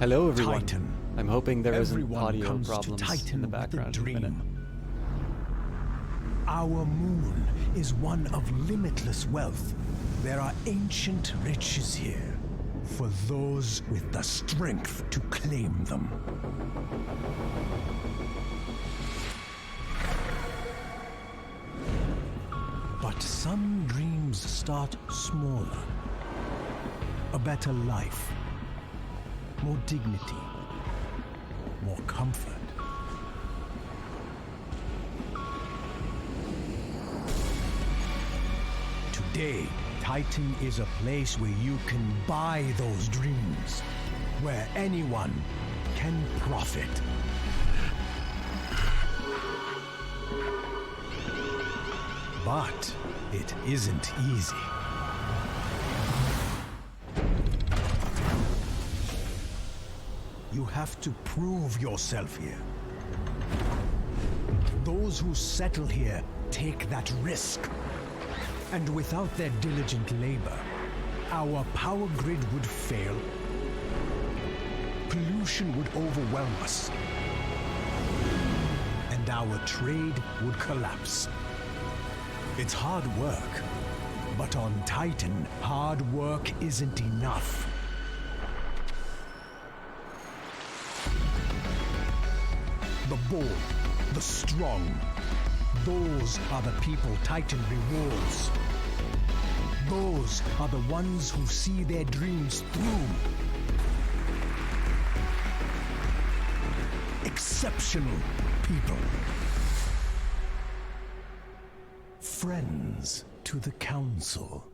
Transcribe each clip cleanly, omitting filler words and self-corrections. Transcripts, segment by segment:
Hello, everyone. Titan. I'm hoping there isn't Everyone audio comes to problems Titan in the with a background in a minute. dream. Our moon is one of limitless wealth. There are ancient riches here for those with the strength to claim them. But some dreams start smaller. A better life, more dignity, more comfort. Today, Titan is a place where you can buy those dreams, where anyone can profit. But it isn't easy. You have to prove yourself here. Those who settle here take that risk. And without their diligent labor, our power grid would fail. Pollution would overwhelm us. And our trade would collapse. It's hard work, but on Titan, hard work isn't enough. The bold, the strong, those are the people Titan rewards. Those are the ones who see their dreams through. Exceptional people. Friends to the Council.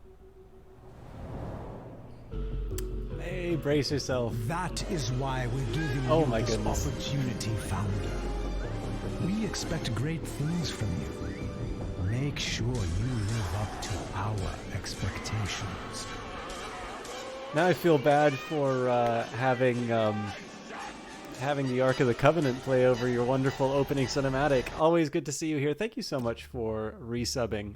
Hey, brace yourself. That is why we're giving Oh you my this goodness. opportunity, Founder. We expect great things from you. Make sure you live up to our expectations. Now I feel bad for having the Ark of the Covenant play over your wonderful opening cinematic. Always good to see you here. Thank you so much for resubbing.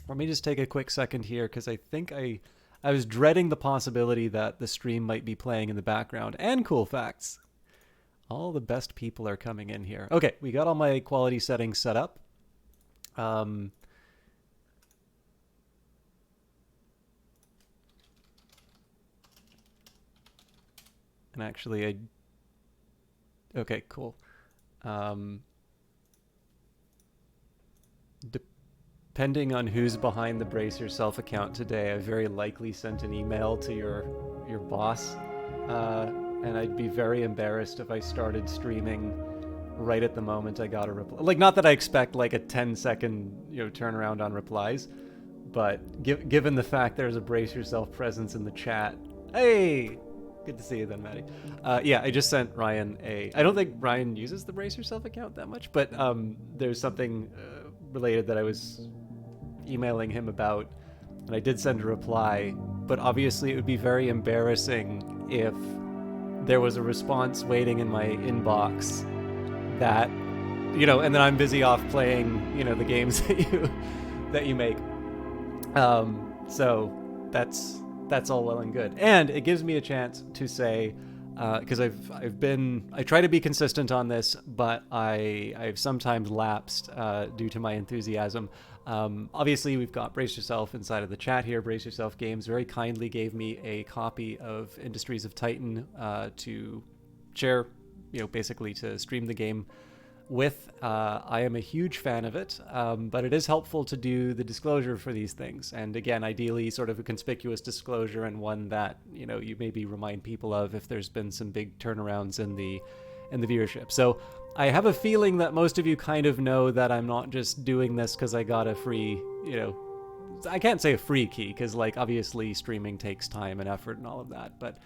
Let me just take a quick second here because I think I was dreading the possibility that the stream might be playing in the background. And cool facts. All the best people are coming in here. Okay, we got all my quality settings set up. And actually, okay, cool. Depending on who's behind the Brace Yourself account today, I very likely sent an email to your boss, and I'd be very embarrassed if I started streaming right at the moment I got a reply. Like, not that I expect like a 10-second turnaround on replies, but given the fact there's a Brace Yourself presence in the chat, hey. Good to see you then, Maddie. Yeah, I just sent Ryan I don't think Ryan uses the Brace Yourself account that much, but there's something related that I was emailing him about, and I did send a reply, but obviously it would be very embarrassing if there was a response waiting in my inbox that, and then I'm busy off playing, the games that you make. So that's all well and good, and it gives me a chance to say, because I try to be consistent on this, but I've sometimes lapsed due to my enthusiasm. Obviously, we've got Brace Yourself inside of the chat here. Brace Yourself Games very kindly gave me a copy of Industries of Titan to share, basically to stream the game with. I am a huge fan of it, but it is helpful to do the disclosure for these things, and again, ideally sort of a conspicuous disclosure, and one that you maybe remind people of if there's been some big turnarounds in the viewership. So I have a feeling that most of you kind of know that I'm not just doing this because I got a free, I can't say a free key because, like, obviously streaming takes time and effort and all of that, but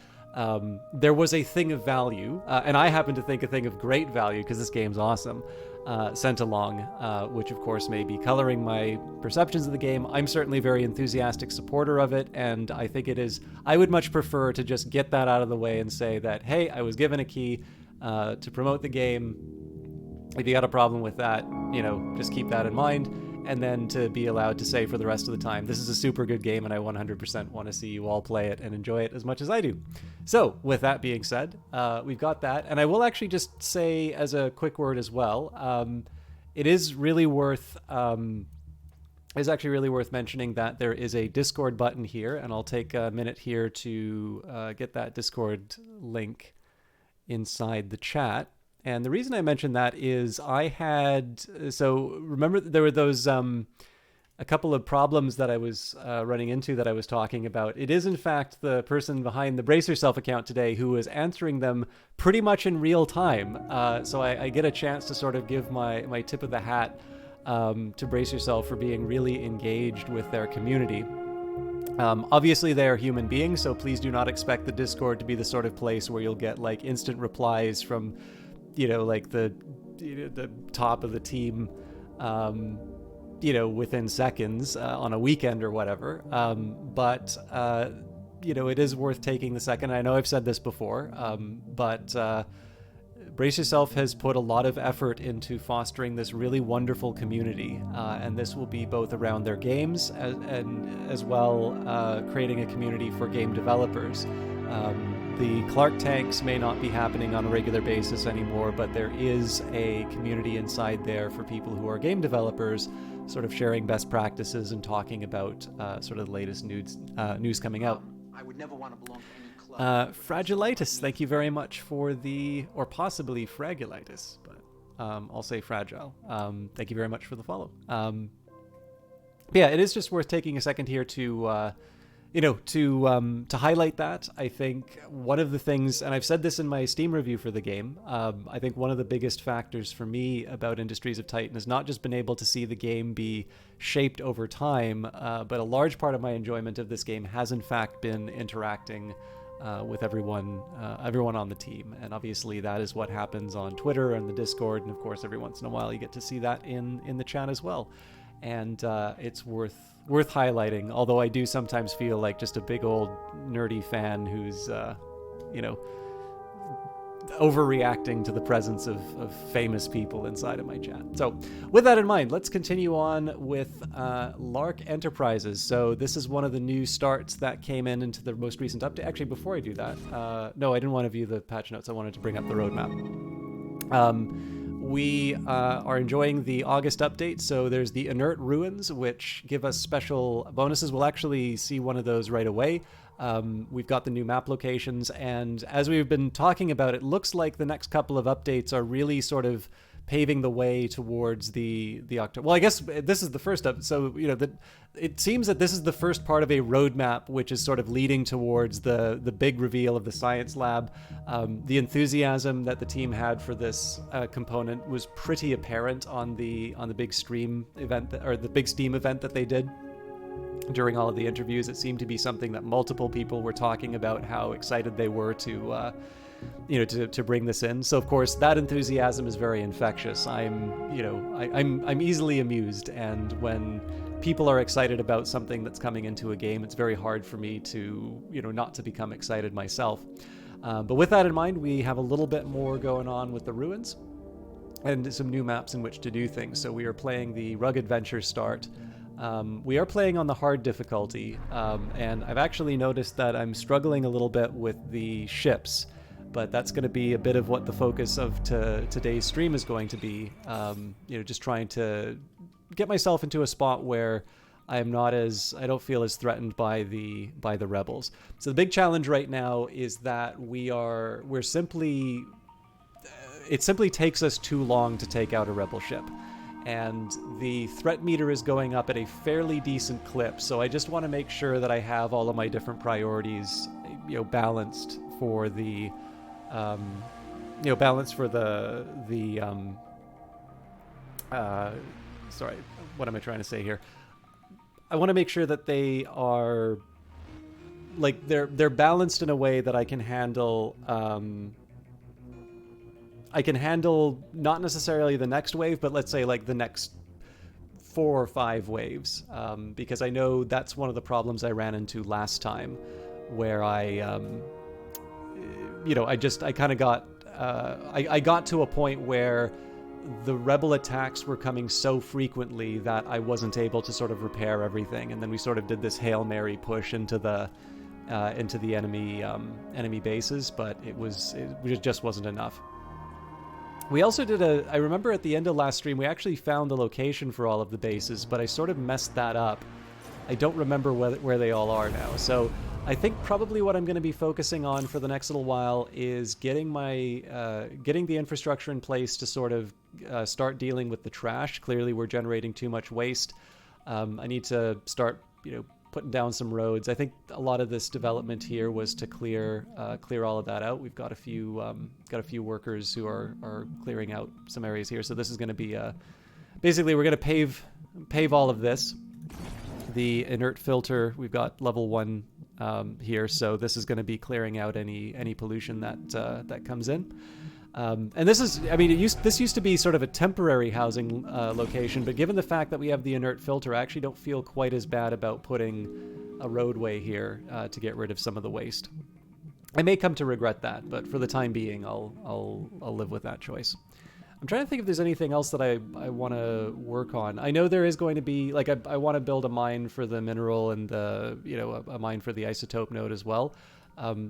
there was a thing of value, and I happen to think a thing of great value because this game's awesome, sent along, which of course may be coloring my perceptions of the game. I'm certainly a very enthusiastic supporter of it, and I think it is. I would much prefer to just get that out of the way and say that, hey, I was given a key to promote the game. If you got a problem with that, just keep that in mind. and then to be allowed to say for the rest of the time, this is a super good game and I 100% want to see you all play it and enjoy it as much as I do. So with that being said, we've got that. And I will actually just say as a quick word as well, it is really worth... it's actually really worth mentioning that there is a Discord button here, and I'll take a minute here to get that Discord link inside the chat. And the reason I mentioned that is remember there were those a couple of problems that I was running into that I was talking about. It is in fact the person behind the Brace Yourself account today who is answering them pretty much in real time. So I get a chance to sort of give my tip of the hat to Brace Yourself for being really engaged with their community. Obviously they are human beings, so please do not expect the Discord to be the sort of place where you'll get like instant replies from, like the top of the team, within seconds on a weekend or whatever. But it is worth taking the second. I know I've said this before, but Brace Yourself has put a lot of effort into fostering this really wonderful community, and this will be both around their games and as well creating a community for game developers. The Clark Tanks may not be happening on a regular basis anymore, but there is a community inside there for people who are game developers, sort of sharing best practices and talking about sort of the latest news coming out. I would never want to belong to any club. Fragilitis, thank you very much for or possibly Fragulitis, but I'll say Fragile. Thank you very much for the follow. Yeah, it is just worth taking a second here to highlight that. I think one of the things, and I've said this in my Steam review for the game, I think one of the biggest factors for me about Industries of Titan has not just been able to see the game be shaped over time, but a large part of my enjoyment of this game has in fact been interacting with everyone on the team. And obviously that is what happens on Twitter and the Discord, and of course every once in a while you get to see that in the chat as well. And it's worth highlighting, although I do sometimes feel like just a big old nerdy fan who's overreacting to the presence of famous people inside of my chat. So with that in mind, let's continue on with Lark Enterprises. So this is one of the new starts that came into the most recent update. Actually, before I do that, no, I didn't want to view the patch notes. I wanted to bring up the roadmap. We are enjoying the August update, so there's the Inert Ruins, which give us special bonuses. We'll actually see one of those right away. We've got the new map locations, and as we've been talking about, it looks like the next couple of updates are really sort of paving the way towards the October. Well, I guess this is the first up. So it seems that this is the first part of a roadmap, which is sort of leading towards the big reveal of the science lab. The enthusiasm that the team had for this component was pretty apparent on the big stream event or the big Steam event that they did. During all of the interviews, it seemed to be something that multiple people were talking about how excited they were to bring this in. So of course that enthusiasm is very infectious. I'm easily amused, and when people are excited about something that's coming into a game, it's very hard for me to not to become excited myself. But with that in mind, we have a little bit more going on with the ruins and some new maps in which to do things. So we are playing the Rugged Venture start. We are playing on the hard difficulty, and I've actually noticed that I'm struggling a little bit with the ships, but that's going to be a bit of what the focus of today's stream is going to be. Just trying to get myself into a spot where I don't feel as threatened by the rebels. So the big challenge right now is that it simply takes us too long to take out a rebel ship. And the threat meter is going up at a fairly decent clip, so I just want to make sure that I have all of my different priorities, balanced for the, sorry, what am I trying to say here? I want to make sure that they are, like, they're balanced in a way that I can handle. I can handle not necessarily the next wave, but let's say like the next 4 or 5 waves, because I know that's one of the problems I ran into last time, where I got to a point where the rebel attacks were coming so frequently that I wasn't able to sort of repair everything, and then we sort of did this Hail Mary push into the enemy bases, but it just wasn't enough. We also did I remember at the end of last stream, we actually found the location for all of the bases, but I sort of messed that up. I don't remember where they all are now. So I think probably what I'm going to be focusing on for the next little while is getting the infrastructure in place to sort of start dealing with the trash. Clearly, we're generating too much waste. I need to start, putting down some roads. I think a lot of this development here was to clear all of that out. We've got a few workers who are clearing out some areas here. So this is going to be basically we're going to pave all of this. The inert filter, we've got level 1 here, so this is going to be clearing out any pollution that comes in. And this is, this used to be sort of a temporary housing location, but given the fact that we have the inert filter, I actually don't feel quite as bad about putting a roadway here to get rid of some of the waste. I may come to regret that, but for the time being, I'll live with that choice. I'm trying to think if there's anything else that I want to work on. I know there is going to be, like, I want to build a mine for the mineral and a mine for the isotope node as well.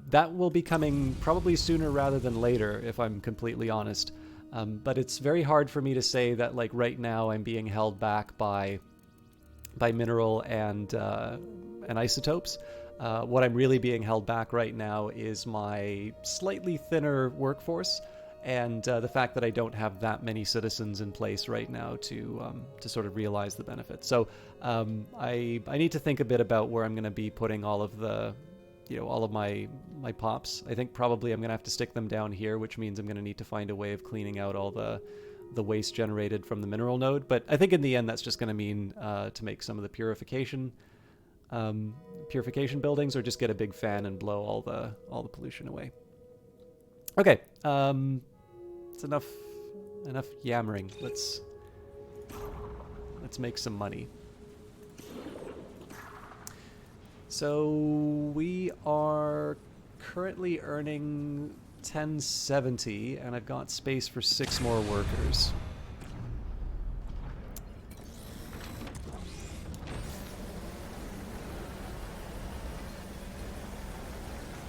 That will be coming probably sooner rather than later, if I'm completely honest. But it's very hard for me to say that, like, right now I'm being held back by mineral and isotopes. What I'm really being held back right now is my slightly thinner workforce. And the fact that I don't have that many citizens in place right now to sort of realize the benefits. So I need to think a bit about where I'm going to be putting all of the, all of my pops. I think probably I'm going to have to stick them down here, which means I'm going to need to find a way of cleaning out all the waste generated from the mineral node. But I think in the end that's just going to mean to make some of the purification buildings, or just get a big fan and blow all the pollution away. Okay. It's enough yammering. Let's make some money. So we are currently earning 1070, and I've got space for 6 more workers.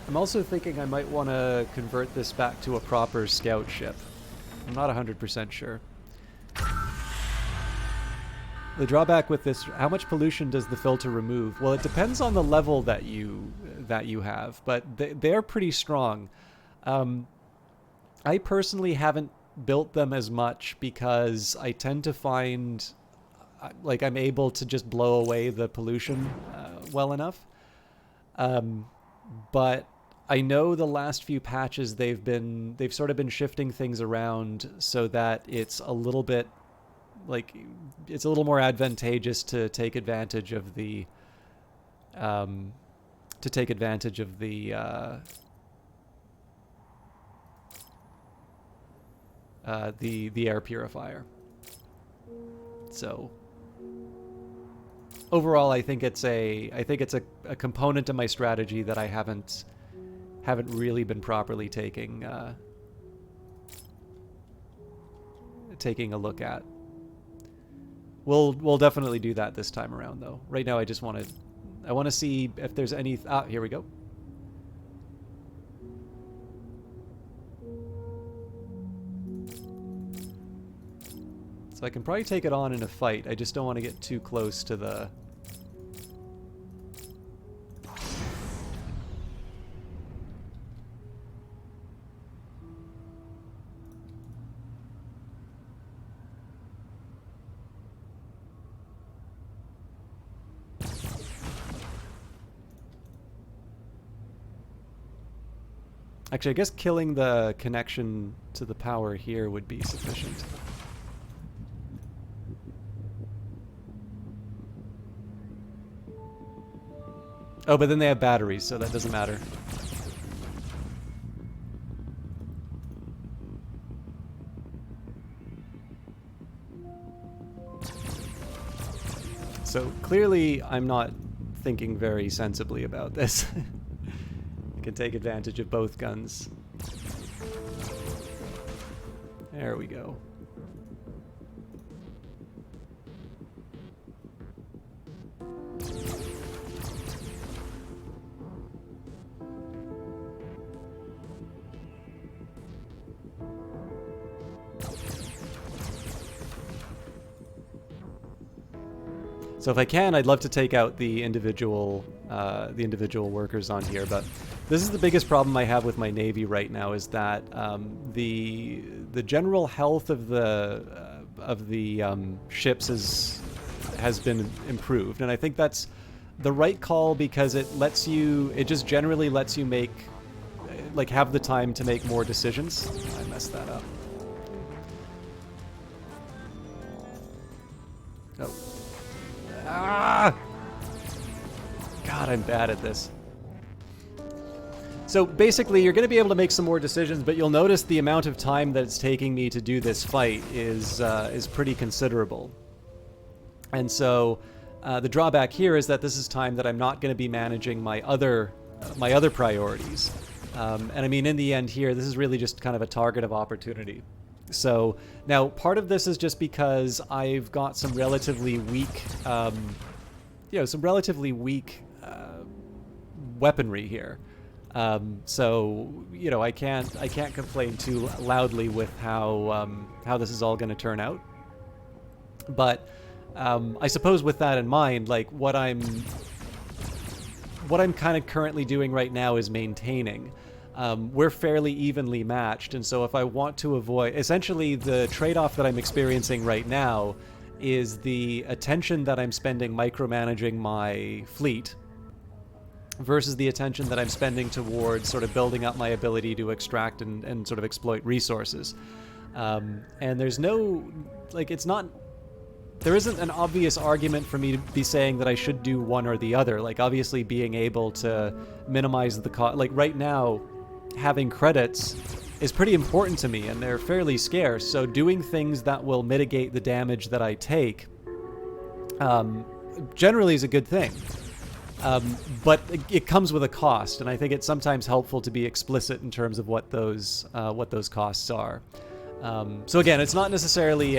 I'm also thinking I might want to convert this back to a proper scout ship. I'm not 100% sure. The drawback with this, how much pollution does the filter remove? Well, it depends on the level that you have, but they're pretty strong. I personally haven't built them as much because I tend to find like I'm able to just blow away the pollution well enough. But I know the last few patches they've sort of been shifting things around so that it's a little bit more advantageous to take advantage of the air purifier. So overall, I think it's a component of my strategy that I haven't really been properly taking a look at. We'll definitely do that this time around, though. Right now, I want to see if there's any. Here we go. So I can probably take it on in a fight. I just don't want to get too close to the. Actually, I guess killing the connection to the power here would be sufficient. Oh, but then they have batteries, so that doesn't matter. So clearly, I'm not thinking very sensibly about this. Can take advantage of both guns. There we go. So if I can, I'd love to take out the individual workers on here. But this is the biggest problem I have with my Navy right now, is that the general health of the ships has been improved, and I think that's the right call, because it just generally lets you make, like, have the time to make more decisions. I messed that up. Oh. Ah! God, I'm bad at this. So basically, you're going to be able to make some more decisions, but you'll notice the amount of time that it's taking me to do this fight is pretty considerable. And so the drawback here is that this is time that I'm not going to be managing my other priorities. And I mean, in the end here, this is really just kind of a target of opportunity. So now part of this is just because I've got some relatively weak, weaponry here. So I can't complain too loudly with how this is all going to turn out. But I suppose with that in mind, like, what I'm kind of currently doing right now is maintaining. We're fairly evenly matched, and so if I want to avoid, essentially the trade-off that I'm experiencing right now is the attention that I'm spending micromanaging my fleet versus the attention that I'm spending towards sort of building up my ability to extract and sort of exploit resources. And there's no, like, there isn't an obvious argument for me to be saying that I should do one or the other. Like, obviously being able to minimize the cost, like right now, having credits is pretty important to me, and they're fairly scarce, so doing things that will mitigate the damage that I take generally is a good thing. But it comes with a cost, and I think it's sometimes helpful to be explicit in terms of what those costs are. So again, it's not necessarily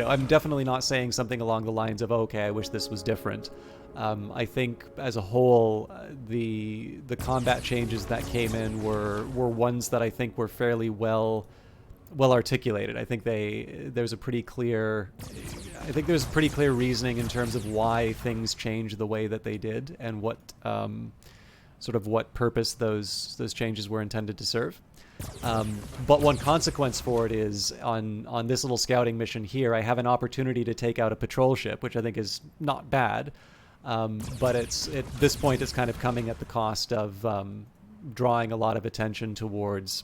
I'm definitely not saying something along the lines of, okay, I wish this was different. I think as a whole, the combat changes that came in were ones that I think were fairly well articulated. I think there's pretty clear reasoning in terms of why things changed the way that they did, and what purpose those changes were intended to serve. But one consequence for it is on this little scouting mission here, I have an opportunity to take out a patrol ship, which I think is not bad. But at this point, it's kind of coming at the cost of drawing a lot of attention towards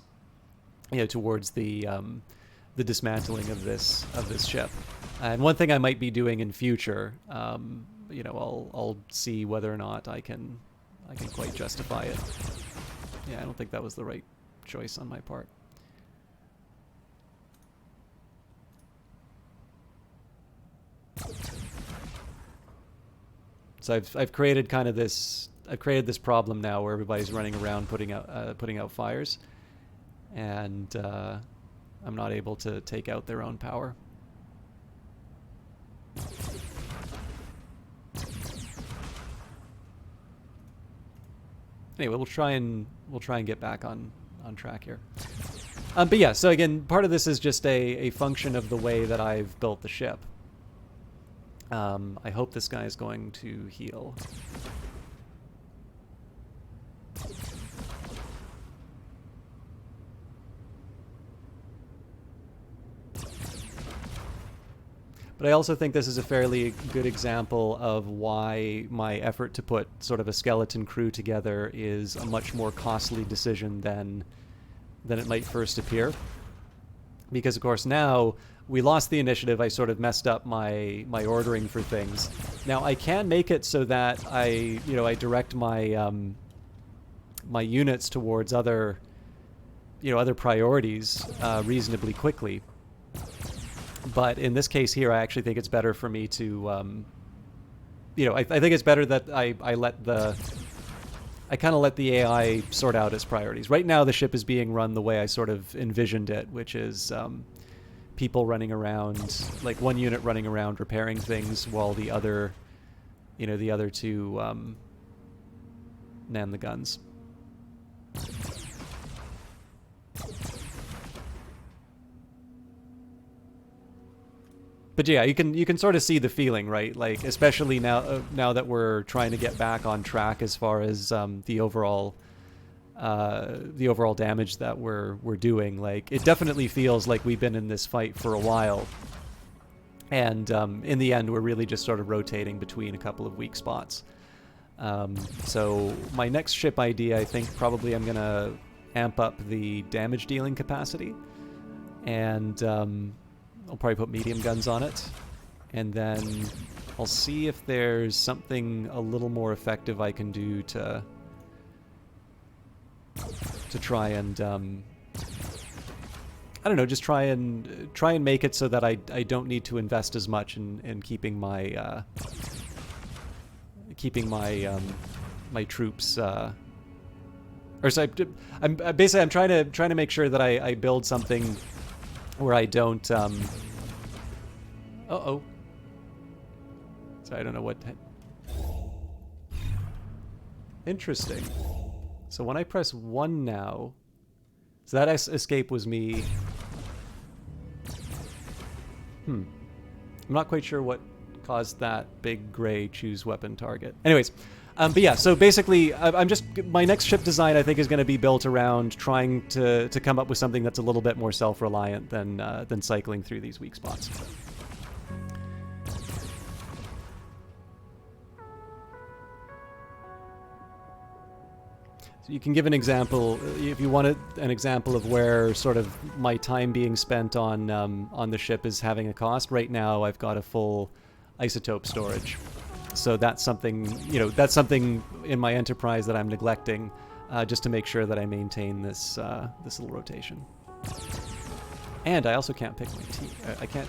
the dismantling of this ship. And one thing I might be doing in future, I'll see whether or not I can quite justify it. Yeah, I don't think that was the right choice on my part. So I've created kind of this problem now where everybody's running around putting out fires, and I'm not able to take out their own power. Anyway, we'll try and get back on track here. But yeah, so again, part of this is just a function of the way that I've built the ship. I hope this guy is going to heal. But I also think this is a fairly good example of why my effort to put sort of a skeleton crew together is a much more costly decision than it might first appear. Because, of course, now we lost the initiative. I sort of messed up my ordering for things. Now I can make it so that I direct my my units towards other priorities reasonably quickly. But in this case here, I actually think it's better for me to, I think it's better that I kind of let the AI sort out its priorities. Right now, the ship is being run the way I sort of envisioned it, which is people running around, like one unit running around repairing things while the other two man the guns. But yeah, you can sort of see the feeling, right? Like, especially now that we're trying to get back on track as far as the overall damage that we're doing. Like, it definitely feels like we've been in this fight for a while, and in the end, we're really just sort of rotating between a couple of weak spots. So my next ship idea, I think probably I'm gonna amp up the damage dealing capacity, and I'll probably put medium guns on it, and then I'll see if there's something a little more effective I can do to try and I don't know, just try and make it so that I don't need to invest as much in keeping my my troops or so I'm basically I'm trying to make sure that I build something where I don't uh-oh. So I don't know what interesting. So when I press 1 now, so that escape was me. I'm not quite sure what caused that big gray choose weapon target. Anyways, but yeah, so basically, my next ship design I think is going to be built around trying to come up with something that's a little bit more self-reliant than cycling through these weak spots. You can give an example if you wanted an example of where sort of my time being spent on the ship is having a cost. Right now, I've got a full isotope storage, so that's something in my enterprise that I'm neglecting, just to make sure that I maintain this this little rotation. And I also can't pick my T. I can't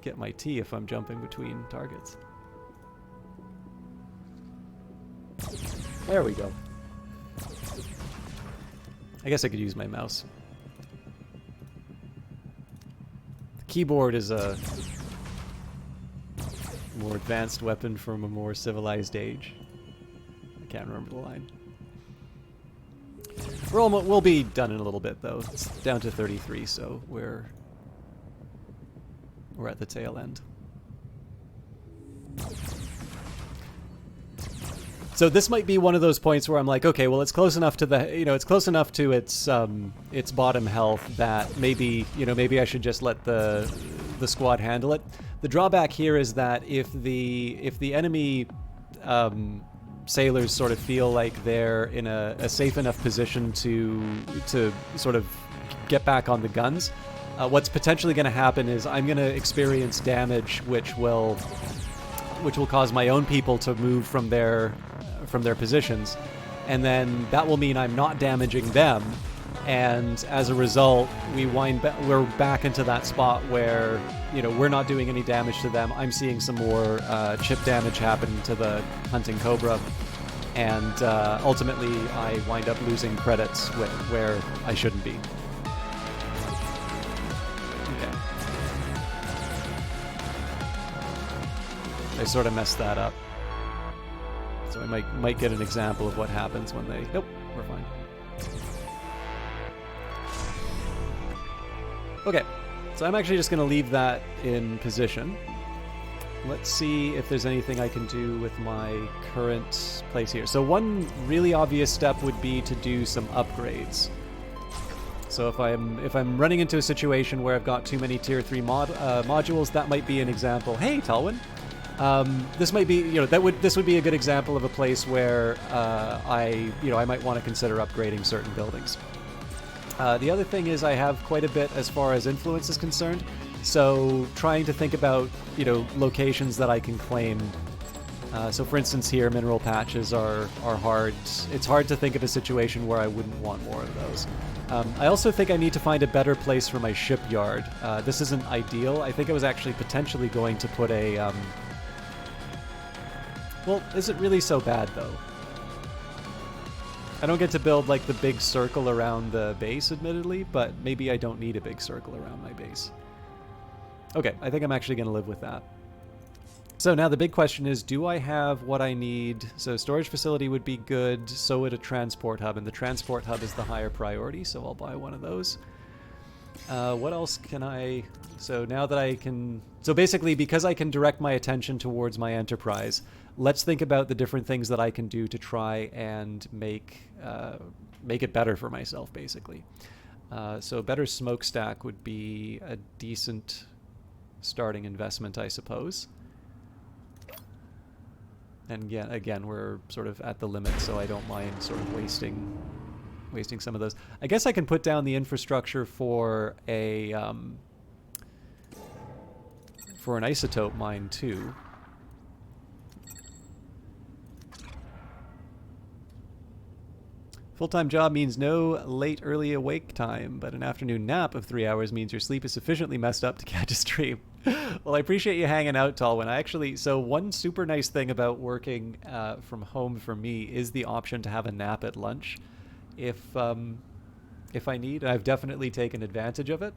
get my T if I'm jumping between targets. There we go. I guess I could use my mouse. The keyboard is a more advanced weapon from a more civilized age. I can't remember the line. We'll be done in a little bit though. It's down to 33, so we're at the tail end. So this might be one of those points where I'm like, okay, well, it's close enough to it's close enough to its bottom health that maybe I should just let the squad handle it. The drawback here is that if the enemy sailors sort of feel like they're in a safe enough position to sort of get back on the guns, what's potentially going to happen is I'm going to experience damage which will cause my own people to move from their positions, and then that will mean I'm not damaging them, and as a result we're back into that spot where we're not doing any damage to them. I'm seeing some more chip damage happen to the hunting Cobra, and ultimately I wind up losing credits where I shouldn't be. Okay. I sort of messed that up. So I might get an example of what happens when they... Nope, we're fine. Okay, so I'm actually just going to leave that in position. Let's see if there's anything I can do with my current place here. So one really obvious step would be to do some upgrades. So if I'm running into a situation where I've got too many tier 3 modules, that might be an example. Hey, Talwin! This might be, this would be a good example of a place where I might want to consider upgrading certain buildings. The other thing is I have quite a bit as far as influence is concerned, so trying to think about locations that I can claim. So for instance here, mineral patches are hard. It's hard to think of a situation where I wouldn't want more of those. I also think I need to find a better place for my shipyard. This isn't ideal. I think I was actually potentially going to put a... Well, is it really so bad, though? I don't get to build, like, the big circle around the base, admittedly, but maybe I don't need a big circle around my base. Okay, I think I'm actually going to live with that. So now the big question is, do I have what I need? So storage facility would be good, so would a transport hub, and the transport hub is the higher priority, so I'll buy one of those. What else can I... So now that I can... So basically, because I can direct my attention towards my enterprise, let's think about the different things that I can do to try and make it better for myself, basically. So a better smokestack would be a decent starting investment, I suppose. And again, we're sort of at the limit, so I don't mind sort of wasting some of those. I guess I can put down the infrastructure for a for an isotope mine too. Full-time job means no late, early awake time, but an afternoon nap of 3 hours means your sleep is sufficiently messed up to catch a stream. Well, I appreciate you hanging out, Talwin. So one super nice thing about working from home for me is the option to have a nap at lunch, if I need. And I've definitely taken advantage of it.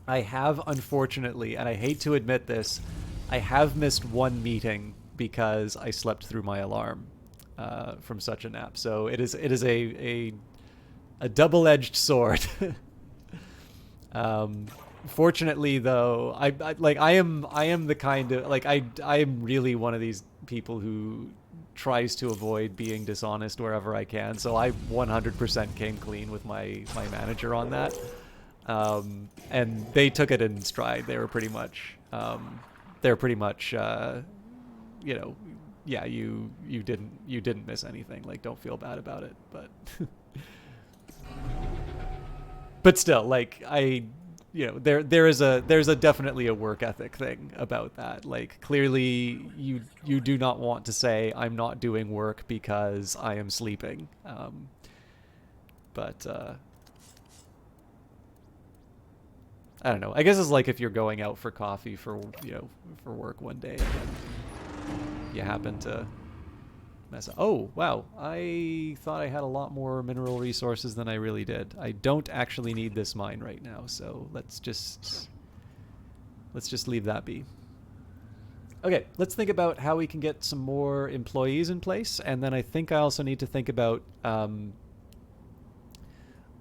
I have, unfortunately, and I hate to admit this, I have missed one meeting because I slept through my alarm. From such a nap, so it is a double-edged sword. Fortunately, though, I am the kind of I am really one of these people who tries to avoid being dishonest wherever I can. So I 100% came clean with my manager on that, and they took it in stride. They were pretty much you know. Yeah, you didn't miss anything. Like, don't feel bad about it. But still, like, there's a definitely a work ethic thing about that. Like, clearly you do not want to say I'm not doing work because I am sleeping. But I don't know. I guess it's like if you're going out for coffee for work one day. You happen to mess up. Oh, wow. I thought I had a lot more mineral resources than I really did. I don't actually need this mine right now, so let's just leave that be. Okay, let's think about how we can get some more employees in place, and then I think I also need to think about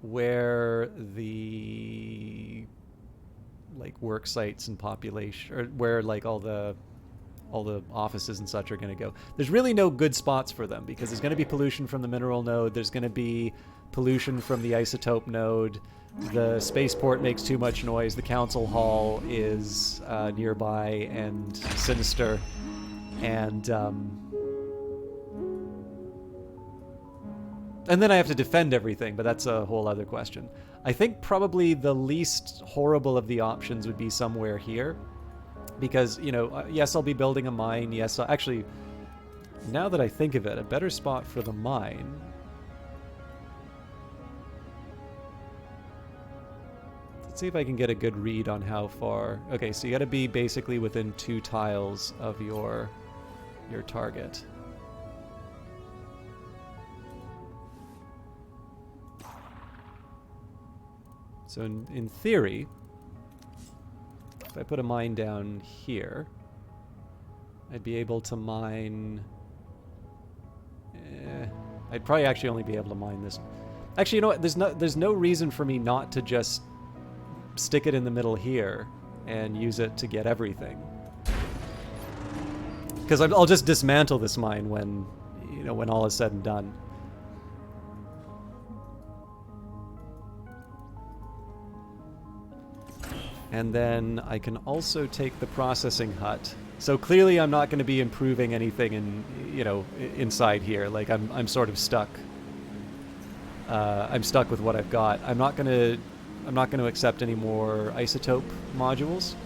where the work sites and population, or where all the offices and such are going to go. There's really no good spots for them because there's going to be pollution from the mineral node. There's going to be pollution from the isotope node. The spaceport makes too much noise. The council hall is nearby and sinister. And then I have to defend everything, but that's a whole other question. I think probably the least horrible of the options would be somewhere here. Because, yes, I'll be building a mine. Yes, actually, now that I think of it, a better spot for the mine... Let's see if I can get a good read on how far... Okay, so you got to be basically within 2 tiles of your target. So in theory... If I put a mine down here, I'd be able to mine... I'd probably actually only be able to mine this. Actually, you know what? There's no reason for me not to just stick it in the middle here and use it to get everything. Because I'll just dismantle this mine when all is said and done. And then I can also take the processing hut. So clearly I'm not going to be improving anything inside here. Like I'm sort of stuck. I'm stuck with what I've got. I'm not going to accept any more isotope modules.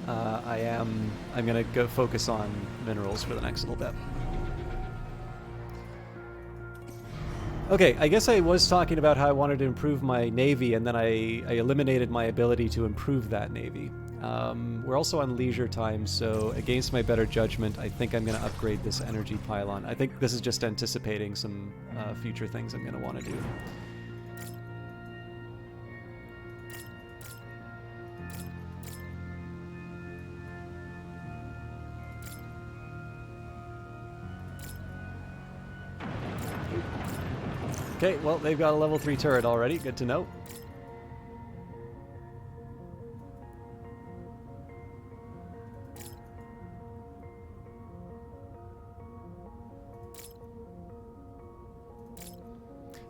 I'm going to go focus on minerals for the next little bit. Okay, I guess I was talking about how I wanted to improve my navy, and then I eliminated my ability to improve that navy. We're also on leisure time, so against my better judgment, I think I'm going to upgrade this energy pylon. I think this is just anticipating some future things I'm going to want to do. Okay, well, they've got a level 3 turret already. Good to know.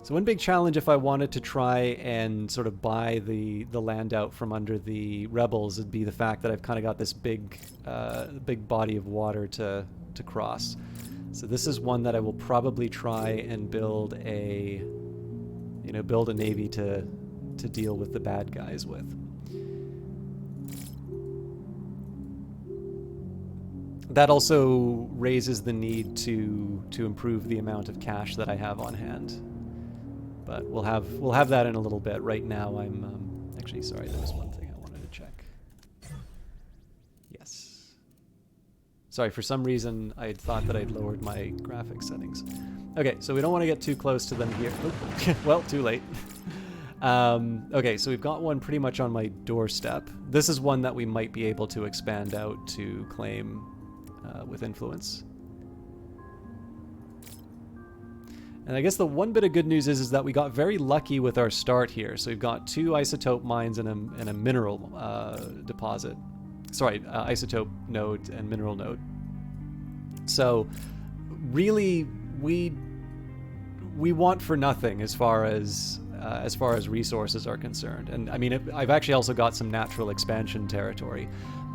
So one big challenge if I wanted to try and sort of buy the land out from under the rebels would be the fact that I've kind of got this big body of water to cross. So this is one that I will probably try and build a navy to deal with the bad guys with. That also raises the need to improve the amount of cash that I have on hand. But we'll have that in a little bit. Right now I'm actually sorry, there was one thing I wanted to check. Yes. Sorry, for some reason I thought that I'd lowered my graphics settings. Okay, so we don't want to get too close to them here. Oh, well, too late. Okay, so we've got one pretty much on my doorstep. This is one that we might be able to expand out to claim with influence. And I guess the one bit of good news is that we got very lucky with our start here. So we've got 2 isotope mines and a mineral deposit. Sorry, isotope node and mineral node. So really, we want for nothing as far as resources are concerned. And I mean, I've actually also got some natural expansion territory.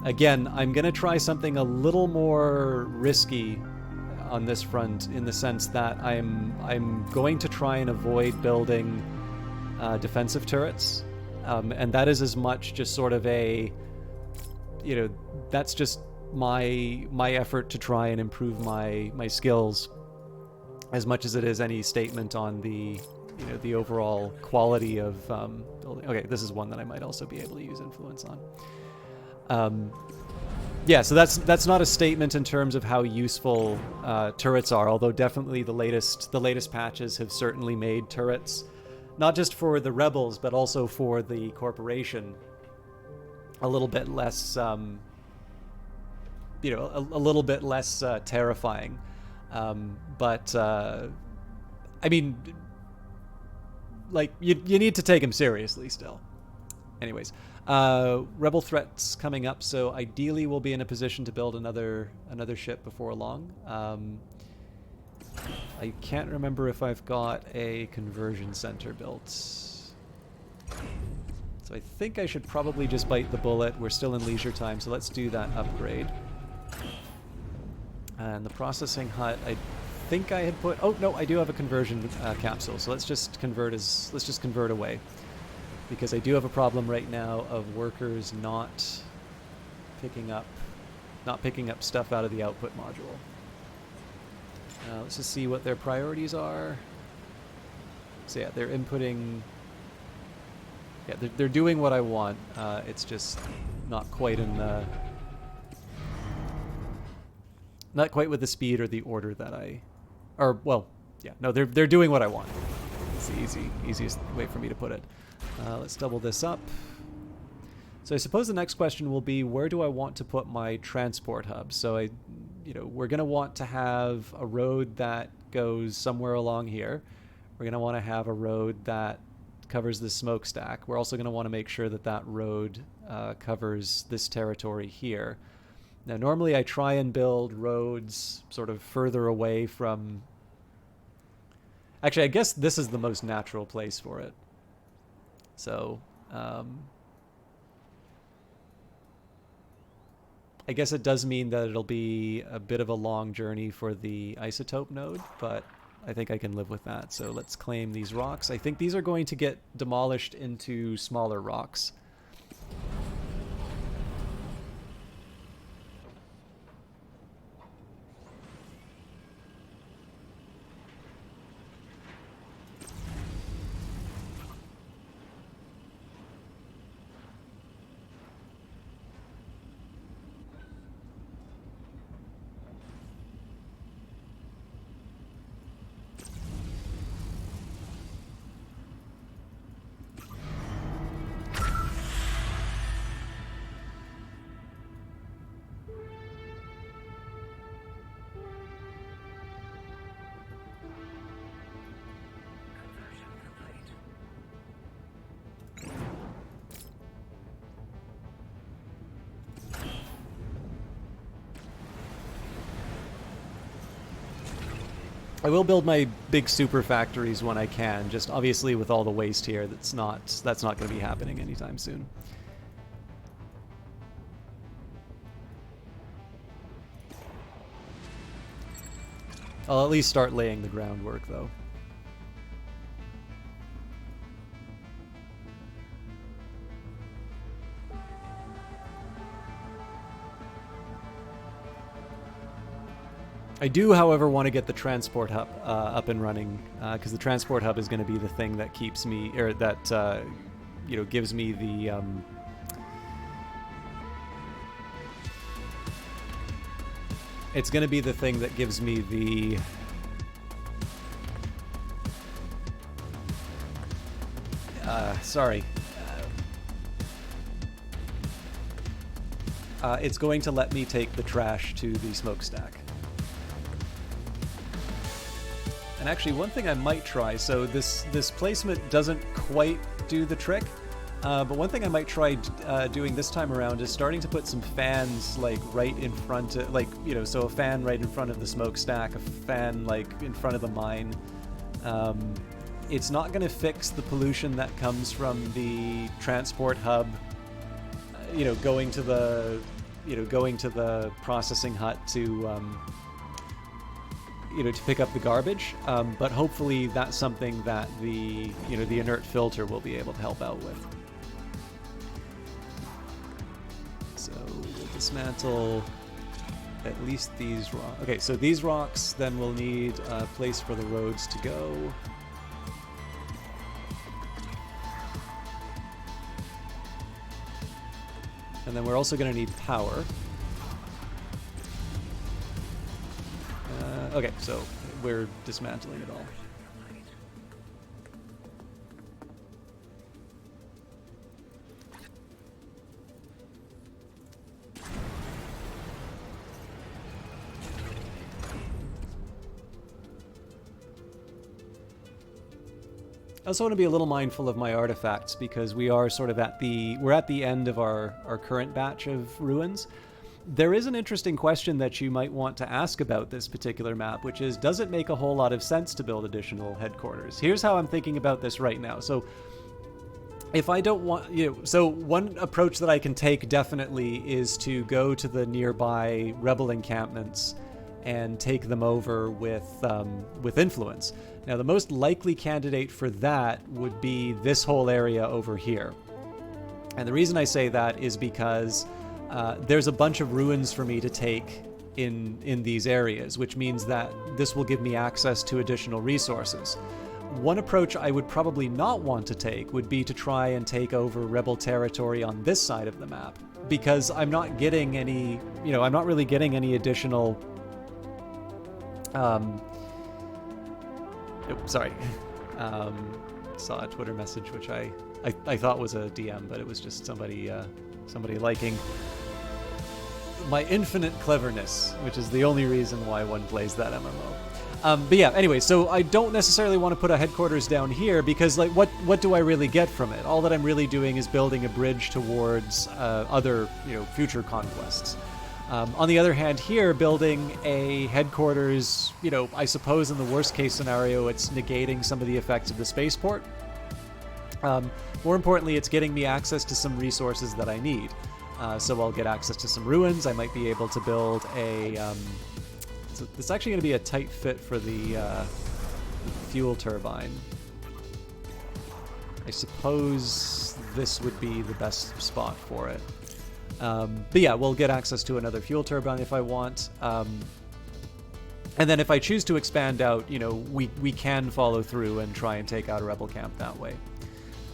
Again, I'm going to try something a little more risky on this front, in the sense that I'm going to try and avoid building defensive turrets, and that is as much just sort of a, that's just my effort to try and improve my skills, as much as it is any statement on the the overall quality of building. Okay, this is one that I might also be able to use influence on. Yeah, so that's not a statement in terms of how useful turrets are, although definitely the latest patches have certainly made turrets, not just for the rebels, but also for the corporation, a little bit less, a little bit less terrifying. But I mean, like, you need to take him seriously still. Anyways. Rebel threats coming up, so ideally we'll be in a position to build another ship before long. I can't remember if I've got a conversion center built. So I think I should probably just bite the bullet. We're still in leisure time, so let's do that upgrade. And the processing hut, I think I had put... Oh, no, I do have a conversion capsule, so let's just convert away. Because I do have a problem right now of workers not picking up stuff out of the output module. Let's just see what their priorities are. So yeah, they're inputting. Yeah, they're doing what I want. It's just not quite in the, not quite with the speed or the order that I, or well, yeah, no, they're doing what I want. It's the easiest way for me to put it. Let's double this up. So I suppose the next question will be, where do I want to put my transport hub? So we're going to want to have a road that goes somewhere along here. We're going to want to have a road that covers the smokestack. We're also going to want to make sure that that road covers this territory here. Now, normally I try and build roads sort of further away from... Actually, I guess this is the most natural place for it. So, I guess it does mean that it'll be a bit of a long journey for the isotope node, but I think I can live with that. So let's claim these rocks. I think these are going to get demolished into smaller rocks. I will build my big super factories when I can. Just obviously with all the waste here, that's not going to be happening anytime soon. I'll at least start laying the groundwork, though. I do, however, want to get the transport hub up and running, because the transport hub is going to be the thing that keeps me, or that you know, gives me the it's going to be the thing that gives me the sorry. It's going to let me take the trash to the smokestack. And actually, one thing I might try, so this placement doesn't quite do the trick, but one thing I might try doing this time around is starting to put some fans, like, right in front of, like, you know, so a fan right in front of the smokestack, a fan, like, in front of the mine. It's not going to fix the pollution that comes from the transport hub, you know, going to the processing hut to, you know, to pick up the garbage, but hopefully that's something that the, you know, the inert filter will be able to help out with. So we'll dismantle at least these rocks. Okay, so these rocks, then we'll need a place for the roads to go. And then we're also going to need power. Okay, so we're dismantling it all. I also want to be a little mindful of my artifacts, because we are sort of at the end of our current batch of ruins. There is an interesting question that you might want to ask about this particular map, which is, does it make a whole lot of sense to build additional headquarters? Here's how I'm thinking about this right now. So if I don't want, you know, so one approach that I can take definitely is to go to the nearby rebel encampments and take them over with influence. Now, the most likely candidate for that would be this whole area over here. And the reason I say that is because there's a bunch of ruins for me to take in these areas, which means that this will give me access to additional resources. One approach I would probably not want to take would be to try and take over rebel territory on this side of the map, because I'm not getting any, you know, I'm not really getting any additional sorry. Saw a Twitter message which I thought was a DM, but it was just somebody liking my infinite cleverness, which is the only reason why one plays that MMO. But yeah, anyway, so I don't necessarily want to put a headquarters down here, because, like, what do I really get from it? All that I'm really doing is building a bridge towards other, you know, future conquests. On the other hand, here, building a headquarters, you know, I suppose in the worst case scenario, it's negating some of the effects of the spaceport. More importantly, it's getting me access to some resources that I need. So I'll get access to some ruins. I might be able to build a... so it's actually going to be a tight fit for the fuel turbine. I suppose this would be the best spot for it. But yeah, we'll get access to another fuel turbine if I want. And then if I choose to expand out, you know, we can follow through and try and take out a rebel camp that way.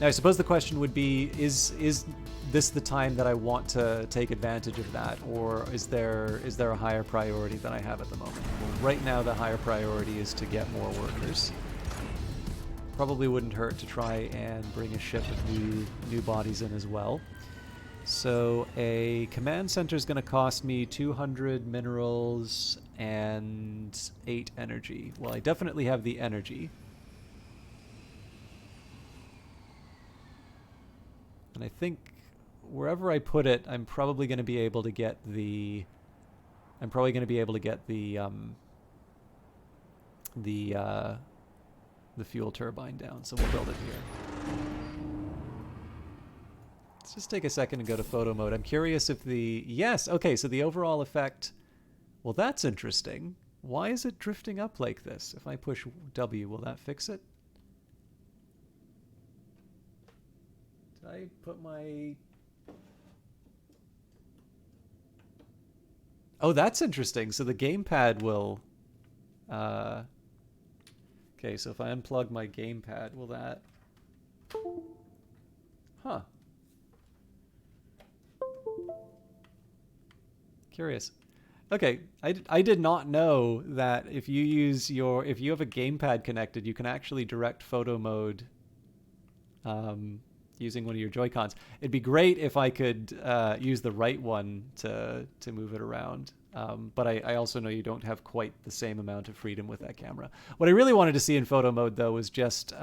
Now, I suppose the question would be, is this the time that I want to take advantage of that, or is there a higher priority than I have at the moment? Well, right now, the higher priority is to get more workers. Probably wouldn't hurt to try and bring a ship of new bodies in as well. So a command center is going to cost me 200 minerals and 8 energy. Well, I definitely have the energy. And I think wherever I put it, I'm probably going to be able to get the the fuel turbine down. So we'll build it here. Let's just take a second and go to photo mode. I'm curious if yes, okay, so the overall effect, well, that's interesting. Why is it drifting up like this? If I push W, will that fix it? Did I put my... Oh, that's interesting. So the gamepad will... Okay, so if I unplug my gamepad, will that... Huh. Curious. Okay, I did not know that if you have a gamepad connected, you can actually direct photo mode using one of your Joy-Cons. It'd be great if I could use the right one to move it around. But I also know you don't have quite the same amount of freedom with that camera. What I really wanted to see in photo mode, though, was just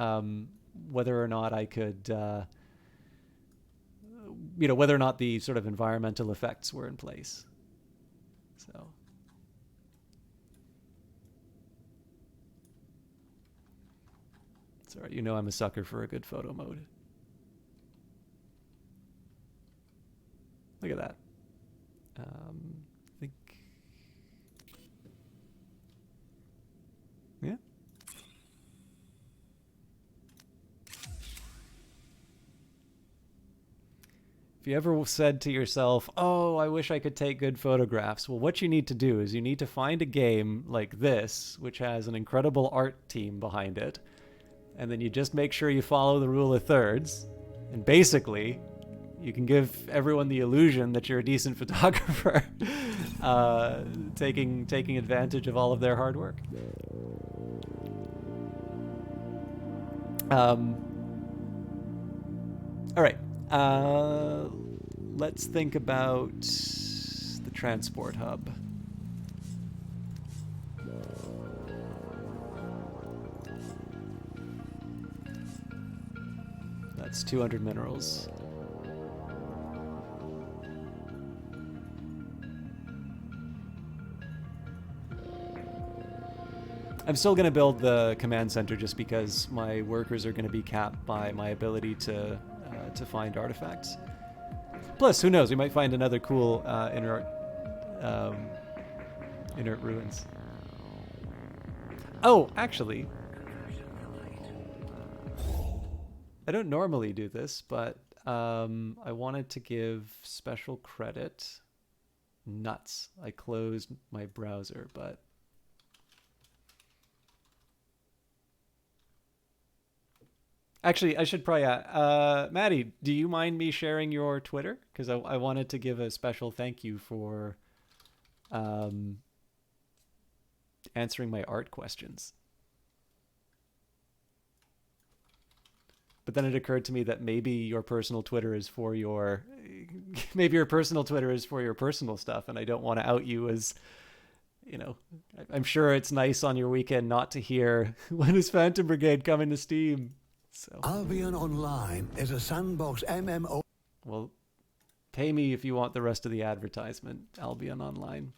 whether or not I could, whether or not the sort of environmental effects were in place. So. It's all right. You know I'm a sucker for a good photo mode. Look at that. I think... Yeah. If you ever said to yourself, oh, I wish I could take good photographs, well, what you need to do is you need to find a game like this, which has an incredible art team behind it, and then you just make sure you follow the rule of thirds, and basically, you can give everyone the illusion that you're a decent photographer, taking advantage of all of their hard work. All right. Let's think about the transport hub. That's 200 minerals. I'm still going to build the command center just because my workers are going to be capped by my ability to find artifacts. Plus, who knows? We might find another cool inert ruins. Oh, actually, I don't normally do this, but I wanted to give special credit. Nuts! I closed my browser, but. Actually, I should probably... Maddie, do you mind me sharing your Twitter? Because I wanted to give a special thank you for answering my art questions. But then it occurred to me that maybe your personal Twitter is for your... Maybe your personal Twitter is for your personal stuff, and I don't want to out you as... I'm sure it's nice on your weekend not to hear, when is Phantom Brigade coming to Steam? So. Albion Online is a sandbox MMO. Well, pay me if you want the rest of the advertisement, Albion Online.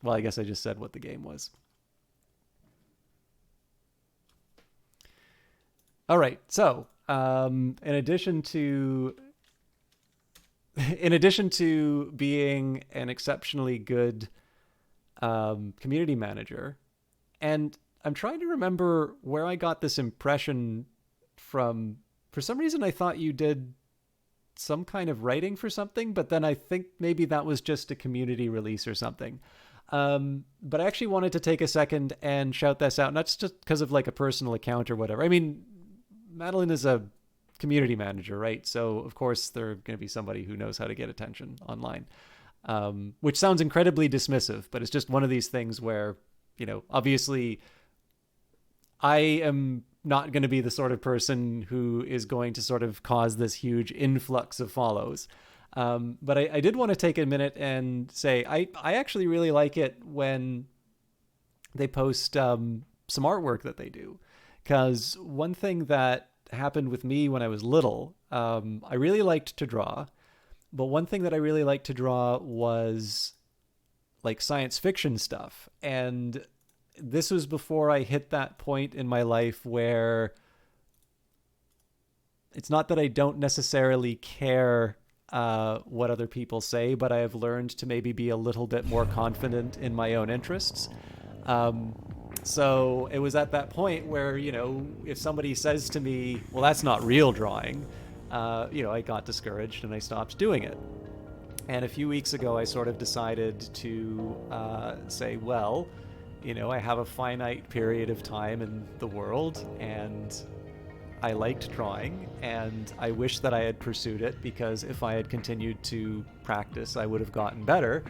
Well, I guess I just said what the game was. All right, so in addition to being an exceptionally good community manager, and I'm trying to remember where I got this impression from. For some reason I thought you did some kind of writing for something, but then I think maybe that was just a community release or something. But I actually wanted to take a second and shout this out, not just because of like a personal account or whatever. I mean, Madeline is a community manager, right? So of course there's going to be somebody who knows how to get attention online, which sounds incredibly dismissive, but it's just one of these things where, obviously I am not going to be the sort of person who is going to sort of cause this huge influx of follows. But I did want to take a minute and say, I actually really like it when they post some artwork that they do. Because one thing that happened with me when I was little, I really liked to draw. But one thing that I really liked to draw was like science fiction stuff. And this was before I hit that point in my life where it's not that I don't necessarily care what other people say, but I have learned to maybe be a little bit more confident in my own interests. So it was at that point where, you know, if somebody says to me, well, that's not real drawing, you know, I got discouraged and I stopped doing it. And a few weeks ago, I sort of decided to say, well, you know, I have a finite period of time in the world, and I liked drawing, and I wish that I had pursued it, because if I had continued to practice, I would have gotten better.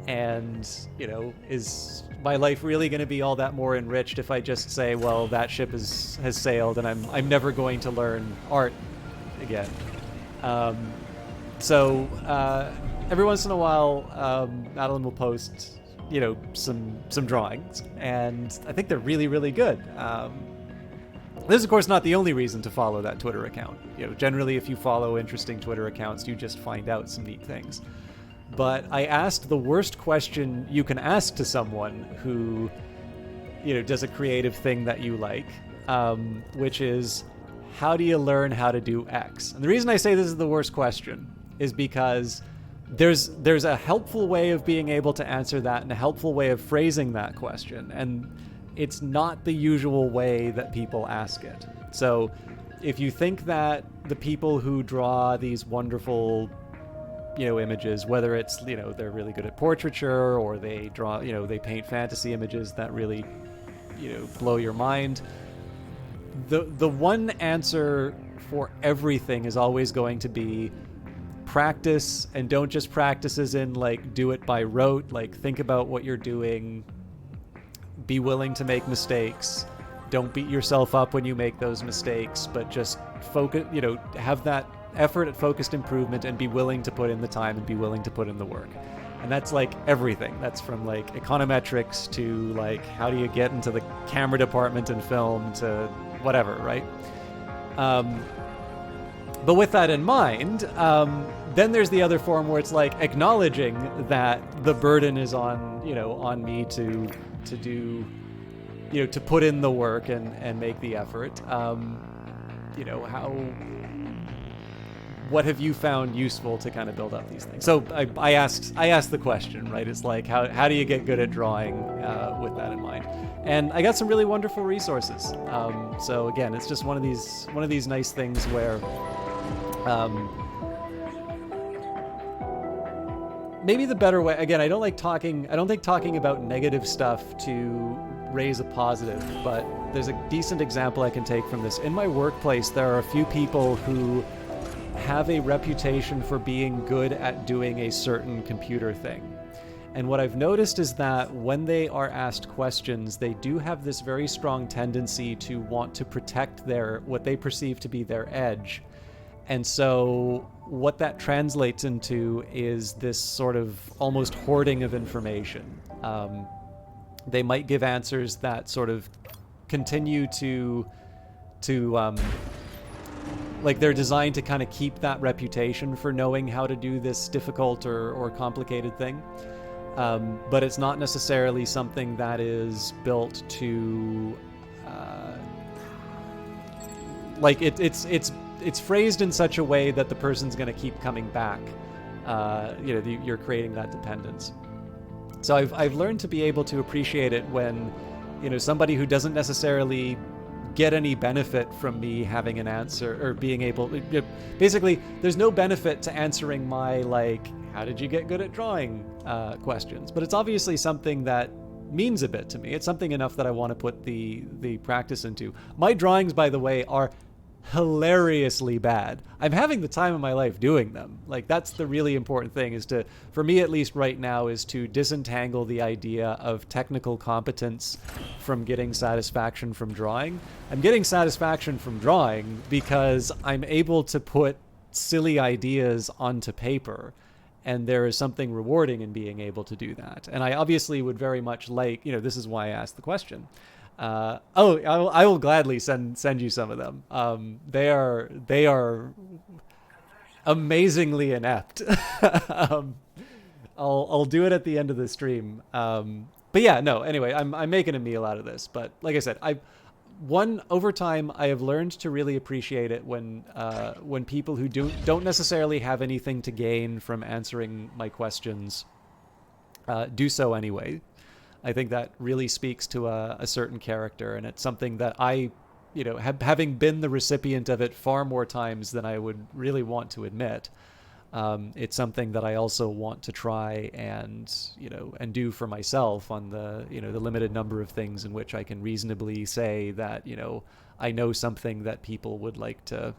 And, you know, is my life really going to be all that more enriched if I just say, well, that ship has sailed and I'm never going to learn art again? So every once in a while, Madeline will post, you know, some drawings, and I think they're really, really good. This is, of course, not the only reason to follow that Twitter account. You know, generally, if you follow interesting Twitter accounts, you just find out some neat things. But I asked the worst question you can ask to someone who, you know, does a creative thing that you like, which is, how do you learn how to do X? And the reason I say this is the worst question is because there's a helpful way of being able to answer that and a helpful way of phrasing that question. And it's not the usual way that people ask it. So if you think that the people who draw these wonderful, you know, images, whether it's, you know, they're really good at portraiture, or they draw, you know, they paint fantasy images that really, you know, blow your mind, the one answer for everything is always going to be practice. And don't just practice as in like do it by rote, like think about what you're doing, be willing to make mistakes, don't beat yourself up when you make those mistakes, but just focus, you know, have that effort at focused improvement and be willing to put in the time and be willing to put in the work. And that's like everything. That's from like econometrics to like how do you get into the camera department in film to whatever, right? But with that in mind, then there's the other form where it's like acknowledging that the burden is on, you know, on me to do, you know, to put in the work and make the effort. You know, what have you found useful to kind of build up these things? So I asked the question, right? It's like, how do you get good at drawing with that in mind? And I got some really wonderful resources. So again, it's just one of these nice things where maybe the better way, again, I don't think talking about negative stuff to raise a positive, but there's a decent example I can take from this. In my workplace, there are a few people who have a reputation for being good at doing a certain computer thing. And what I've noticed is that when they are asked questions, they do have this very strong tendency to want to protect what they perceive to be their edge. And so what that translates into is this sort of almost hoarding of information. They might give answers that sort of continue to like they're designed to kind of keep that reputation for knowing how to do this difficult or complicated thing. But it's not necessarily something that is built to like it's phrased in such a way that the person's going to keep coming back. You know, you're creating that dependence. So I've learned to be able to appreciate it when, you know, somebody who doesn't necessarily get any benefit from me having an answer or being able, basically, there's no benefit to answering my like, how did you get good at drawing questions? But it's obviously something that means a bit to me. It's something enough that I want to put the practice into. My drawings, by the way, are hilariously bad. I'm having the time of my life doing them. Like, that's the really important thing, is to, for me at least right now, is to disentangle the idea of technical competence from getting satisfaction from drawing. I'm getting satisfaction from drawing because I'm able to put silly ideas onto paper, and there is something rewarding in being able to do that. And I obviously would very much like, you know, this is why I asked the question. I will gladly send you some of them. They are amazingly inept. I'll do it at the end of the stream. But yeah, no. Anyway, I'm making a meal out of this. But like I said, over time I have learned to really appreciate it when people who don't necessarily have anything to gain from answering my questions do so anyway. I think that really speaks to a certain character, and it's something that I, having been the recipient of it far more times than I would really want to admit. It's something that I also want to try and do for myself on the the limited number of things in which I can reasonably say that I know something that people would like to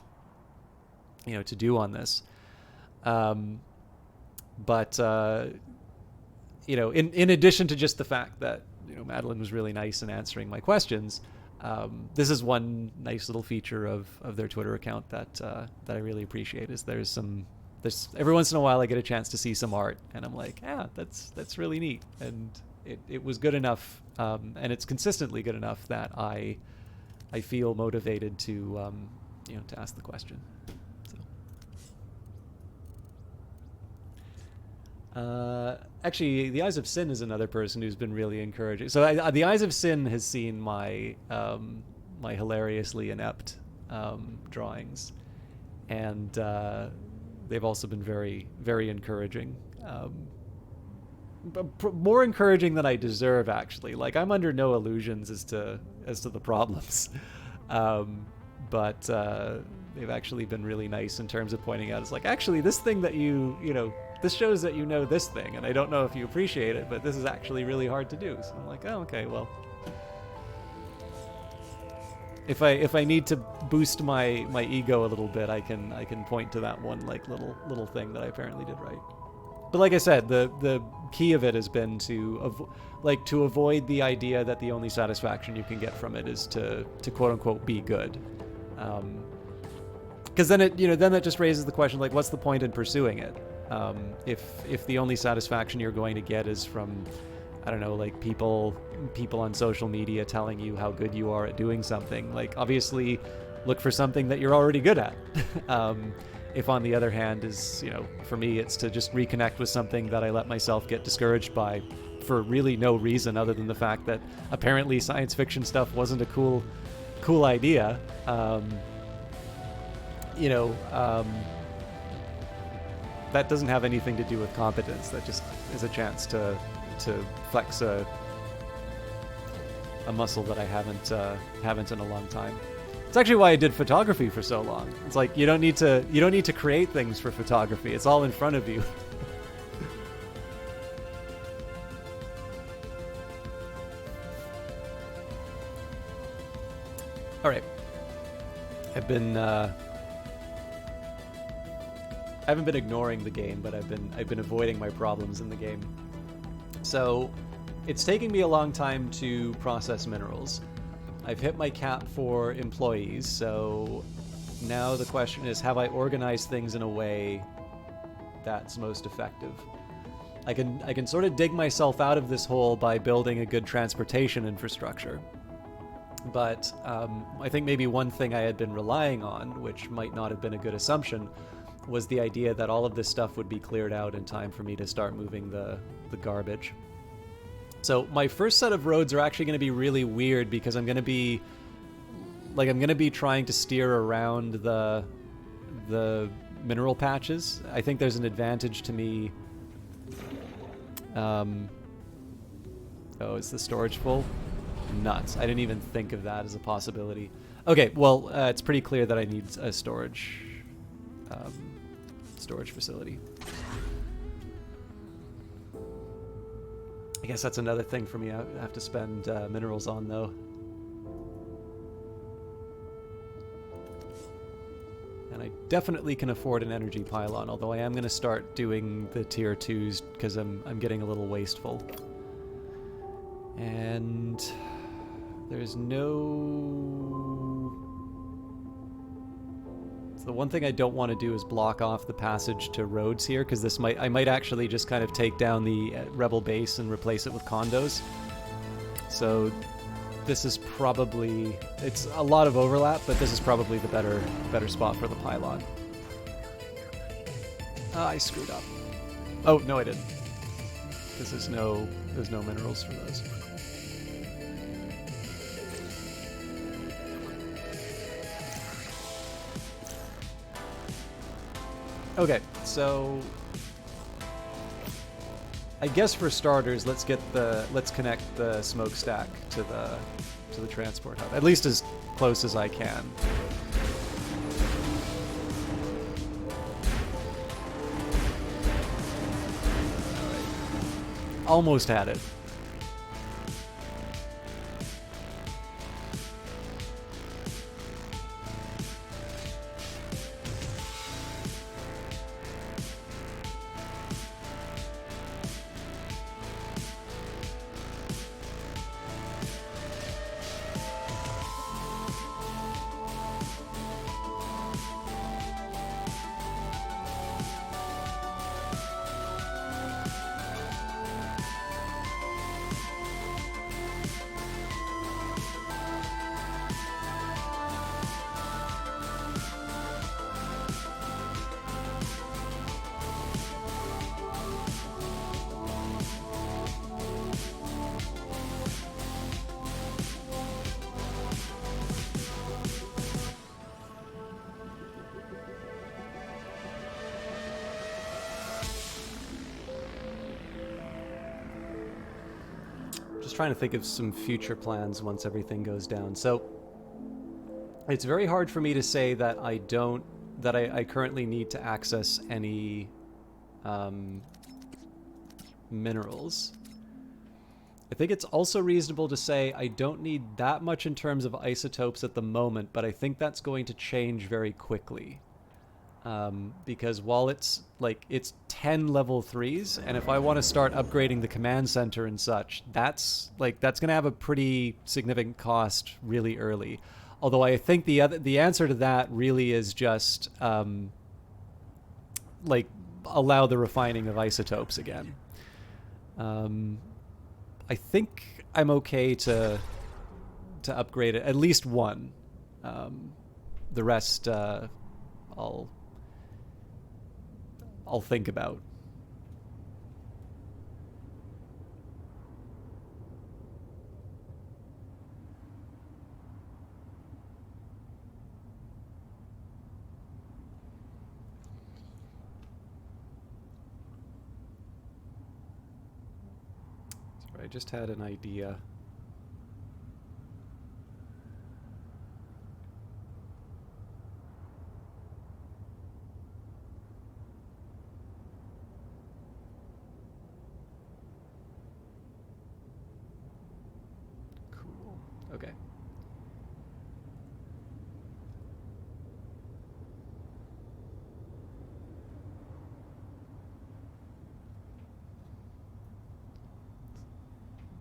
to do on this. But in addition to just the fact that Madeline was really nice in answering my questions, this is one nice little feature of their Twitter account that I really appreciate. Is there's every once in a while I get a chance to see some art, and I'm like, that's really neat, and it was good enough, and it's consistently good enough that I feel motivated to to ask the question. So. Actually, the Eyes of Sin is another person who's been really encouraging. So the Eyes of Sin has seen my my hilariously inept drawings, and they've also been very, very encouraging. More encouraging than I deserve, actually. Like, I'm under no illusions as to the problems, but they've actually been really nice in terms of pointing out. It's like, actually, this thing that this shows that this thing, and I don't know if you appreciate it, but this is actually really hard to do. So I'm like, oh, okay, well, if I need to boost my ego a little bit, I can point to that one like little thing that I apparently did right. But like I said, the key of it has been to avoid the idea that the only satisfaction you can get from it is to quote unquote be good, because then that just raises the question, like, what's the point in pursuing it? If the only satisfaction you're going to get is from, I don't know, like people on social media telling you how good you are at doing something, like, obviously look for something that you're already good at. If on the other hand is, for me, it's to just reconnect with something that I let myself get discouraged by for really no reason other than the fact that apparently science fiction stuff wasn't a cool idea. That doesn't have anything to do with competence. That just is a chance to flex a muscle that I haven't in a long time. It's actually why I did photography for so long. It's like you don't need to create things for photography. It's all in front of you. All right. I haven't been ignoring the game, but I've been avoiding my problems in the game. So it's taking me a long time to process minerals. I've hit my cap for employees, so now the question is, have I organized things in a way that's most effective? I can sort of dig myself out of this hole by building a good transportation infrastructure. But I think maybe one thing I had been relying on, which might not have been a good assumption, was the idea that all of this stuff would be cleared out in time for me to start moving the garbage. So my first set of roads are actually going to be really weird because I'm going to be trying to steer around the mineral patches. I think there's an advantage to me. Is the storage full? Nuts. I didn't even think of that as a possibility. Okay, well, it's pretty clear that I need a storage facility. I guess that's another thing for me I have to spend minerals on, though. And I definitely can afford an energy pylon, although I am going to start doing the tier 2s because I'm getting a little wasteful. And there's no... So the one thing I don't want to do is block off the passage to roads here, because I might actually just kind of take down the rebel base and replace it with condos. So this is probably... It's a lot of overlap, but this is probably the better spot for the pylon. I screwed up. Oh, no I didn't. because there's no minerals for those. Okay, so I guess for starters, let's connect the smokestack to the transport hub, at least as close as I can. All right. Almost had it. Trying to think of some future plans once everything goes down. So it's very hard for me to say that I currently need to access any minerals. I think it's also reasonable to say I don't need that much in terms of isotopes at the moment, but I think that's going to change very quickly. Because while it's 10 level 3s, and if I want to start upgrading the command center and such, that's going to have a pretty significant cost really early. Although I think the answer to that really is just allow the refining of isotopes again. I think I'm okay to upgrade it, at least one. The rest I'll think about. Sorry, I just had an idea. Okay.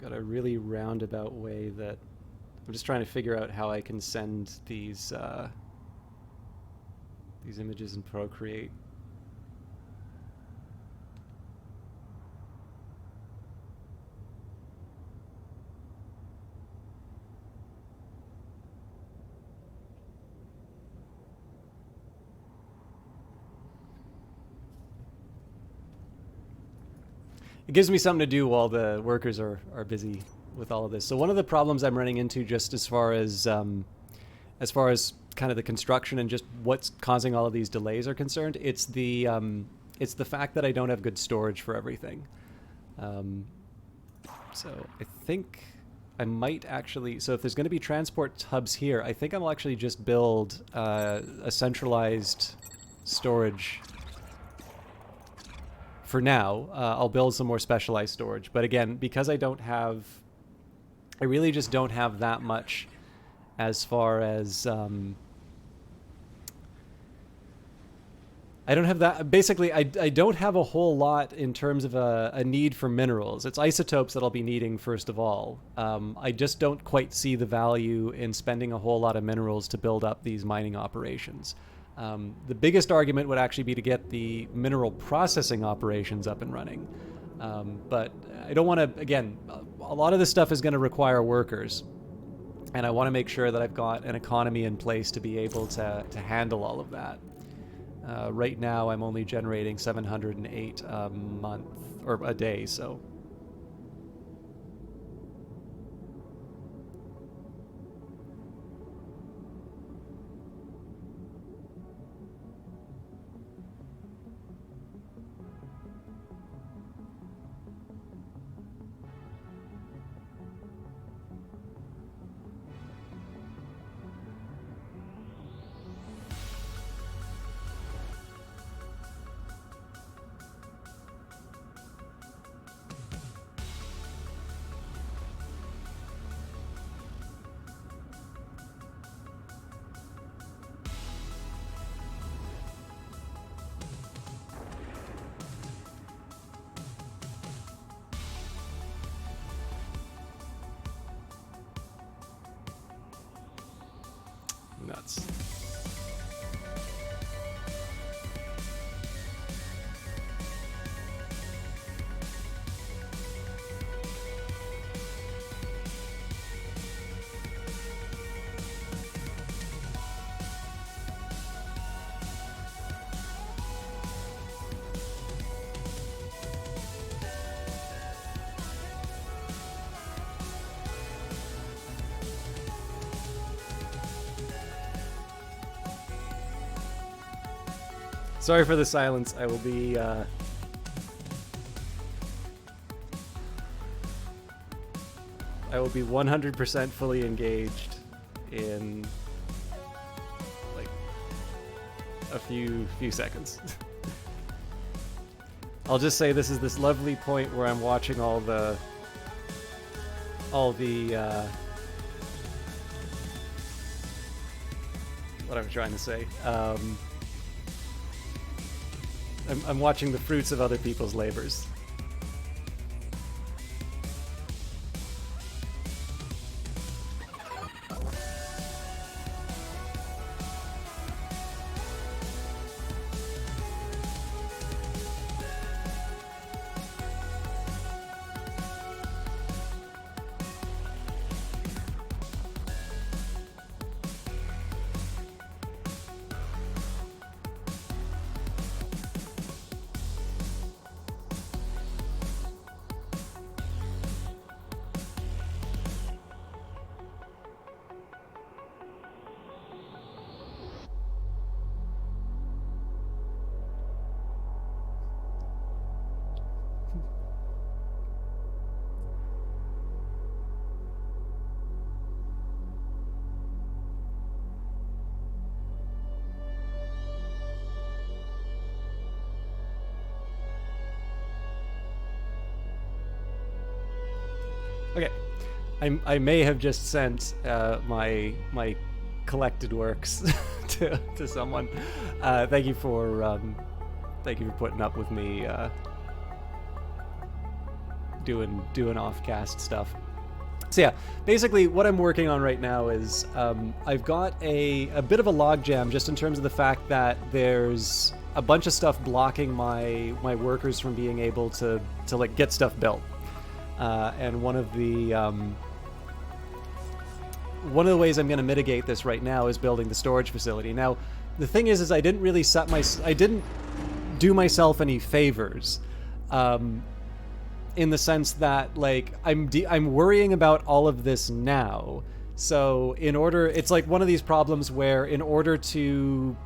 Got a really roundabout way that I'm just trying to figure out how I can send these images in Procreate. It gives me something to do while the workers are busy with all of this. So one of the problems I'm running into, just as far as kind of the construction and just what's causing all of these delays are concerned, it's the fact that I don't have good storage for everything. So I think I might actually, so if there's going to be transport hubs here, I think I'll actually just build a centralized storage. For now, I'll build some more specialized storage. But again, because I really just don't have that much as far as, I don't have that, basically, I don't have a whole lot in terms of a need for minerals. It's isotopes that I'll be needing first of all. I just don't quite see the value in spending a whole lot of minerals to build up these mining operations. The biggest argument would actually be to get the mineral processing operations up and running. But I don't want to, again, a lot of this stuff is going to require workers. And I want to make sure that I've got an economy in place to be able to handle all of that. Right now, I'm only generating 708 a month, or a day, so silence. Sorry for the silence. I will be I will be 100% fully engaged in like a few seconds. I'll just say this is this lovely point where I'm watching all the what I'm trying to say. I'm watching the fruits of other people's labors. Okay, I may have just sent my collected works to someone. Thank you for putting up with me doing off-cast stuff. So yeah, basically what I'm working on right now is I've got a bit of a logjam just in terms of the fact that there's a bunch of stuff blocking my workers from being able to like get stuff built. And one of the ways I'm going to mitigate this right now is building the storage facility. Now, the thing is I didn't really I didn't do myself any favors, in the sense that like I'm worrying about all of this now. So it's like one of these problems where in order to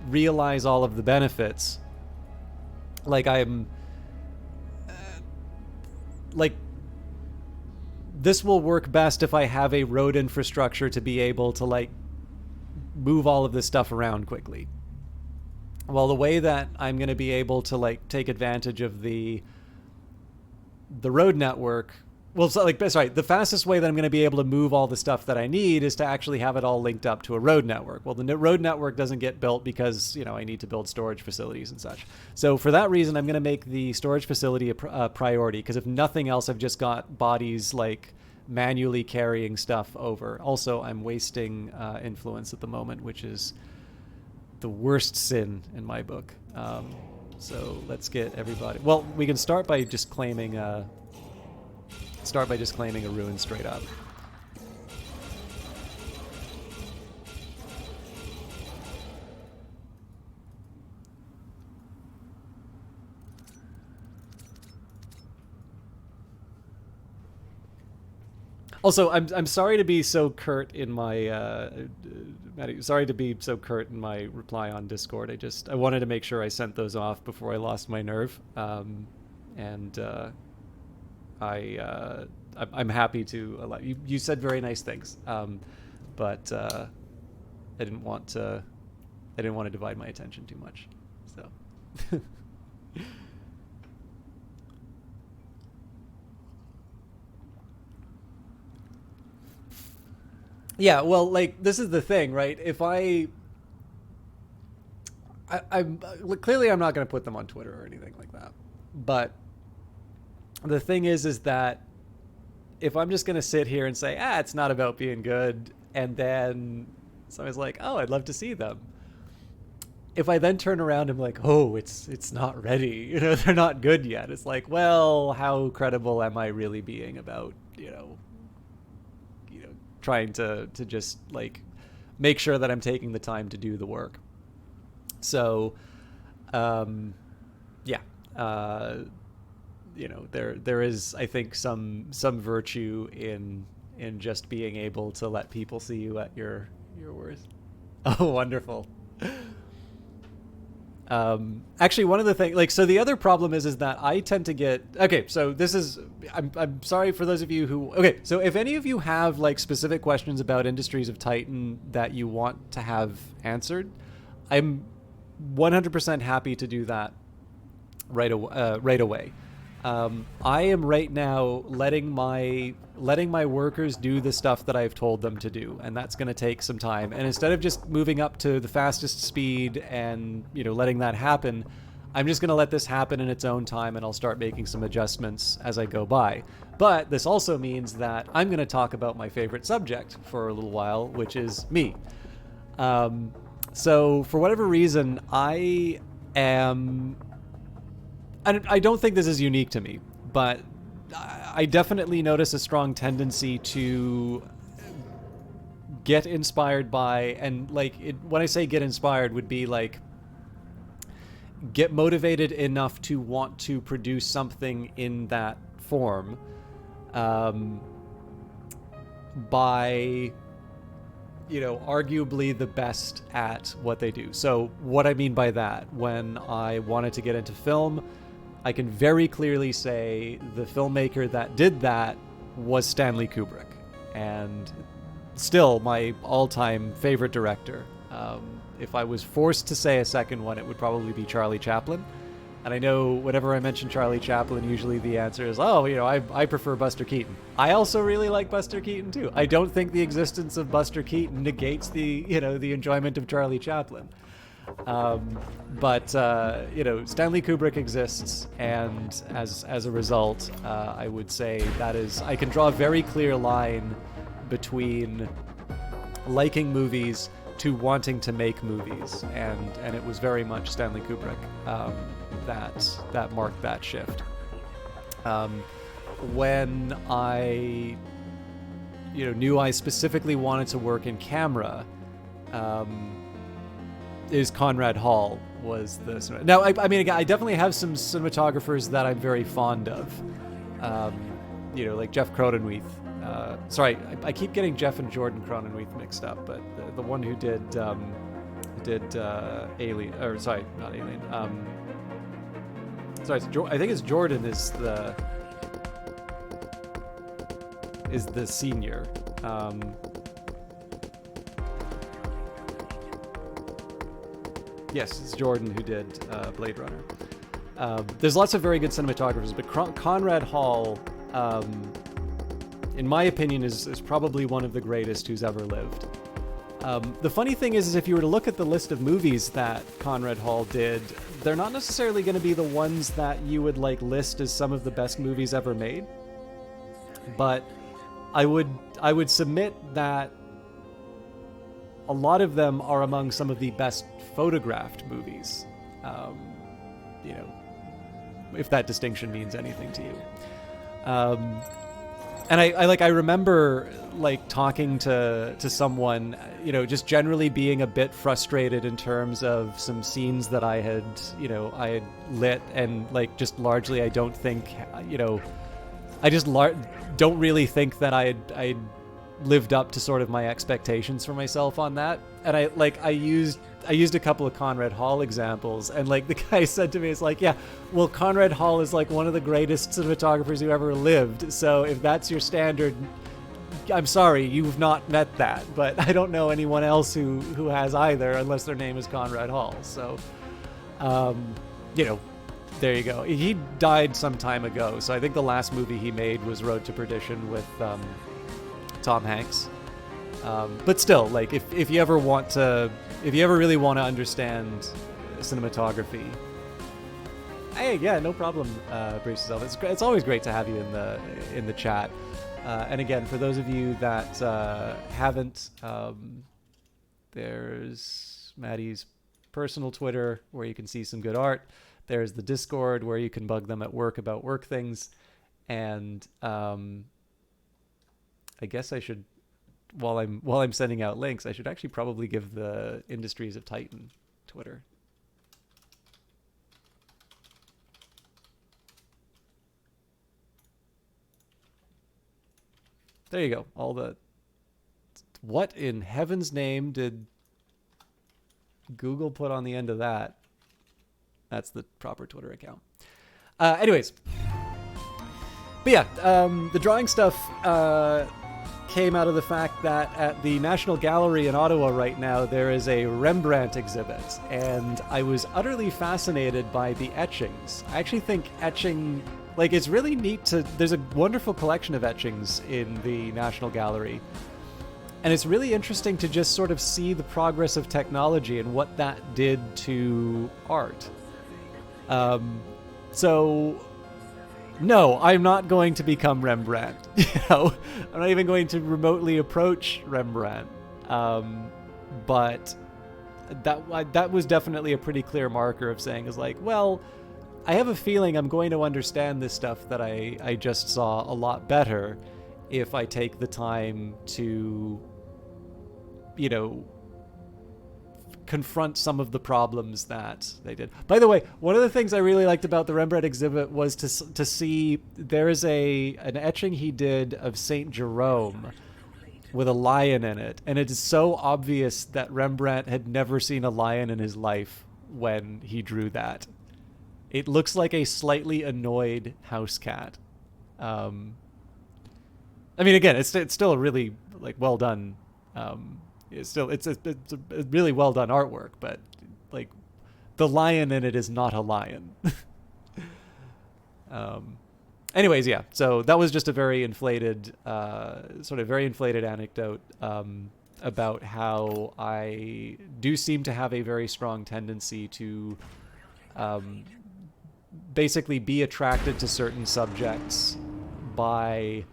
realize all of the benefits, like this will work best if I have a road infrastructure to be able to like move all of this stuff around quickly. Well, the way that I'm going to be able to like take advantage of the road network, the fastest way that I'm going to be able to move all the stuff that I need is to actually have it all linked up to a road network. Well, the road network doesn't get built because, I need to build storage facilities and such. So for that reason, I'm going to make the storage facility a priority, because if nothing else, I've just got bodies like manually carrying stuff over. Also, I'm wasting influence at the moment, which is the worst sin in my book. So let's get everybody. Well, we can start by just claiming a ruin straight up. Also, I'm sorry to be so curt in my Maddie, sorry to be so curt in my reply on Discord. I wanted to make sure I sent those off before I lost my nerve. I'm happy to allow you. You said very nice things, but I didn't want to divide my attention too much. So. Yeah, well, like, this is the thing, right? If I'm clearly I'm not going to put them on Twitter or anything like that. But the thing is that if I'm just going to sit here and say, it's not about being good, and then So I was like, oh, I'd love to see them. If I then turn around and I'm like, oh, it's not ready, you know, they're not good yet. It's like, well, how credible am I really being about, trying to just like make sure that I'm taking the time to do the work. So, yeah, there is, I think, some virtue in just being able to let people see you at your worst. Oh, wonderful. Actually, one of the things, like, so the other problem is that I tend to get, okay, so this is, I'm sorry for those of you who, okay, so if any of you have like specific questions about Industries of Titan that you want to have answered, I'm 100% happy to do that right away. I am right now letting my workers do the stuff that I've told them to do, and that's going to take some time. And instead of just moving up to the fastest speed and letting that happen, I'm just going to let this happen in its own time, and I'll start making some adjustments as I go by. But this also means that I'm going to talk about my favorite subject for a little while, which is me. So for whatever reason, I am, and I don't think this is unique to me, but I definitely notice a strong tendency to get inspired by, and like when I say get inspired would be like get motivated enough to want to produce something in that form by arguably the best at what they do. So what I mean by that, when I wanted to get into film, I can very clearly say the filmmaker that did that was Stanley Kubrick, and still my all-time favorite director. If I was forced to say a second one, it would probably be Charlie Chaplin. And I know whenever I mention Charlie Chaplin, usually the answer is, oh, I prefer Buster Keaton. I also really like Buster Keaton too. I don't think the existence of Buster Keaton negates the enjoyment of Charlie Chaplin. But Stanley Kubrick exists, and as a result, I would say that is, I can draw a very clear line between liking movies to wanting to make movies, and it was very much Stanley Kubrick that marked that shift. When I knew I specifically wanted to work in camera, is Conrad Hall was the... Now, I mean, again, I definitely have some cinematographers that I'm very fond of. Like Jeff Cronenweth. Sorry, I keep getting Jeff and Jordan Cronenweth mixed up, but the one who did Alien, or sorry, not Alien. Sorry, I think it's Jordan is the senior. Yes, it's Jordan who did Blade Runner. There's lots of very good cinematographers, but Conrad Hall, in my opinion, is probably one of the greatest who's ever lived. The funny thing is if you were to look at the list of movies that Conrad Hall did, they're not necessarily going to be the ones that you would like list as some of the best movies ever made. But I would submit that a lot of them are among some of the best photographed movies. If that distinction means anything to you. And I remember like talking to someone, just generally being a bit frustrated in terms of some scenes that I had lit, and like just largely I don't think, I just don't really think that I lived up to sort of my expectations for myself on that. And I used a couple of Conrad Hall examples, and like the guy said to me, it's like, yeah, well, Conrad Hall is like one of the greatest cinematographers who ever lived. So if that's your standard, I'm sorry, you've not met that. But I don't know anyone else who has either, unless their name is Conrad Hall. So, there you go. He died some time ago. So I think the last movie he made was Road to Perdition with Tom Hanks. But still, like if you ever really want to understand cinematography, hey, yeah, no problem, brace yourself. It's always great to have you in the chat. And again, for those of you that haven't There's Maddie's personal Twitter, where you can see some good art. There's the Discord, where you can bug them at work about work things. And I guess I should, while I'm sending out links, I should actually probably give the Industries of Titan Twitter. There you go. All the... What in heaven's name did Google put on the end of that? That's the proper Twitter account. Anyways. But yeah, the drawing stuff came out of the fact that at the National Gallery in Ottawa right now, there is a Rembrandt exhibit, and I was utterly fascinated by the etchings. I actually think etching, like, it's really neat to... There's a wonderful collection of etchings in the National Gallery, and it's really interesting to just sort of see the progress of technology and what that did to art. So... No, I'm not going to become Rembrandt. I'm not even going to remotely approach Rembrandt. But that was definitely a pretty clear marker of saying, is like, well, I have a feeling I'm going to understand this stuff that I just saw a lot better if I take the time to, you know, confront some of the problems that they did. By the way, one of the things I really liked about the Rembrandt exhibit was to see there is an etching he did of Saint Jerome with a lion in it, and it is so obvious that Rembrandt had never seen a lion in his life when he drew that. It looks like a slightly annoyed house cat. I mean, again, it's still a really, like, well done. It's a really well done artwork, but like the lion in it is not a lion. Anyways, yeah. So that was just a very inflated, anecdote about how I do seem to have a very strong tendency to basically be attracted to certain subjects by,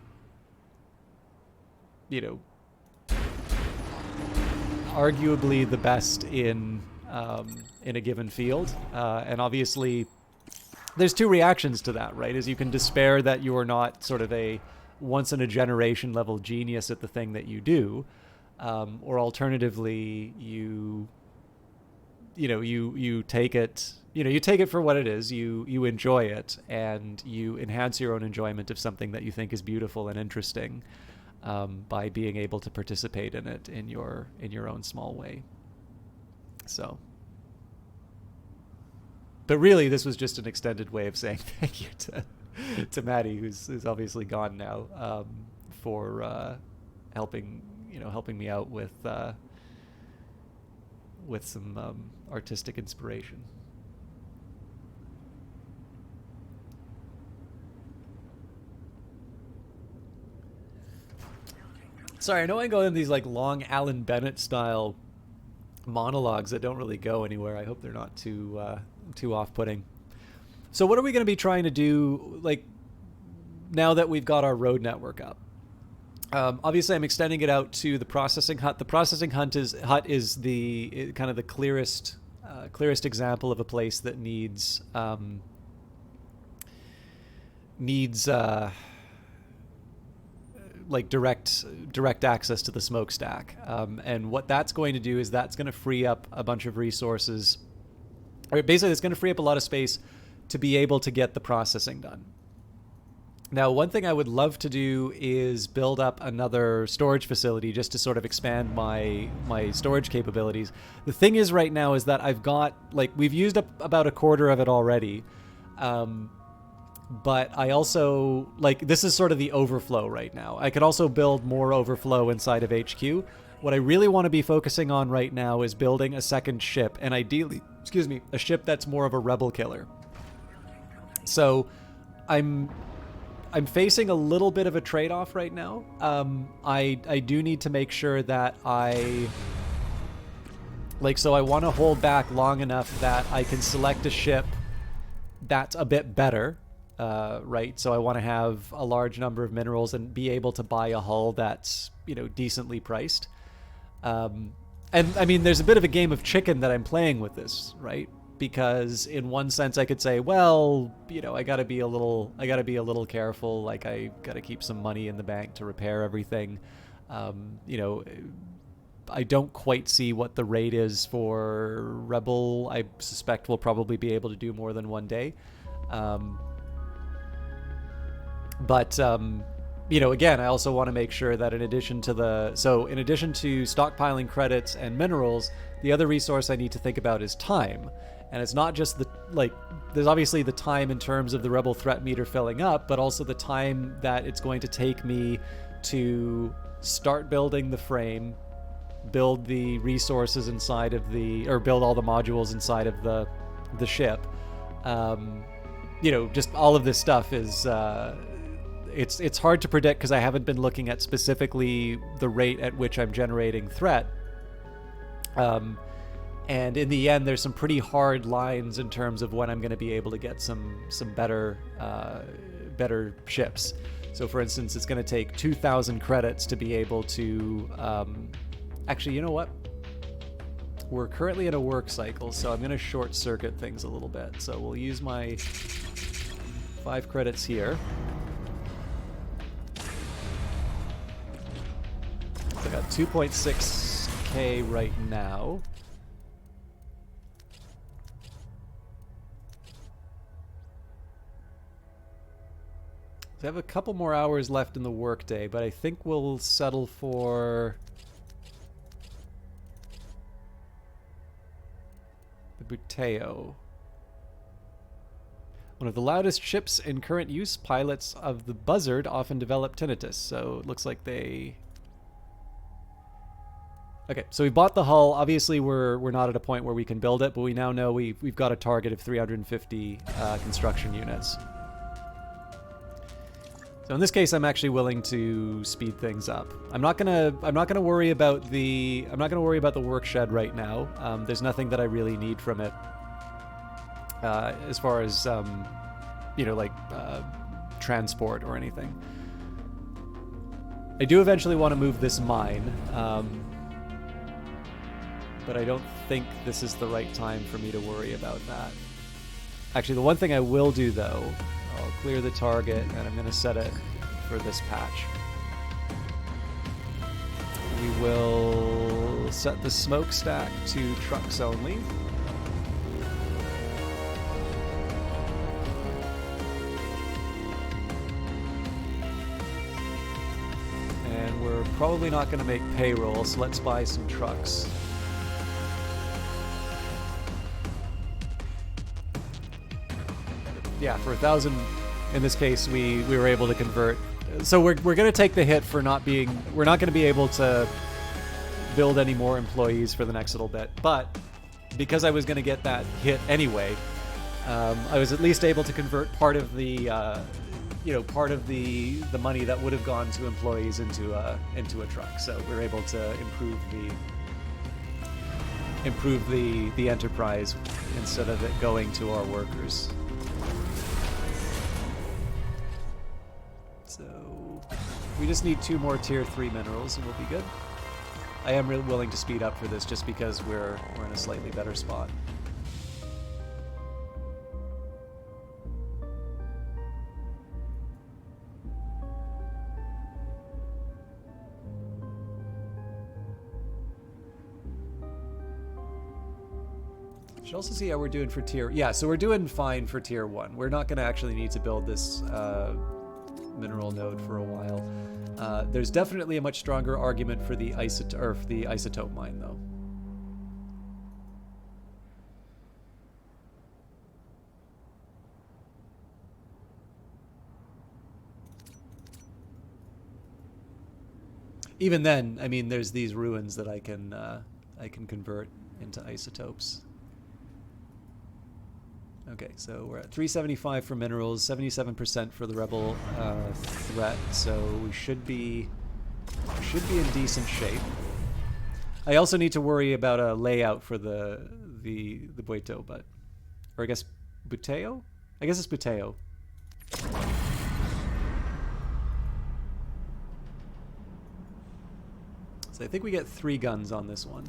you know, arguably the best in a given field, and obviously there's two reactions to that, right? Is you can despair that you are not sort of a once in a generation level genius at the thing that you do, or alternatively you take it for what it is, you enjoy it, and you enhance your own enjoyment of something that you think is beautiful and interesting. By being able to participate in it in your own small way. So, but really, this was just an extended way of saying thank you to Maddie, who's obviously gone now, for helping me out with some artistic inspiration. Sorry, I know I go in these like long Alan Bennett style monologues that don't really go anywhere. I hope they're not too off-putting. So what are we going to be trying to do, like, now that we've got our road network up? Obviously, I'm extending it out to the processing hut. The processing hut is the kind of the clearest example of a place that needs like direct access to the smokestack. And what that's going to do is that's going to free up a bunch of resources. Or basically, it's going to free up a lot of space to be able to get the processing done. Now, one thing I would love to do is build up another storage facility just to sort of expand my storage capabilities. The thing is right now is that I've got, like, we've used up about a quarter of it already. But I also, like, this is sort of the overflow right now. I could also build more overflow inside of HQ. What I really want to be focusing on right now is building a second ship, and ideally, a ship that's more of a rebel killer. So I'm facing a little bit of a trade-off right now. I do need to make sure that I want to hold back long enough that I can select a ship that's a bit better. Right, so I want to have a large number of minerals and be able to buy a hull that's, decently priced. And I mean, there's a bit of a game of chicken that I'm playing with this, right? Because in one sense I could say, well, you know, I gotta be a little careful. Like, I gotta keep some money in the bank to repair everything. You know, I don't quite see what the rate is for Rebel. I suspect we'll probably be able to do more than one day. But you know, again, I also want to make sure that in addition to stockpiling credits and minerals, the other resource I need to think about is time. And it's not just there's obviously the time in terms of the Rebel threat meter filling up, but also the time that it's going to take me to start building the frame, build the resources inside of build all the modules inside of the ship. You know, just all of this stuff is, it's hard to predict because I haven't been looking at specifically the rate at which I'm generating threat. And in the end, there's some pretty hard lines in terms of when I'm going to be able to get some better ships. So, for instance, it's going to take 2,000 credits to be able to... actually, you know what? We're currently in a work cycle, so I'm going to short circuit things a little bit. So we'll use my 5 credits here. So I got 2.6k right now. So I have a couple more hours left in the workday, but I think we'll settle for the Buteo. One of the loudest ships in current use, pilots of the Buzzard often develop tinnitus, so it looks like they... Okay, so we bought the hull. Obviously, we're not at a point where we can build it, but we now know we've got a target of 350 construction units. So in this case, I'm actually willing to speed things up. I'm not gonna worry about the work shed right now. There's nothing that I really need from it, as far as you know, like transport or anything. I do eventually want to move this mine, but I don't think this is the right time for me to worry about that. Actually, the one thing I will do though, I'll clear the target and I'm going to set it for this patch. We will set the smokestack to trucks only. And we're probably not going to make payroll, so let's buy some trucks. Yeah, for 1,000, in this case, we were able to convert. So we're going to take the hit for we're not going to be able to build any more employees for the next little bit. But because I was going to get that hit anyway, I was at least able to convert part of the, part of the money that would have gone to employees into a truck. So we're able to improve the enterprise instead of it going to our workers. So we just need 2 more tier 3 minerals and we'll be good. I am really willing to speed up for this just because we're in a slightly better spot. Should also see how we're doing for tier... Yeah, so we're doing fine for tier 1. We're not going to actually need to build this mineral node for a while. There's definitely a much stronger argument for the isotope mine, though. Even then, I mean, there's these ruins that I can convert into isotopes. Okay, so we're at 375 for minerals, 77% for the rebel threat, so we should be in decent shape. I also need to worry about a layout for the Bueto, or I guess Buteo? I guess it's Buteo. So I think we get 3 guns on this one.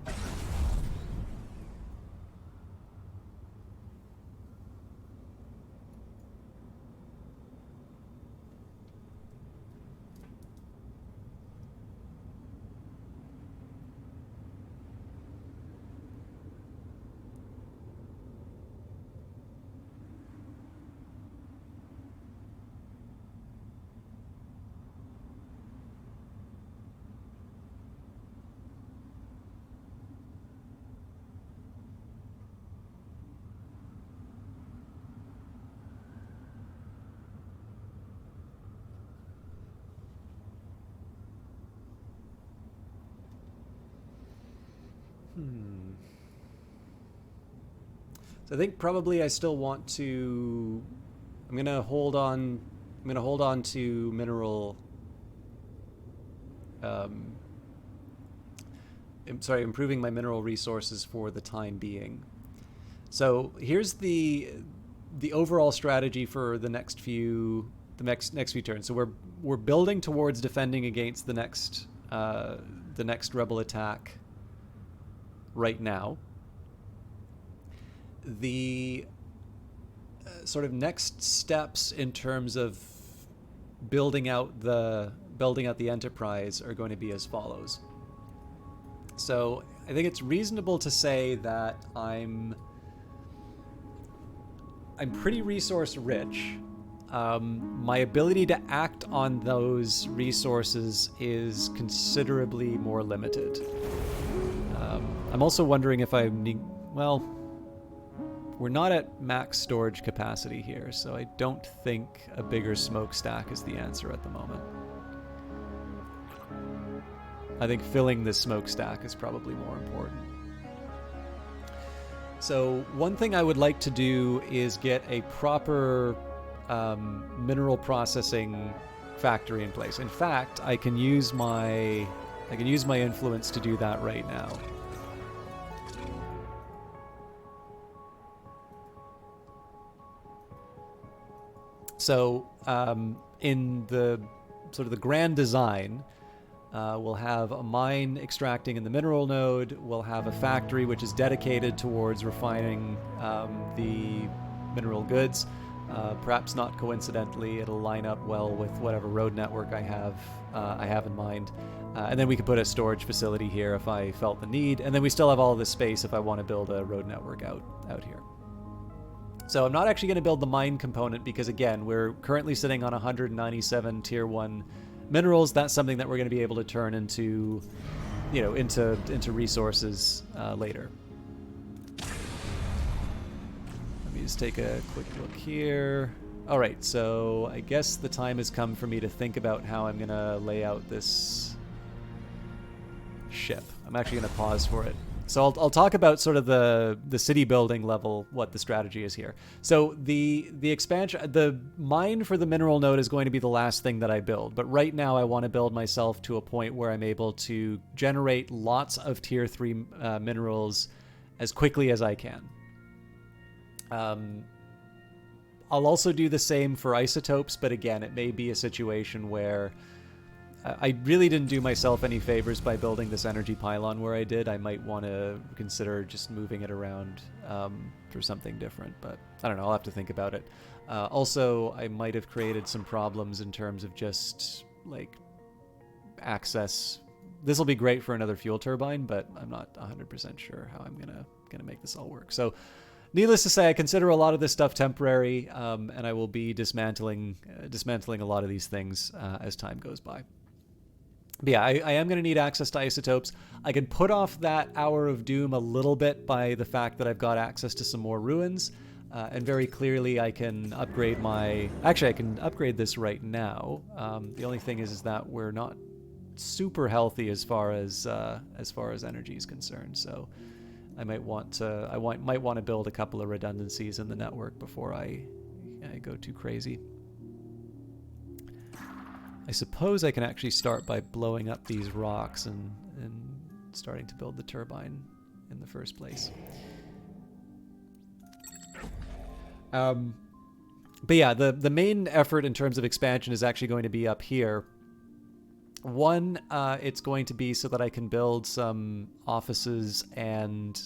So I think probably I still want to. I'm gonna hold on. I'm gonna hold on to mineral. Improving my mineral resources for the time being. So here's the overall strategy for the next few turns. So we're building towards defending against the next rebel attack. Right now, the sort of next steps in terms of building out the enterprise are going to be as follows. So I think it's reasonable to say that I'm pretty resource rich. My ability to act on those resources is considerably more limited. I'm also wondering if I need... Well, we're not at max storage capacity here, so I don't think a bigger smokestack is the answer at the moment. I think filling this smokestack is probably more important. So one thing I would like to do is get a proper mineral processing factory in place. In fact, I can use my influence to do that right now. So in the sort of the grand design, we'll have a mine extracting in the mineral node. We'll have a factory which is dedicated towards refining the mineral goods. Perhaps not coincidentally, it'll line up well with whatever road network I have in mind. And then we could put a storage facility here if I felt the need. And then we still have all of this space if I want to build a road network out here. So I'm not actually going to build the mine component because, again, we're currently sitting on 197 tier 1 minerals. That's something that we're going to be able to turn into, into resources later. Let me just take a quick look here. All right, so I guess the time has come for me to think about how I'm going to lay out this ship. I'm actually going to pause for it. So I'll talk about sort of the city building level, what the strategy is here. So the expansion, the mine for the mineral node is going to be the last thing that I build. But right now I want to build myself to a point where I'm able to generate lots of tier 3 minerals as quickly as I can. I'll also do the same for isotopes, but again, it may be a situation where I really didn't do myself any favors by building this energy pylon where I did. I might want to consider just moving it around for something different, but I don't know. I'll have to think about it. Also, I might have created some problems in terms of just like access. This will be great for another fuel turbine, but I'm not 100% sure how I'm gonna make this all work. So, needless to say, I consider a lot of this stuff temporary, and I will be dismantling a lot of these things as time goes by. But yeah, I am going to need access to isotopes. I can put off that Hour of Doom a little bit by the fact that I've got access to some more ruins. And very clearly I can upgrade my... Actually, I can upgrade this right now. The only thing is that we're not super healthy as far as energy is concerned. So I might want to build a couple of redundancies in the network before I go too crazy. I suppose I can actually start by blowing up these rocks and starting to build the turbine in the first place. But yeah, the main effort in terms of expansion is actually going to be up here, One, it's going to be so that I can build some offices and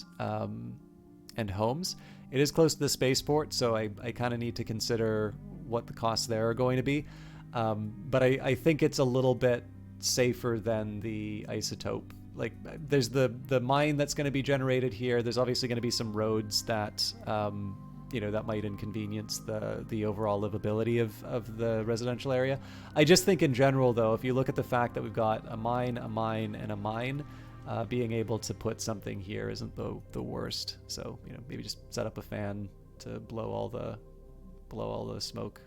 homes. It is close to the spaceport, so I kind of need to consider what the costs there are going to be. But I think it's a little bit safer than the isotope. Like, there's the mine that's going to be generated here. There's obviously going to be some roads that that might inconvenience the overall livability of the residential area. I just think in general, though, if you look at the fact that we've got a mine, and a mine, being able to put something here isn't the worst. So maybe just set up a fan to blow all the smoke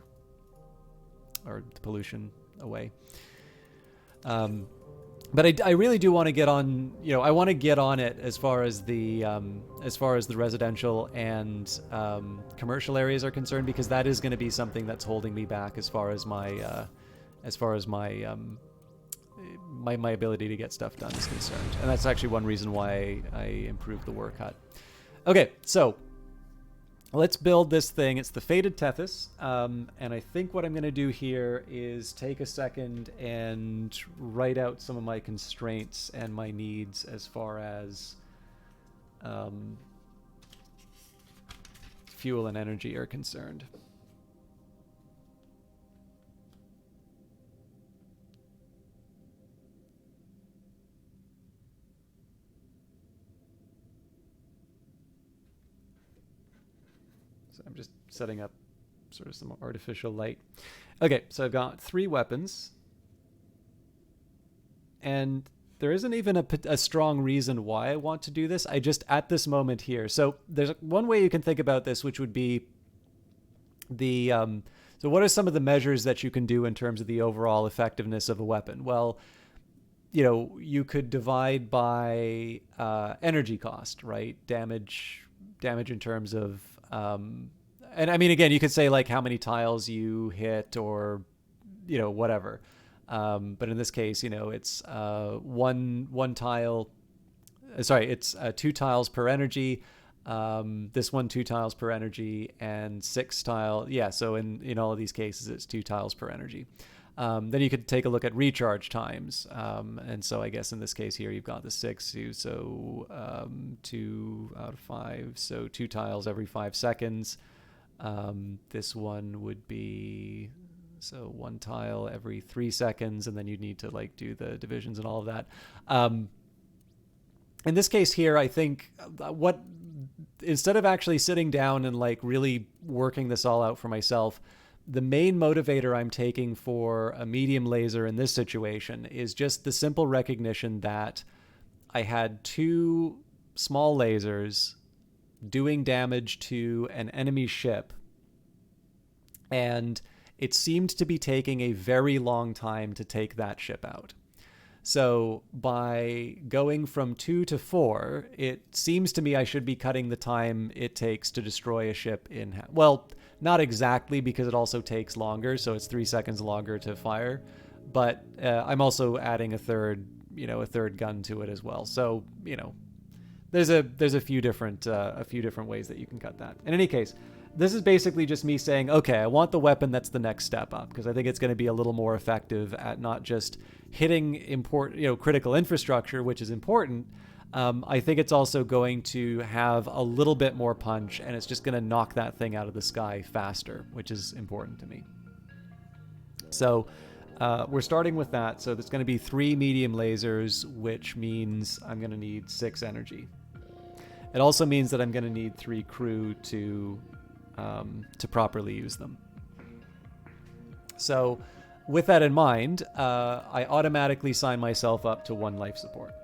or the pollution away. But I really do want to get on. I want to get on it as far as the residential and commercial areas are concerned, because that is going to be something that's holding me back as far as my my ability to get stuff done is concerned. And that's actually one reason why I improved the work hut. Okay, so let's build this thing. It's the Fated Tethys, and I think what I'm going to do here is take a second and write out some of my constraints and my needs as far as fuel and energy are concerned. I'm just setting up sort of some artificial light. Okay, so I've got 3 weapons. And there isn't even a strong reason why I want to do this. I just, at this moment here. So there's one way you can think about this, which would be the... so what are some of the measures that you can do in terms of the overall effectiveness of a weapon? Well, you could divide by energy cost, right? Damage in terms of... and I mean, again, you could say like how many tiles you hit or, whatever. But in this case, it's one tile. Sorry, it's 2 tiles per energy. This one 2 tiles per energy and 6 tile. Yeah, so in all of these cases, it's 2 tiles per energy. Then you could take a look at recharge times. And so I guess in this case here, you've got the 6, so 2 out of 5, so 2 tiles every 5 seconds. This one would be, so 1 tile every 3 seconds, and then you'd need to like do the divisions and all of that. In this case here, I think instead of actually sitting down and like really working this all out for myself, the main motivator I'm taking for a medium laser in this situation is just the simple recognition that I had 2 small lasers doing damage to an enemy ship, and it seemed to be taking a very long time to take that ship out. So by going from 2 to 4, it seems to me I should be cutting the time it takes to destroy a ship in half. Well, not exactly, because it also takes longer, so it's 3 seconds longer to fire. But I'm also adding a third gun to it as well. So there's a few different ways that you can cut that. In any case, this is basically just me saying, okay, I want the weapon that's the next step up, because I think it's going to be a little more effective at not just hitting critical infrastructure, which is important. I think it's also going to have a little bit more punch, and it's just going to knock that thing out of the sky faster, which is important to me. So we're starting with that. So there's going to be 3 medium lasers, which means I'm going to need 6 energy. It also means that I'm going to need 3 crew to properly use them. So with that in mind, I automatically sign myself up to 1 life support.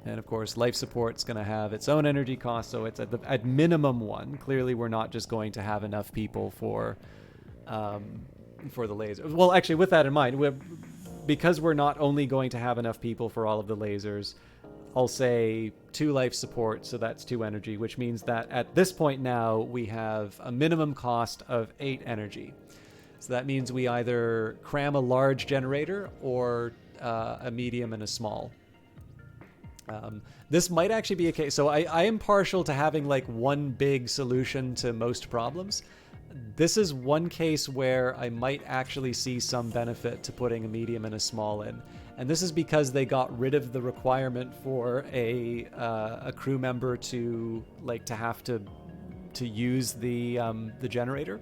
And of course, life support's going to have its own energy cost, so it's at minimum 1. Clearly, we're not just going to have enough people for the lasers. Well, actually, with that in mind, because we're not only going to have enough people for all of the lasers, I'll say 2 life support, so that's 2 energy, which means that at this point now, we have a minimum cost of 8 energy. So that means we either cram a large generator or a medium and a small. This might actually be a case. So I am partial to having like one big solution to most problems. this is one case where I might actually see some benefit to putting a medium and a small in. And this is because they got rid of the requirement for a crew member to have to use the generator.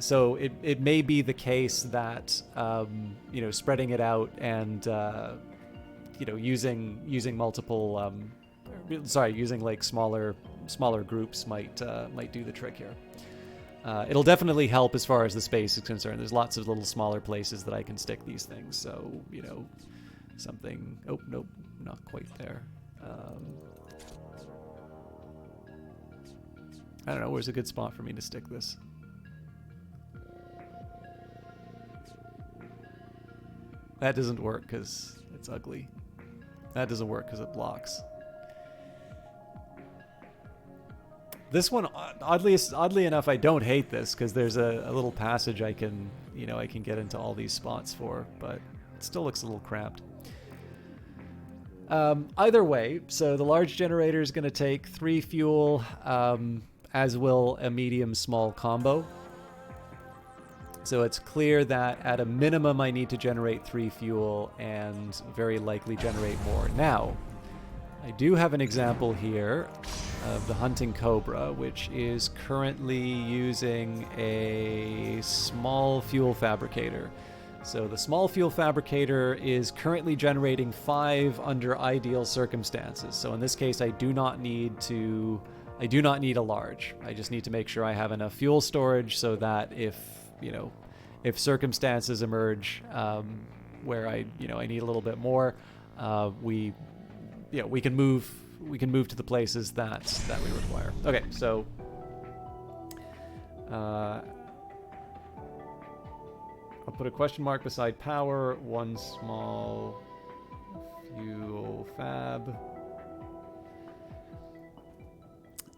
So it may be the case that spreading it out and using multiple using like smaller groups might do the trick here. It'll definitely help as far as the space is concerned. There's lots of little smaller places that I can stick these things. So, something... Oh, nope, not quite there. I don't know, where's a good spot for me to stick this? That doesn't work because it's ugly. That doesn't work because it blocks. This one, oddly enough, I don't hate this because there's a little passage I can get into all these spots for, but it still looks a little cramped. Either way, so the large generator is going to take 3 fuel, as will a medium-small combo. So it's clear that at a minimum I need to generate 3 fuel and very likely generate more. Now, I do have an example here of the Hunting Cobra, which is currently using a small fuel fabricator. So the small fuel fabricator is currently generating 5 under ideal circumstances. So in this case, I do not need a large. I just need to make sure I have enough fuel storage so that if circumstances emerge where I need a little bit more, we can move to the places that we require. Okay, so I'll put a question mark beside power, 1 small fuel fab.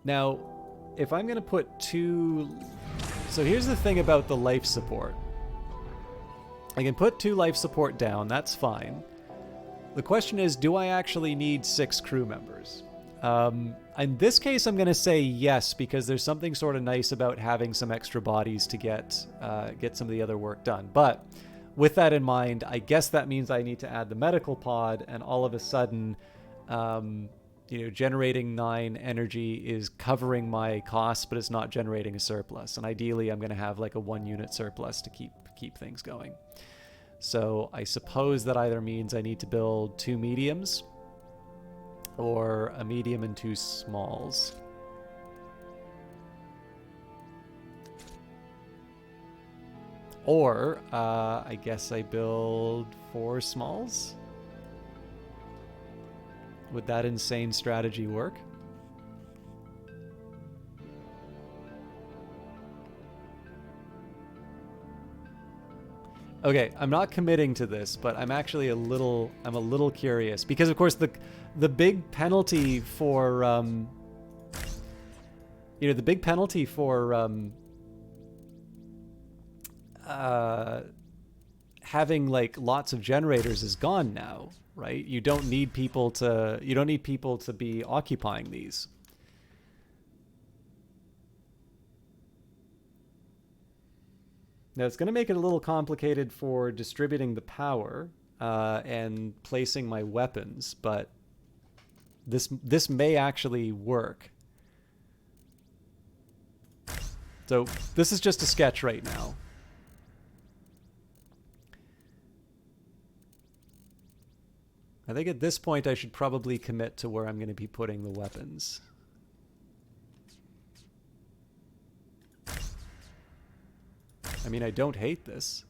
Now, if I'm going to put 2... So here's the thing about the life support. I can put 2 life support down, that's fine. The question is, do I actually need 6 crew members? In this case, I'm going to say yes, because there's something sort of nice about having some extra bodies to get some of the other work done. But with that in mind, I guess that means I need to add the medical pod, and all of a sudden, generating 9 energy is covering my costs, but it's not generating a surplus. And ideally, I'm going to have like a 1 unit surplus to keep things going. So I suppose that either means I need to build 2 mediums or a medium and 2 smalls. Or I guess I build 4 smalls? Would that insane strategy work? Okay, I'm not committing to this, but I'm actually a little curious because, of course, the big penalty for having like lots of generators is gone now, right? You don't need people to be occupying these. Now, it's going to make it a little complicated for distributing the power and placing my weapons, but this may actually work. So this is just a sketch right now. I think at this point I should probably commit to where I'm going to be putting the weapons. I mean, I don't hate this.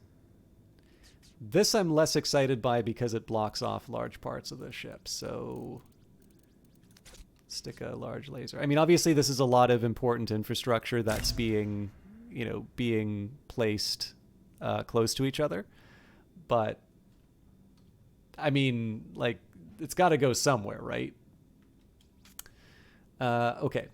This I'm less excited by because it blocks off large parts of the ship, so stick a large laser. I mean, obviously this is a lot of important infrastructure that's being placed close to each other, but I mean, like, it's got to go somewhere, right? Okay.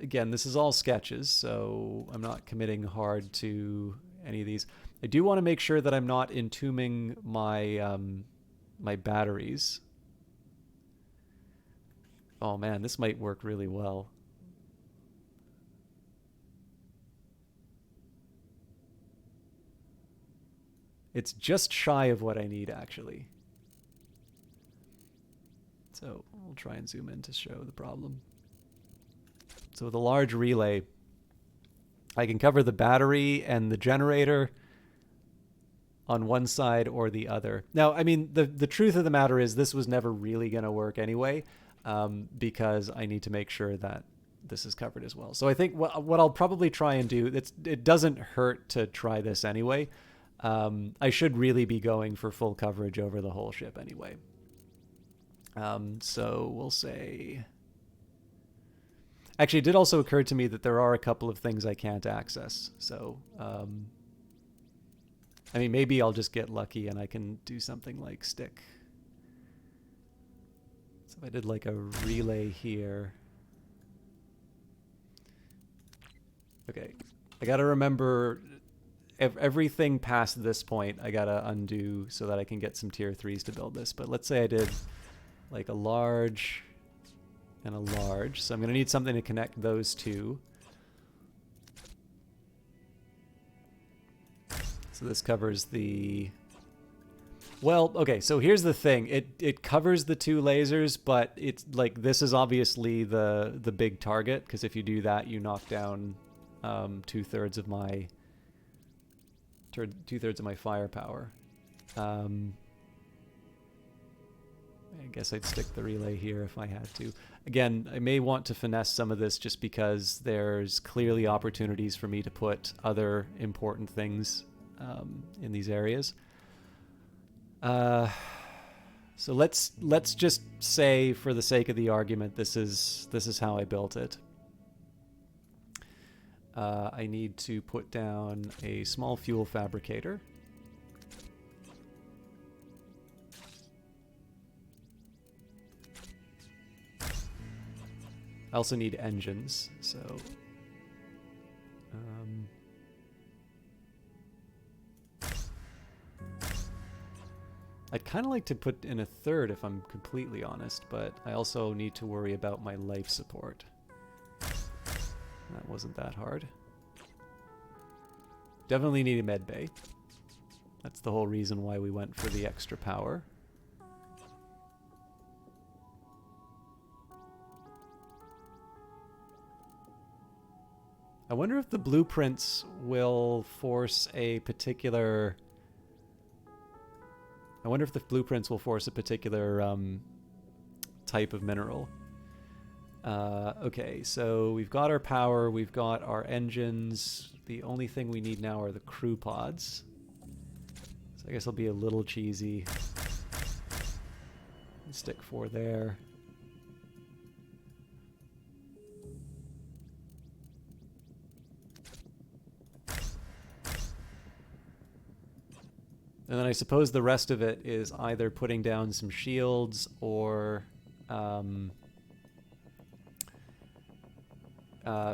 Again, this is all sketches, so I'm not committing hard to any of these. I do want to make sure that I'm not entombing my my batteries. Oh man, this might work really well. It's just shy of what I need, actually. So we'll try and zoom in to show the problem. So with a large relay, I can cover the battery and the generator on one side or the other. Now, I mean, the truth of the matter is this was never really going to work anyway, because I need to make sure that this is covered as well. So I think what I'll probably try and do, it doesn't hurt to try this anyway. I should really be going for full coverage over the whole ship anyway. So we'll say... Actually, it did also occur to me that there are a couple of things I can't access. So, I mean, maybe I'll just get lucky and I can do something like stick. So if I did like a relay here. Okay, I gotta remember everything past this point I gotta undo so that I can get some tier 3s to build this. But let's say I did like a large and a large. So I'm gonna need something to connect those two. So this covers the... Well, okay, so here's the thing. It covers the two lasers, but it's like this is obviously the big target, because if you do that, you knock down 2/3 of my firepower. I guess I'd stick the relay here if I had to. Again, I may want to finesse some of this just because there's clearly opportunities for me to put other important things in these areas. So let's just say, for the sake of the argument, this is how I built it. I need to put down a small fuel fabricator. I also need engines, so... I'd kind of like to put in a third if I'm completely honest, but I also need to worry about my life support. That wasn't that hard. Definitely need a med bay. That's the whole reason why we went for the extra power. I wonder if the blueprints will force a particular... type of mineral. Okay, so we've got our power, we've got our engines. The only thing we need now are the crew pods. So I guess I'll be a little cheesy. Stick 4 there. And then I suppose the rest of it is either putting down some shields or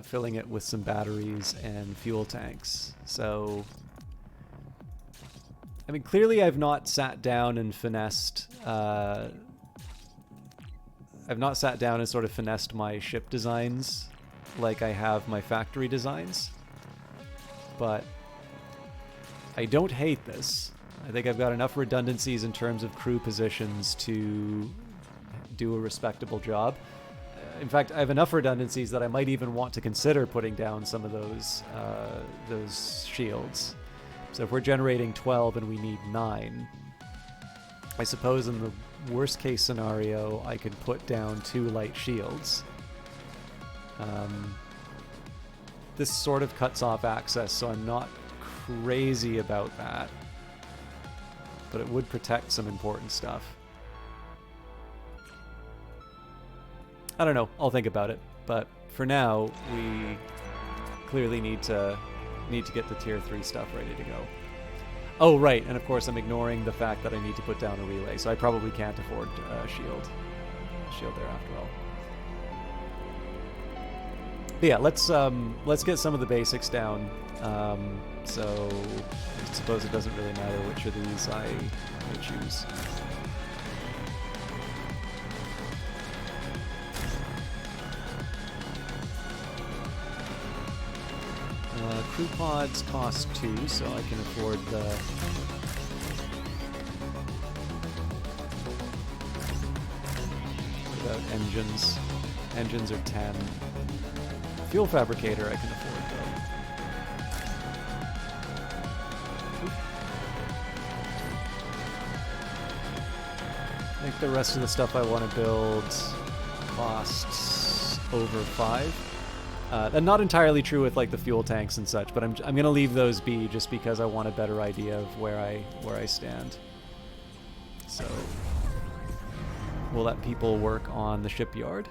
filling it with some batteries and fuel tanks. So, I mean, clearly I've not sat down and finessed... I've not sat down and sort of finessed my ship designs like I have my factory designs. But I don't hate this. I think I've got enough redundancies in terms of crew positions to do a respectable job. In fact, I have enough redundancies that I might even want to consider putting down some of those shields. So if we're generating 12 and we need 9, I suppose in the worst case scenario, I could put down 2 light shields. This sort of cuts off access, so I'm not crazy about that. But it would protect some important stuff. I don't know. I'll think about it. But for now, we clearly need to get the tier 3 stuff ready to go. Oh, right. And of course, I'm ignoring the fact that I need to put down a relay, so I probably can't afford a shield there after all. But yeah, let's get some of the basics down. So I suppose it doesn't really matter which of these I choose. crew pods cost 2, so I can afford the... What about engines? Engines are 10. Fuel fabricator I can afford, though. I think the rest of the stuff I want to build costs over 5. And not entirely true with like the fuel tanks and such, but I'm gonna leave those be just because I want a better idea of where I stand. So we'll let people work on the shipyard.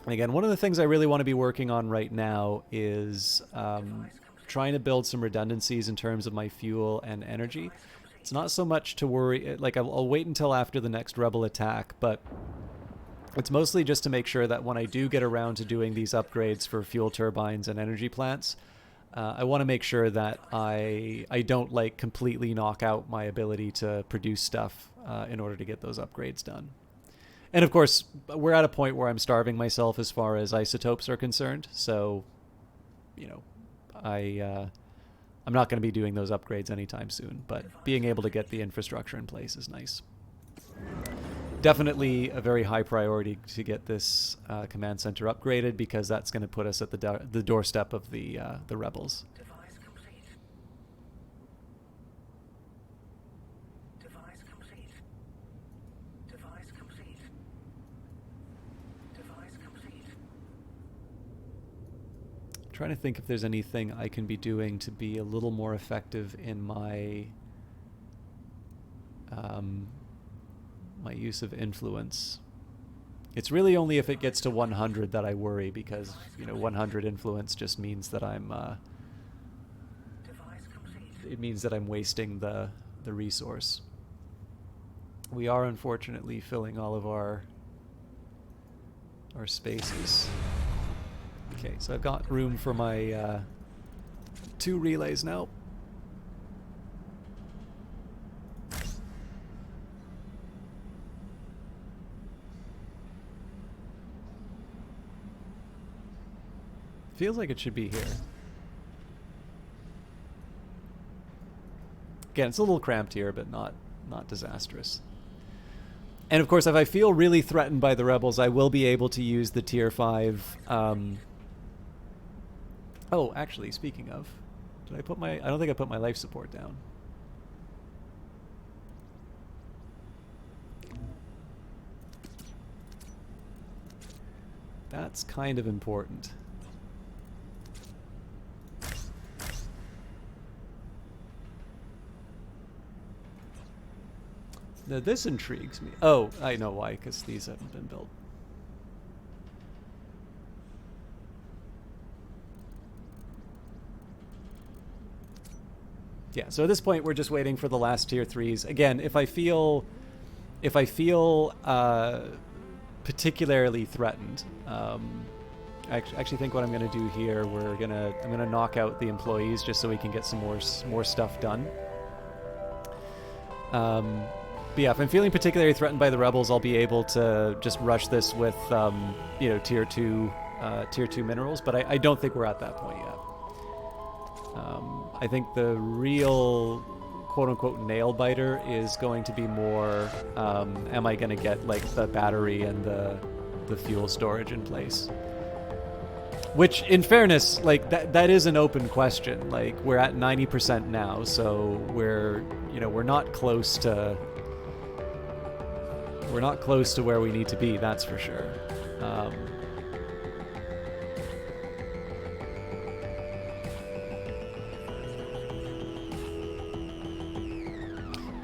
And again, one of the things I really want to be working on right now is trying to build some redundancies in terms of my fuel and energy. It's not so much to worry, like I'll wait until after the next rebel attack, but it's mostly just to make sure that when I do get around to doing these upgrades for fuel turbines and energy plants, I want to make sure that I don't like completely knock out my ability to produce stuff in order to get those upgrades done. And of course, we're at a point where I'm starving myself as far as isotopes are concerned, so, you know, I'm not going to be doing those upgrades anytime soon, but being able to get the infrastructure in place is nice. Definitely a very high priority to get this command center upgraded, because that's going to put us at the doorstep of the rebels. Device complete. Device complete. Device complete. Device complete. Trying to think if there's anything I can be doing to be a little more effective in my my use of influence. It's really only if it gets to 100 that I worry, because, you know, 100 influence just means that I'm it means that I'm wasting the resource. We are unfortunately filling all of our spaces. Okay, so I've got room for my 2 relays now. Feels like it should be here. Again, it's a little cramped here, but not disastrous. And of course, if I feel really threatened by the rebels, I will be able to use the tier 5. Oh, actually, speaking of, did I put my... I don't think I put my life support down. That's kind of important. Now this intrigues me. Oh, I know why, because these haven't been built. Yeah, so at this point we're just waiting for the last tier 3s. Again, if I feel particularly threatened, I actually think what I'm going to do here, I'm going to knock out the employees just so we can get some more stuff done. But yeah, if I'm feeling particularly threatened by the rebels, I'll be able to just rush this with, you know, tier 2 minerals. But I don't think we're at that point yet. I think the real quote-unquote nail-biter is going to be more, am I going to get, like, the battery and the fuel storage in place? Which, in fairness, like, that is an open question. Like, we're at 90% now, so we're not close to... We're not close to where we need to be, that's for sure.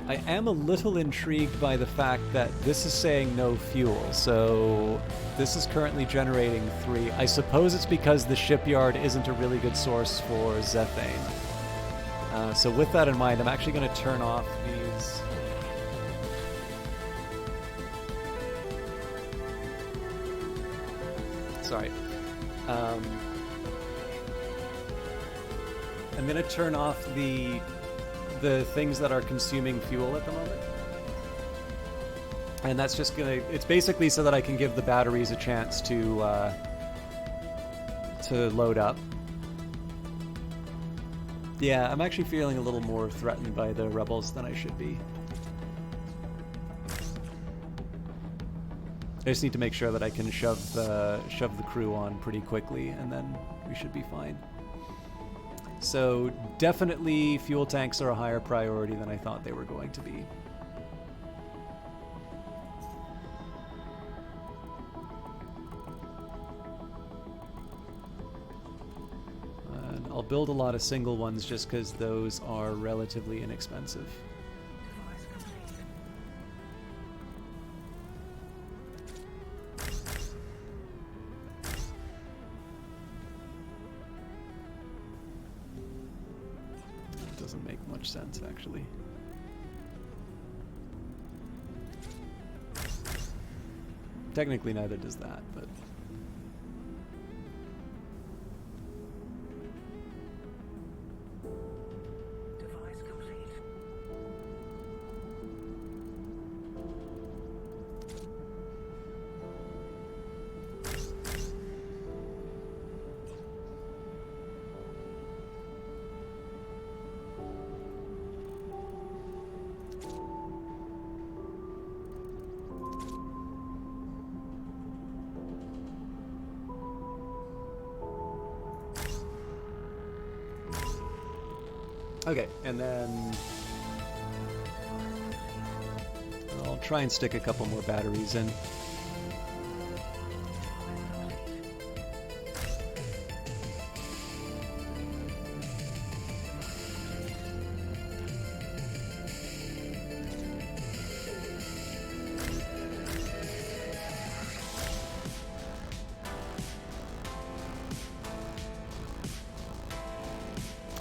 I am a little intrigued by the fact that this is saying no fuel, so this is currently generating 3. I suppose it's because the shipyard isn't a really good source for Zethane. So with that in mind, I'm actually going to turn off these... Sorry. I'm going to turn off the things that are consuming fuel at the moment. And that's just gonna, it's basically so that I can give the batteries a chance to load up. Yeah, I'm actually feeling a little more threatened by the rebels than I should be. I just need to make sure that I can shove the crew on pretty quickly, and then we should be fine. So definitely fuel tanks are a higher priority than I thought they were going to be. And I'll build a lot of single ones just because those are relatively inexpensive. Device completed. It doesn't make much sense, actually. Technically, neither does that, but... Device complete. Okay, and then I'll try and stick a couple more batteries in.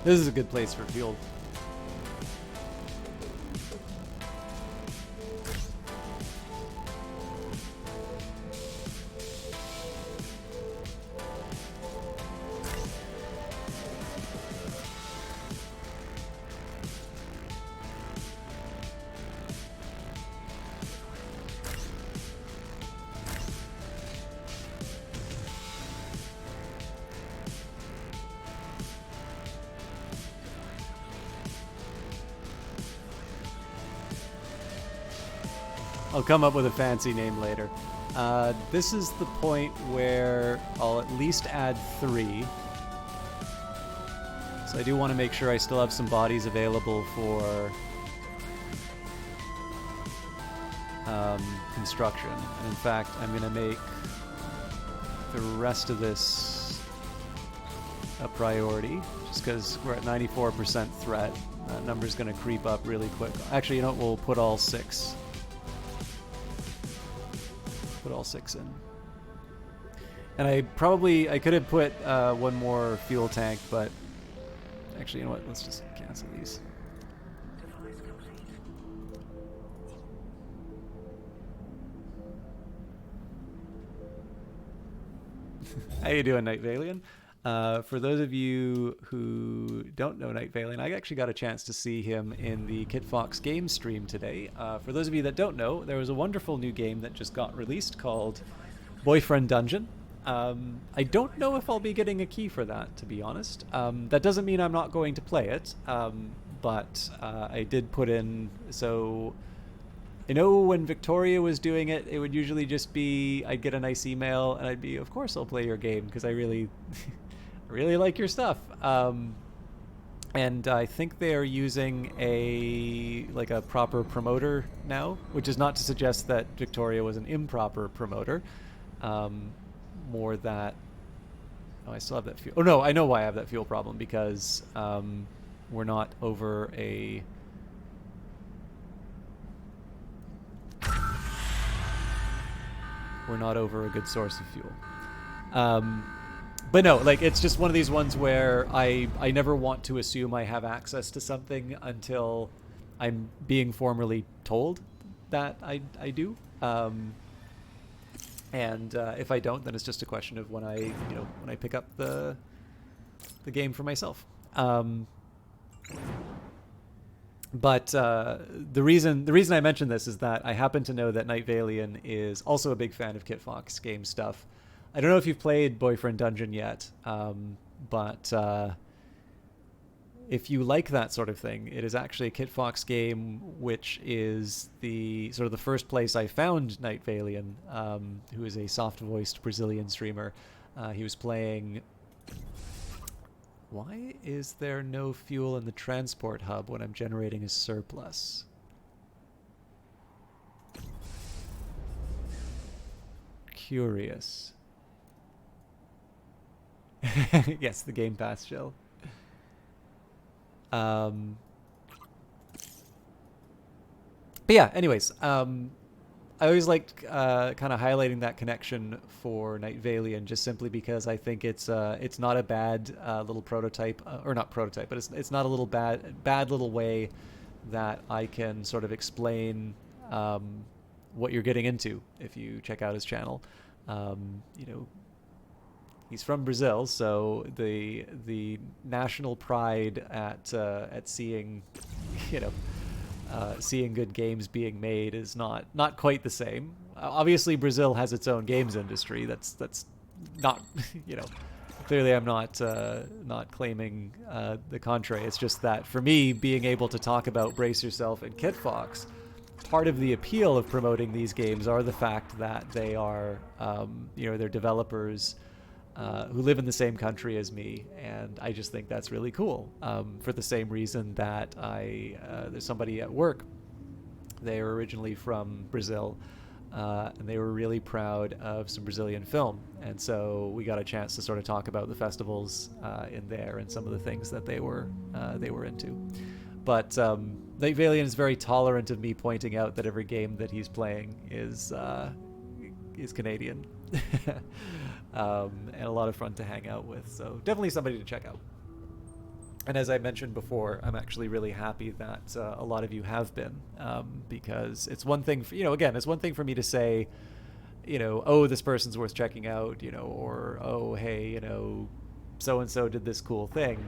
This is a good place for fuel. I'll come up with a fancy name later. This is the point where I'll at least add 3. So I do want to make sure I still have some bodies available for construction. And in fact, I'm going to make the rest of this a priority, just because we're at 94% threat. That number's going to creep up really quick. Actually, you know what? We'll put all 6. Put all 6 in. And I could have put one more fuel tank, but actually, you know what? Let's just cancel these. Device complete. How you doing, Night Valian? For those of you who don't know Night Valian, I actually got a chance to see him in the Kit Fox game stream today. For those of you that don't know, there was a wonderful new game that just got released called Boyfriend Dungeon. I don't know if I'll be getting a key for that, to be honest. That doesn't mean I'm not going to play it, but I did put in... So, I know when Victoria was doing it, it would usually just be, I'd get a nice email, and I'd be, of course I'll play your game, because I really, really like your stuff. And I think they are using a proper promoter now, which is not to suggest that Victoria was an improper promoter. More that... Oh, I still have that fuel... Oh, no, I know why I have that fuel problem, because we're not over a... We're not over a good source of fuel. But no, like, it's just one of these ones where I never want to assume I have access to something until I'm being formally told that I do. And if I don't, then it's just a question of when I pick up the game for myself. But the reason I mention this is that I happen to know that Night Valian is also a big fan of Kit Fox game stuff. I don't know if you've played Boyfriend Dungeon yet, but if you like that sort of thing, it is actually a Kit Fox game, which is the sort of the first place I found Night Valian, who is a soft-voiced Brazilian streamer. He was playing... Why is there no fuel in the transport hub when I'm generating a surplus? Curious. Yes, the Game Pass shell. But yeah, anyways, I always liked kind of highlighting that connection for Night Valian, just simply because I think it's not a bad little prototype, or not prototype, but it's not a little bad little way that I can sort of explain what you're getting into if you check out his channel. You know, he's from Brazil, so the national pride at seeing, you know, seeing good games being made is not quite the same. Obviously, Brazil has its own games industry. That's not, you know, clearly I'm not claiming the contrary. It's just that for me, being able to talk about Brace Yourself and Kit Fox, part of the appeal of promoting these games are the fact that they are, you know, they're developers who live in the same country as me, and I just think that's really cool. For the same reason that there's somebody at work. They were originally from Brazil, and they were really proud of some Brazilian film, and so we got a chance to sort of talk about the festivals in there and some of the things that they were into. But Night Valian is very tolerant of me pointing out that every game that he's playing is Canadian. And a lot of fun to hang out with, so definitely somebody to check out. And as I mentioned before, I'm actually really happy that a lot of you have been, because it's one thing, for, you know, again, it's one thing for me to say, you know, oh, this person's worth checking out, you know, or oh, hey, you know, so and so did this cool thing.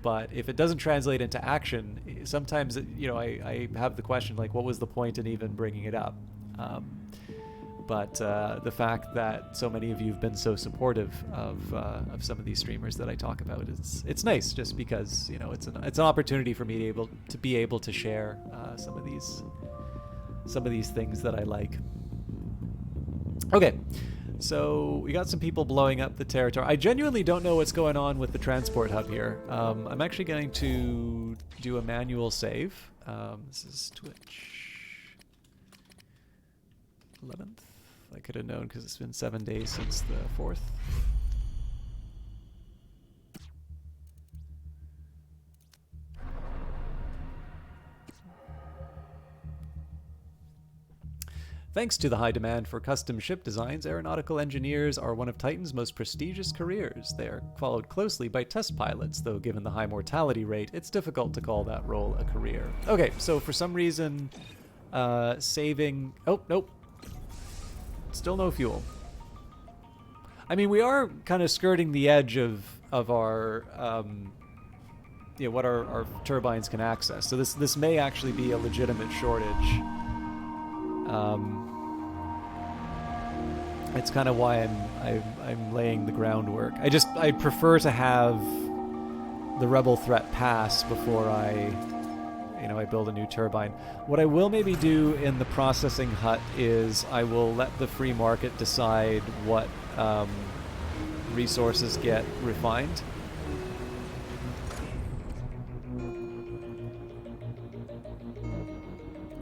But if it doesn't translate into action, sometimes, you know, I have the question, like, what was the point in even bringing it up? But the fact that so many of you have been so supportive of some of these streamers that I talk about, it's nice, just because, you know, it's an opportunity for me to be able to share some of these things that I like. Okay, so we got some people blowing up the territory. I genuinely don't know what's going on with the transport hub here. I'm actually going to do a manual save. This is Twitch 11th. I could have known because it's been 7 days since the 4th. Thanks to the high demand for custom ship designs, aeronautical engineers are one of Titan's most prestigious careers. They are followed closely by test pilots, though given the high mortality rate, it's difficult to call that role a career. Okay, so for some reason, saving... Oh, nope. Still no fuel. I mean, we are kind of skirting the edge of our, you know, what our turbines can access. So this may actually be a legitimate shortage. It's kind of why I'm laying the groundwork. I prefer to have the rebel threat pass before I build a new turbine. What I will maybe do in the processing hut is I will let the free market decide what resources get refined.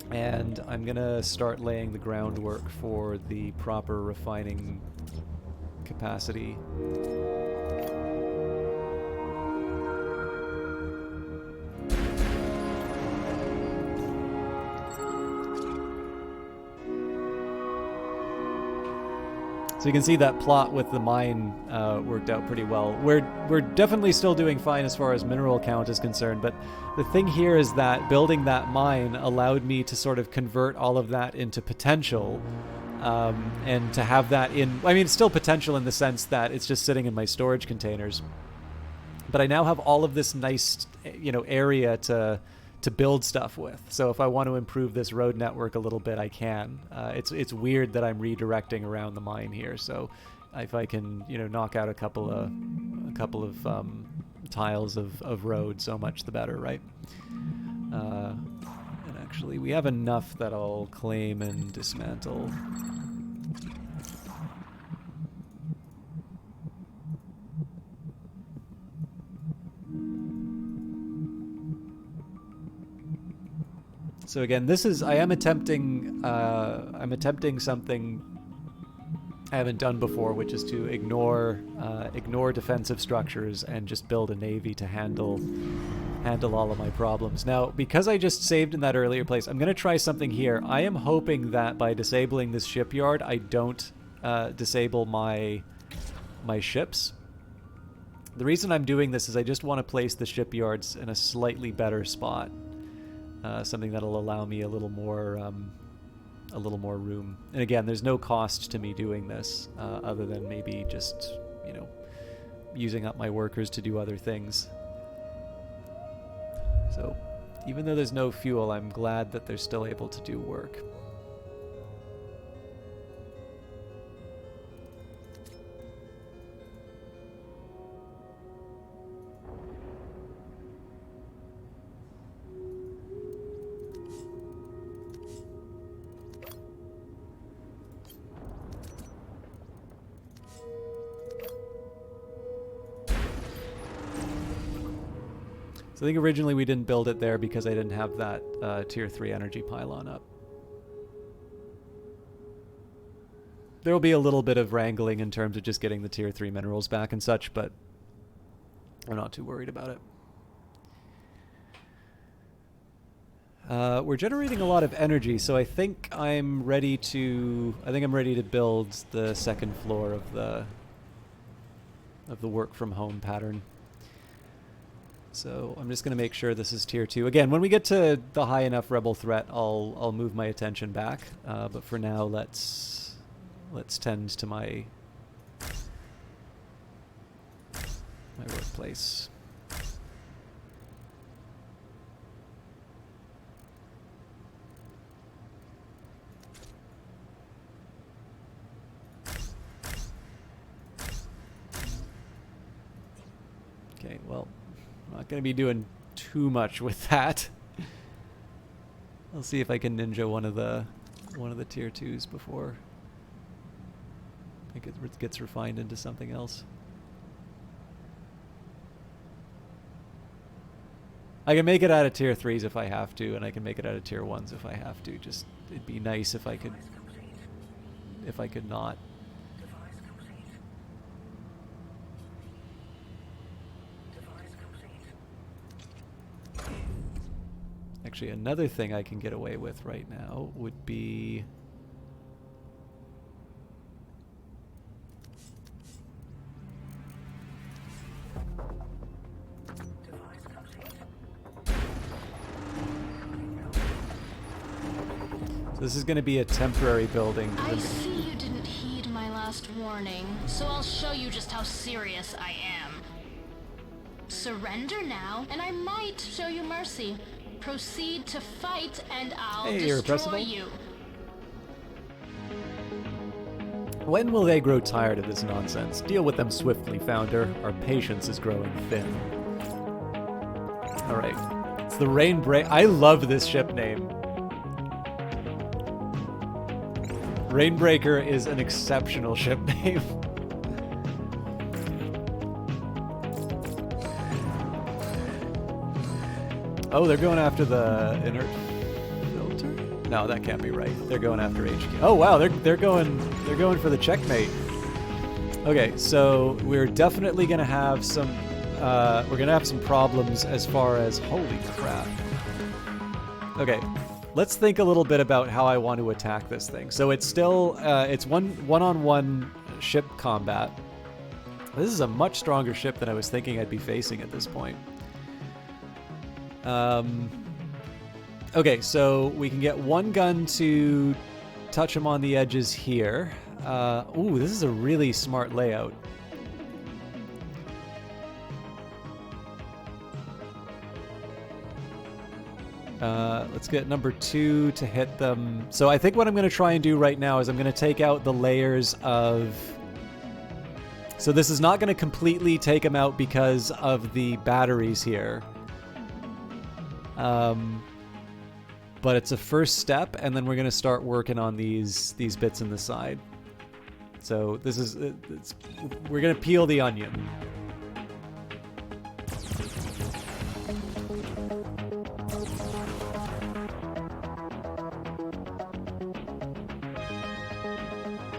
And I'm gonna start laying the groundwork for the proper refining capacity. So you can see that plot with the mine worked out pretty well. We're definitely still doing fine as far as mineral count is concerned, but the thing here is that building that mine allowed me to sort of convert all of that into potential, and to have that in... I mean, it's still potential in the sense that it's just sitting in my storage containers. But I now have all of this nice, area to to build stuff with. So if I want to improve this road network a little bit, I can. It's weird that I'm redirecting around the mine here. So if I can, you know, knock out a couple of tiles of road, so much the better, right? And actually, we have enough that I'll claim and dismantle. So again, this is, I'm attempting something I haven't done before, which is to ignore defensive structures and just build a navy to handle all of my problems. Now, because I just saved in that earlier place, I'm going to try something here. I am hoping that by disabling this shipyard, I don't disable my ships. The reason I'm doing this is I just want to place the shipyards in a slightly better spot. Something that'll allow me a little more room. And again, there's no cost to me doing this, other than maybe just, you know, using up my workers to do other things. So, even though there's no fuel, I'm glad that they're still able to do work. So I think originally we didn't build it there because I didn't have that tier 3 energy pylon up. There will be a little bit of wrangling in terms of just getting the tier 3 minerals back and such, but I'm not too worried about it. We're generating a lot of energy, so I think I'm ready to build the second floor of the work from home pattern. So I'm just going to make sure this is tier 2. Again, when we get to the high enough rebel threat, I'll move my attention back. But for now, let's tend to my workplace. Okay, well, I'm not going to be doing too much with that. I'll see if I can ninja one of the tier 2s before it gets refined into something else. I can make it out of tier 3s if I have to, and I can make it out of tier 1s if I have to. Just, it'd be nice if I could not. Device complete. Device complete. Actually, another thing I can get away with right now would be... Device complete. So this is going to be a temporary building. I see you didn't heed my last warning, so I'll show you just how serious I am. Surrender now, and I might show you mercy. Proceed to fight, and I'll Hey, destroy Irrepressible. you. When will they grow tired of this nonsense? Deal with them swiftly, Founder. Our patience is growing thin. Alright. It's the Rainbreaker. I love this ship name. Rainbreaker is an exceptional ship name. Oh, they're going after the inert filter? No, that can't be right. They're going after HQ. Oh wow, they're going for the checkmate. Okay, so we're definitely gonna have some problems as far as holy crap. Okay, let's think a little bit about how I want to attack this thing. So it's still it's one-on-one ship combat. This is a much stronger ship than I was thinking I'd be facing at this point. Okay, so we can get one gun to touch him on the edges here. Ooh, this is a really smart layout. Let's get number 2 to hit them. So I think what I'm going to try and do right now is I'm going to take out the layers of... So this is not going to completely take them out because of the batteries here. But it's a first step, and then we're going to start working on these bits in the side. So this is... we're going to peel the onion.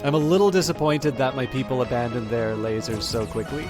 I'm a little disappointed that my people abandoned their lasers so quickly.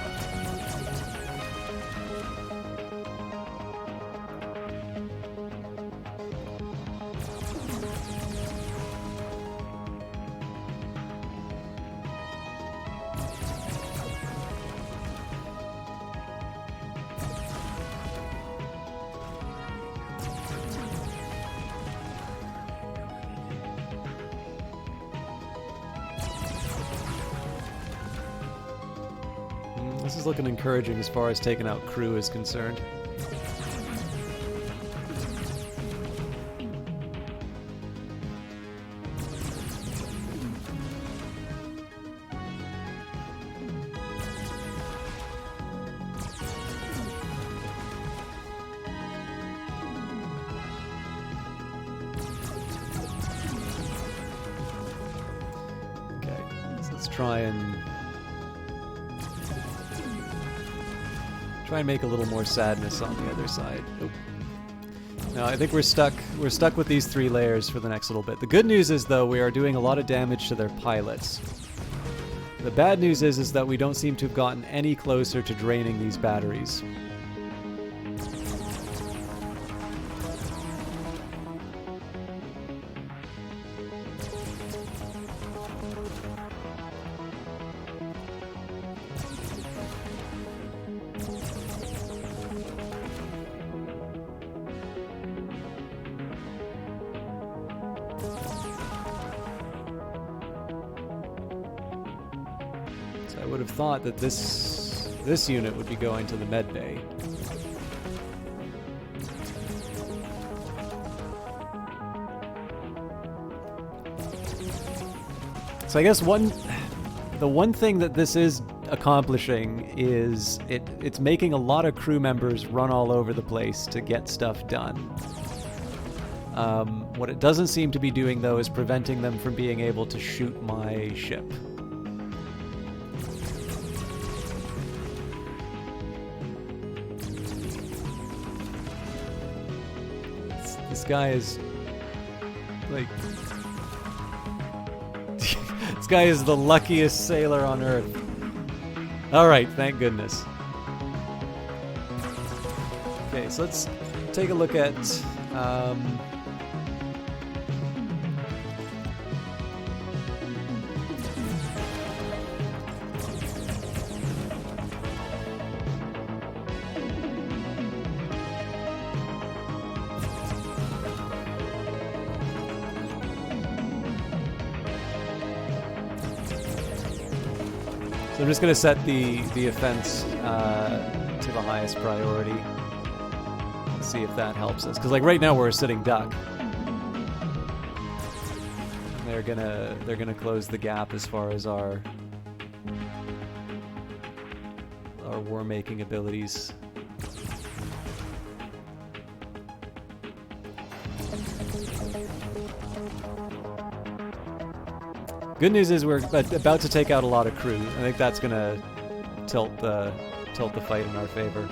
This is looking encouraging as far as taking out crew is concerned. Okay, so let's try and make a little more sadness on the other side. Nope. No, I think we're stuck with these 3 layers for the next little bit. The good news is, though, we are doing a lot of damage to their pilots. The bad news is that we don't seem to have gotten any closer to draining these batteries. I would have thought that this unit would be going to the med bay. So I guess the one thing that this is accomplishing is it's making a lot of crew members run all over the place to get stuff done. What it doesn't seem to be doing, though, is preventing them from being able to shoot my ship. This guy is like this guy is the luckiest sailor on Earth. Alright, thank goodness. Okay, so let's take a look at so I'm just going to set the offense to the highest priority. See if that helps us. Because like right now we're a sitting duck. They're gonna close the gap as far as our war making abilities. Good news is we're about to take out a lot of crew. I think that's gonna tilt the fight in our favor.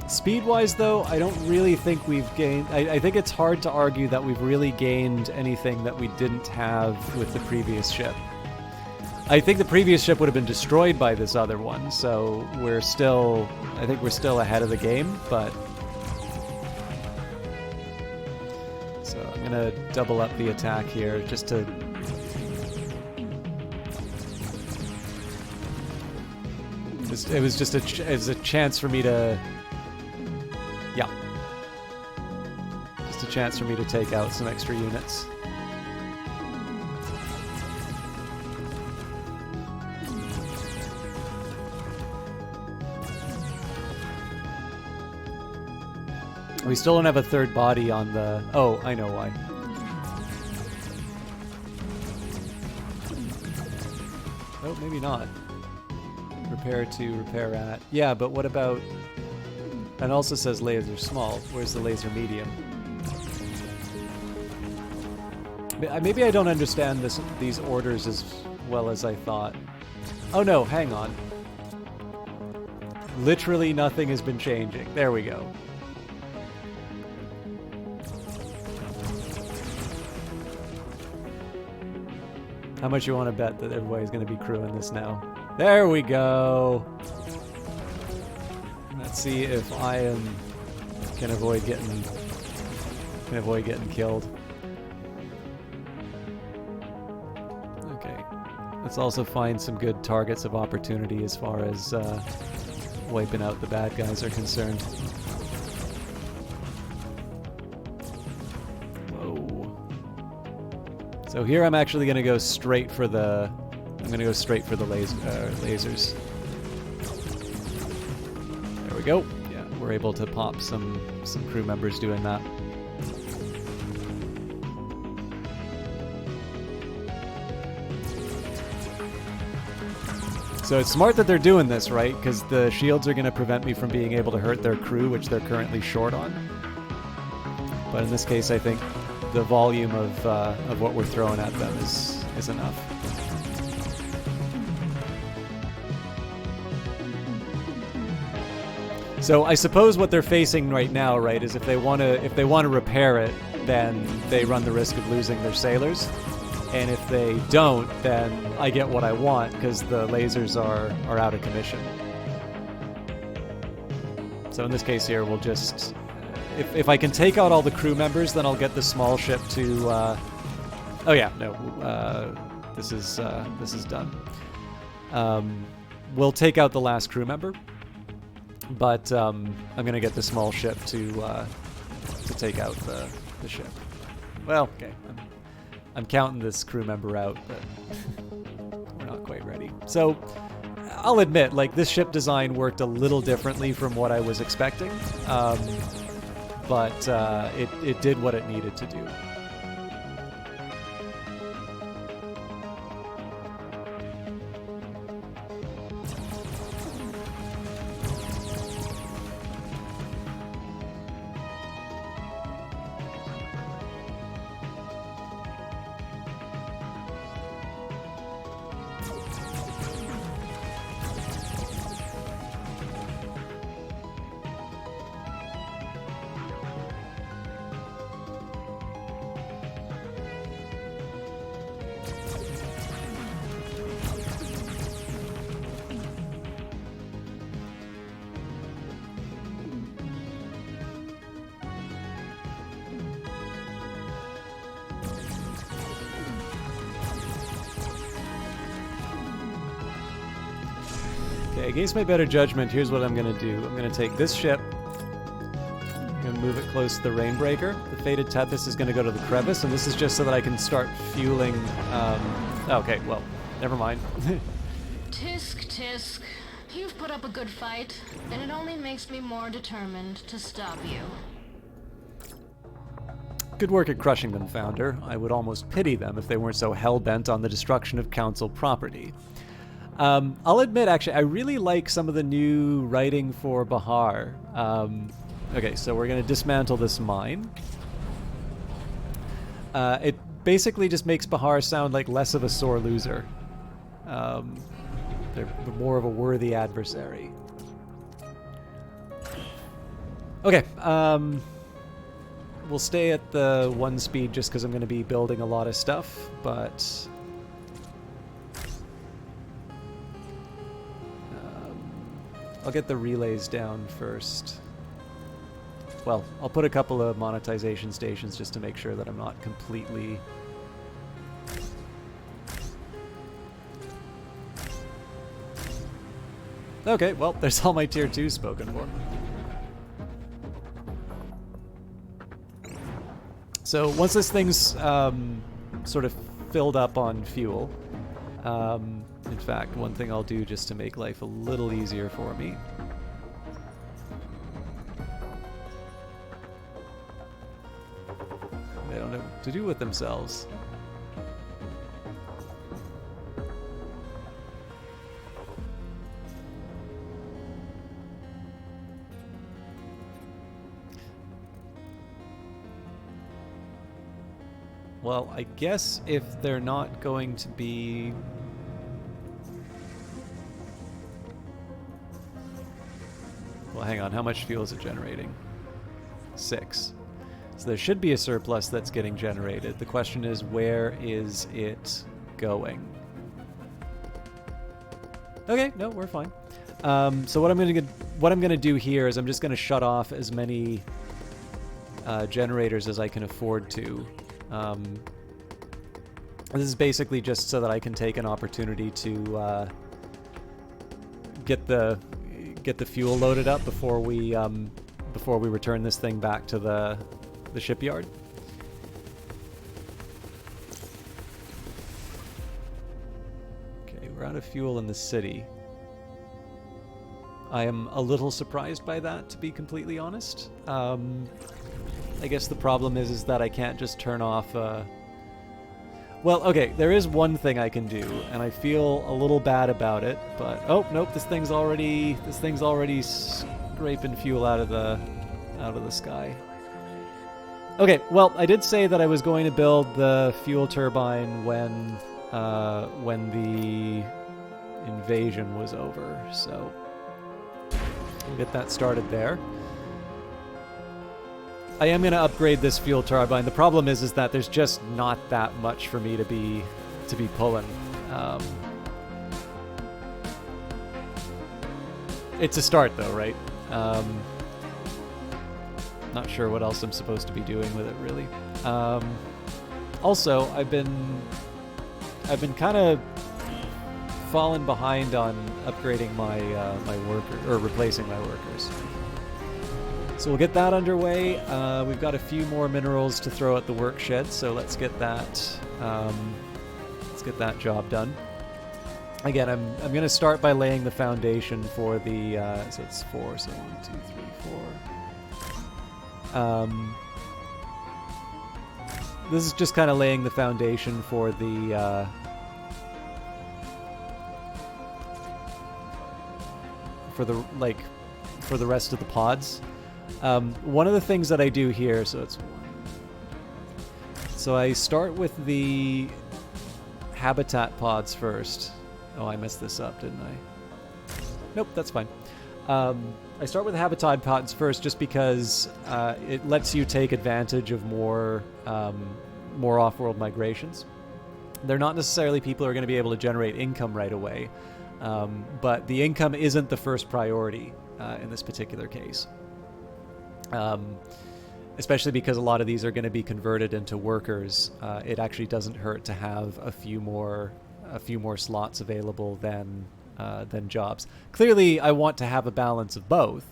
Speed-wise, though, I don't really think we've gained... I think it's hard to argue that we've really gained anything that we didn't have with the previous ship. I think the previous ship would have been destroyed by this other one, so we're still... I think we're still ahead of the game, but... So I'm gonna double up the attack here, just to... It was just a chance for me to... Yeah. Just It's a chance for me to take out some extra units. We still don't have a third body on the... Oh, I know why. Oh, maybe not. Repair to, repair at. Yeah, but what about... And also says laser small. Where's the laser medium? Maybe I don't understand these orders as well as I thought. Oh no, hang on. Literally nothing has been changing. There we go. How much you want to bet that everybody's going to be crewing this now? There we go. Let's see if I can avoid getting killed. Okay. Let's also find some good targets of opportunity as far as wiping out the bad guys are concerned. So here I'm actually going to go straight for the... I'm going to go straight for the lasers. There we go. Yeah, we're able to pop some crew members doing that. So it's smart that they're doing this, right? Because the shields are going to prevent me from being able to hurt their crew, which they're currently short on. But in this case, I think the volume of what we're throwing at them is enough. So I suppose what they're facing right now, right, is if they want to repair it, then they run the risk of losing their sailors, and if they don't, then I get what I want because the lasers are out of commission. So in this case here, we'll just. If I can take out all the crew members, then I'll get the small ship to... oh yeah, no. This is done. We'll take out the last crew member, but I'm going to get the small ship to take out the ship. Well, okay. I'm counting this crew member out, but we're not quite ready. So I'll admit, like, this ship design worked a little differently from what I was expecting. But it did what it needed to do. Okay, against my better judgment, here's what I'm going to do. I'm going to take this ship. I'm going to move it close to the Rainbreaker. The Fated Tethys is going to go to the Crevice, and this is just so that I can start fueling... okay, well, never mind. Tisk, tisk. You've put up a good fight, and it only makes me more determined to stop you. Good work at crushing them, Founder. I would almost pity them if they weren't so hell-bent on the destruction of Council property. I'll admit, actually, I really like some of the new writing for Bahar. Okay, so we're going to dismantle this mine. It basically just makes Bahar sound like less of a sore loser. They're more of a worthy adversary. Okay, we'll stay at the 1 speed just because I'm going to be building a lot of stuff, but... I'll get the relays down first. Well, I'll put a couple of monetization stations just to make sure that I'm not completely... Okay, well, there's all my tier 2 spoken for. So once this thing's sort of filled up on fuel, in fact, one thing I'll do just to make life a little easier for me. They don't know what to do with themselves. Well, I guess if they're not going to be... Well, hang on. How much fuel is it generating? 6. So there should be a surplus that's getting generated. The question is, where is it going? Okay, no, we're fine. So what I'm gonna do here is I'm just gonna shut off as many generators as I can afford to. This is basically just so that I can take an opportunity to get the fuel loaded up before we return this thing back to the shipyard. Okay, we're out of fuel in the city. I am a little surprised by that, to be completely honest. I guess the problem is that I can't just turn off... Well, okay, there is one thing I can do, and I feel a little bad about it, but... Oh, nope, this thing's already scraping fuel out of the sky. Okay, well, I did say that I was going to build the fuel turbine when the invasion was over, so we'll get that started there. I am going to upgrade this fuel turbine. The problem is that there's just not that much for me to be pulling. It's a start, though, right? Not sure what else I'm supposed to be doing with it, really. Also, I've been kind of falling behind on upgrading my replacing my workers. So we'll get that underway. We've got a few more minerals to throw at the work shed, so let's get that job done. Again, I'm going to start by laying the foundation for the so it's 4, so 1, 2, 3, 4. This is just kind of laying the foundation for the for the rest of the pods. One of the things that I do here, so I start with the habitat pods first. Oh, I messed this up, didn't I? Nope, that's fine. I start with the habitat pods first just because it lets you take advantage of more off-world migrations. They're not necessarily people who are going to be able to generate income right away, but the income isn't the first priority in this particular case. Especially because a lot of these are going to be converted into workers. It actually doesn't hurt to have a few more slots available than jobs. Clearly, I want to have a balance of both,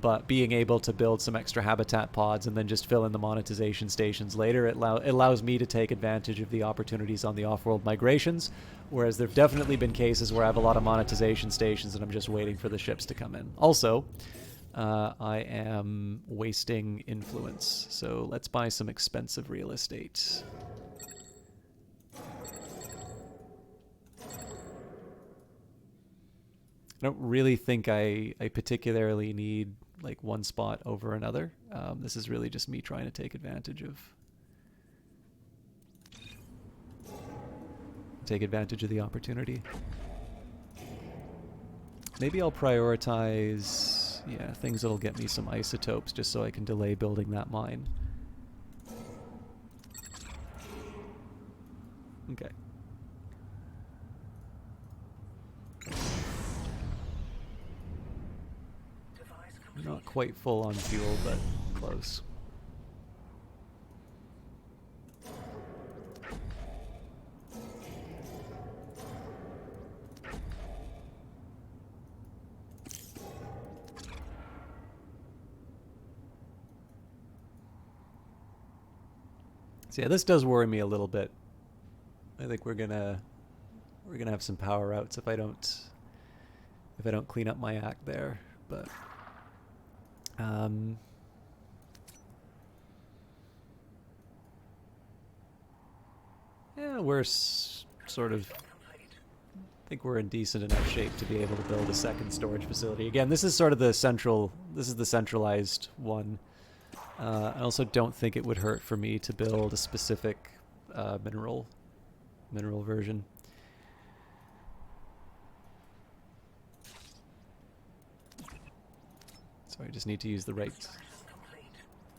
but being able to build some extra habitat pods and then just fill in the monetization stations later, it allows me to take advantage of the opportunities on the off-world migrations, whereas there have definitely been cases where I have a lot of monetization stations and I'm just waiting for the ships to come in. Also, I am wasting influence, so let's buy some expensive real estate. I don't really think I particularly need like one spot over another. This is really just me trying to take advantage of the opportunity. Maybe I'll prioritize, yeah, things that'll get me some isotopes just so I can delay building that mine. Okay. Not quite full on fuel, but close. So yeah, this does worry me a little bit. I think we're gonna have some power outs if I don't clean up my act there. But yeah, we're sort of. I think we're in decent enough shape to be able to build a second storage facility. Again, this is sort of the centralized one. I also don't think it would hurt for me to build a specific mineral version. So I just need to use the right.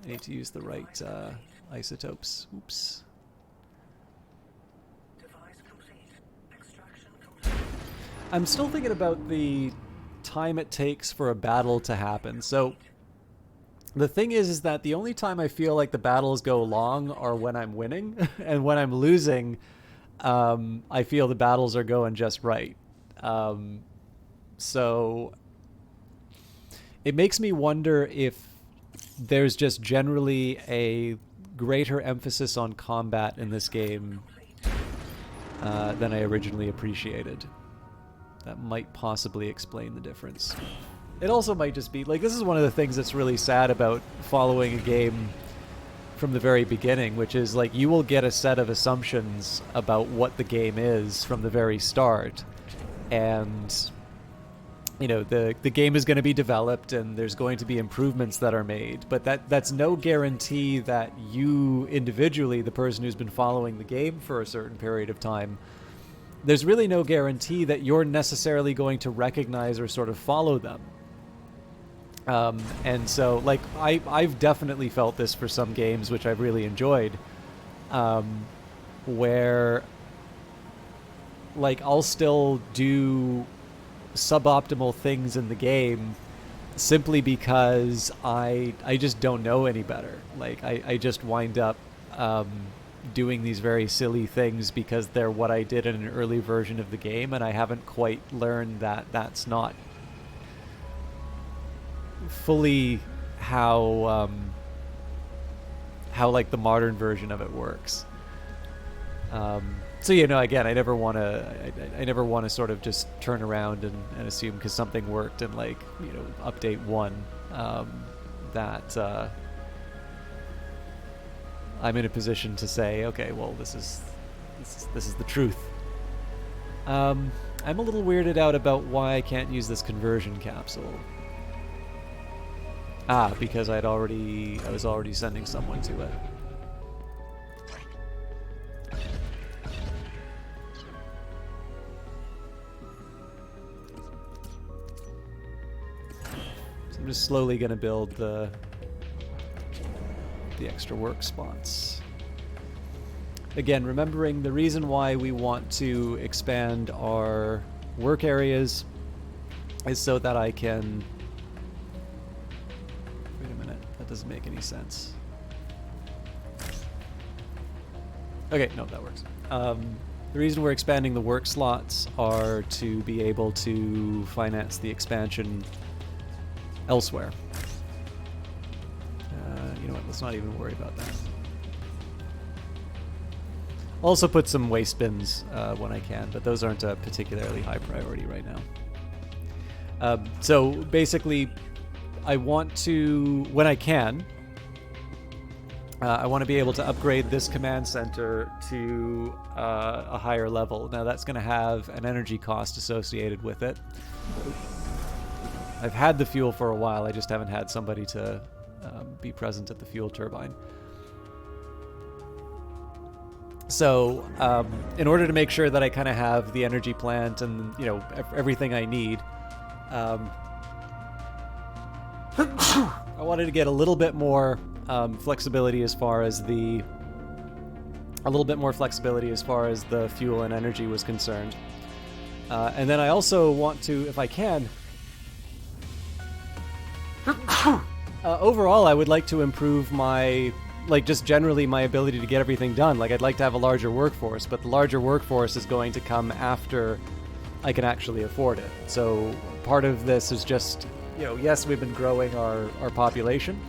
I need to use the right isotopes. Oops. I'm still thinking about the time it takes for a battle to happen. So the thing is that the only time I feel like the battles go long are when I'm winning, and when I'm losing, I feel the battles are going just right. So it makes me wonder if there's just generally a greater emphasis on combat in this game than I originally appreciated. That might possibly explain the difference. It also might just be, like, this is one of the things that's really sad about following a game from the very beginning, which is, like, you will get a set of assumptions about what the game is from the very start. And, you know, the game is going to be developed and there's going to be improvements that are made. But that's no guarantee that you individually, the person who's been following the game for a certain period of time, there's really no guarantee that you're necessarily going to recognize or sort of follow them. And so, like, I've definitely felt this for some games, which I've really enjoyed, where, like, I'll still do suboptimal things in the game simply because I just don't know any better. Like, I just wind up doing these very silly things because they're what I did in an early version of the game, and I haven't quite learned that that's not fully how like the modern version of it works. So, you know, again, I never want to sort of just turn around and assume because something worked in, like, you know, update 1 that I'm in a position to say, okay, well, this is the truth. I'm a little weirded out about why I can't use this conversion capsule. Because I was already sending someone to it. So I'm just slowly gonna build the extra work spots. Again, remembering the reason why we want to expand our work areas is so that I can... Wait a minute, that doesn't make any sense. Okay, no, that works. The reason we're expanding the work slots are to be able to finance the expansion elsewhere. You know what, let's not even worry about that. Also put some waste bins when I can, but those aren't a particularly high priority right now. So basically, I want to, when I can, I want to be able to upgrade this command center to a higher level. Now that's going to have an energy cost associated with it. I've had the fuel for a while, I just haven't had somebody to be present at the fuel turbine. So, in order to make sure that I kind of have the energy plant and, you know, everything I need, I wanted to get a little bit more flexibility as far as the fuel and energy was concerned. And then I also want to, if I can, overall, I would like to improve my, like, just generally my ability to get everything done. Like, I'd like to have a larger workforce, but the larger workforce is going to come after I can actually afford it. So part of this is just, you know, yes, we've been growing our population,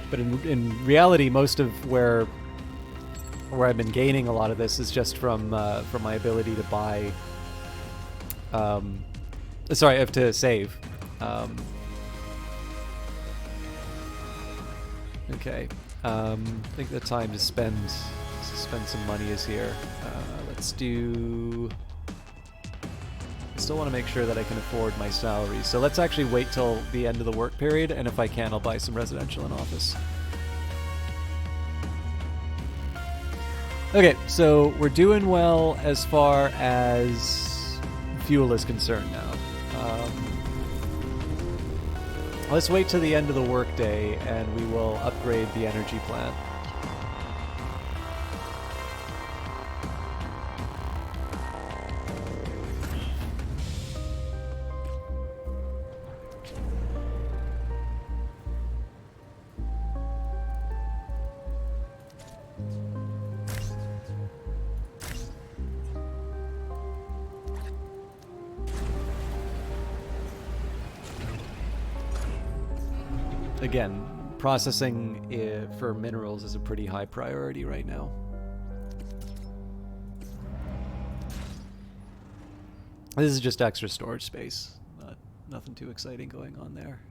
but in reality, most of where where I've been gaining a lot of this is just from my ability to buy. Sorry, I have to save. Okay. I think the time to spend some money is here. Let's do. I still want to make sure that I can afford my salary. So let's actually wait till the end of the work period, and if I can, I'll buy some residential and office. Okay, so we're doing well as far as fuel is concerned now. Let's wait till the end of the workday, and we will upgrade the energy plant. Again, processing for minerals is a pretty high priority right now. This is just extra storage space. Nothing too exciting going on there.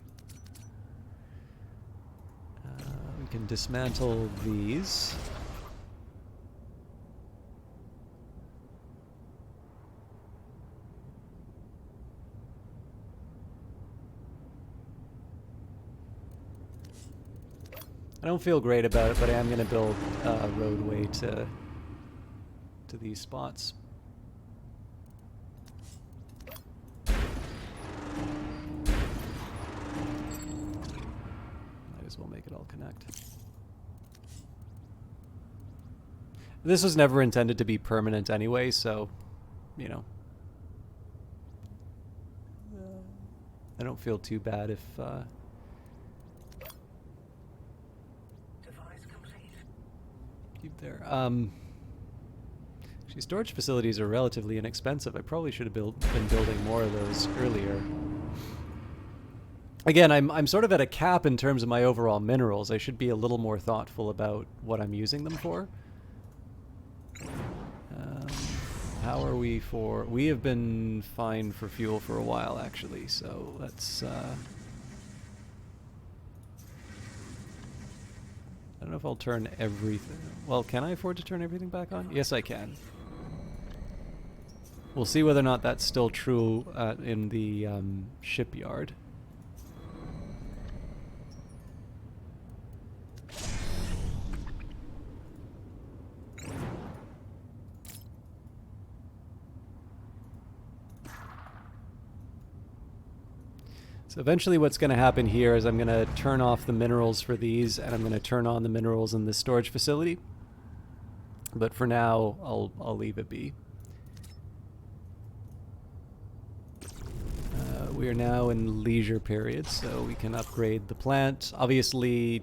We can dismantle these. I don't feel great about it, but I am going to build a roadway to these spots. Might as well make it all connect. This was never intended to be permanent anyway, so, you know. I don't feel too bad if... keep there. Actually, storage facilities are relatively inexpensive. I probably should have been building more of those earlier. Again, I'm sort of at a cap in terms of my overall minerals. I should be a little more thoughtful about what I'm using them for. How are we for... We have been fine for fuel for a while, actually, so let's... I don't know if I'll turn everything... Well, can I afford to turn everything back on? Yes, I can. We'll see whether or not that's still true in the shipyard. So eventually what's going to happen here is I'm going to turn off the minerals for these, and I'm going to turn on the minerals in this storage facility. But for now, I'll leave it be. We are now in leisure period, so we can upgrade the plant. Obviously,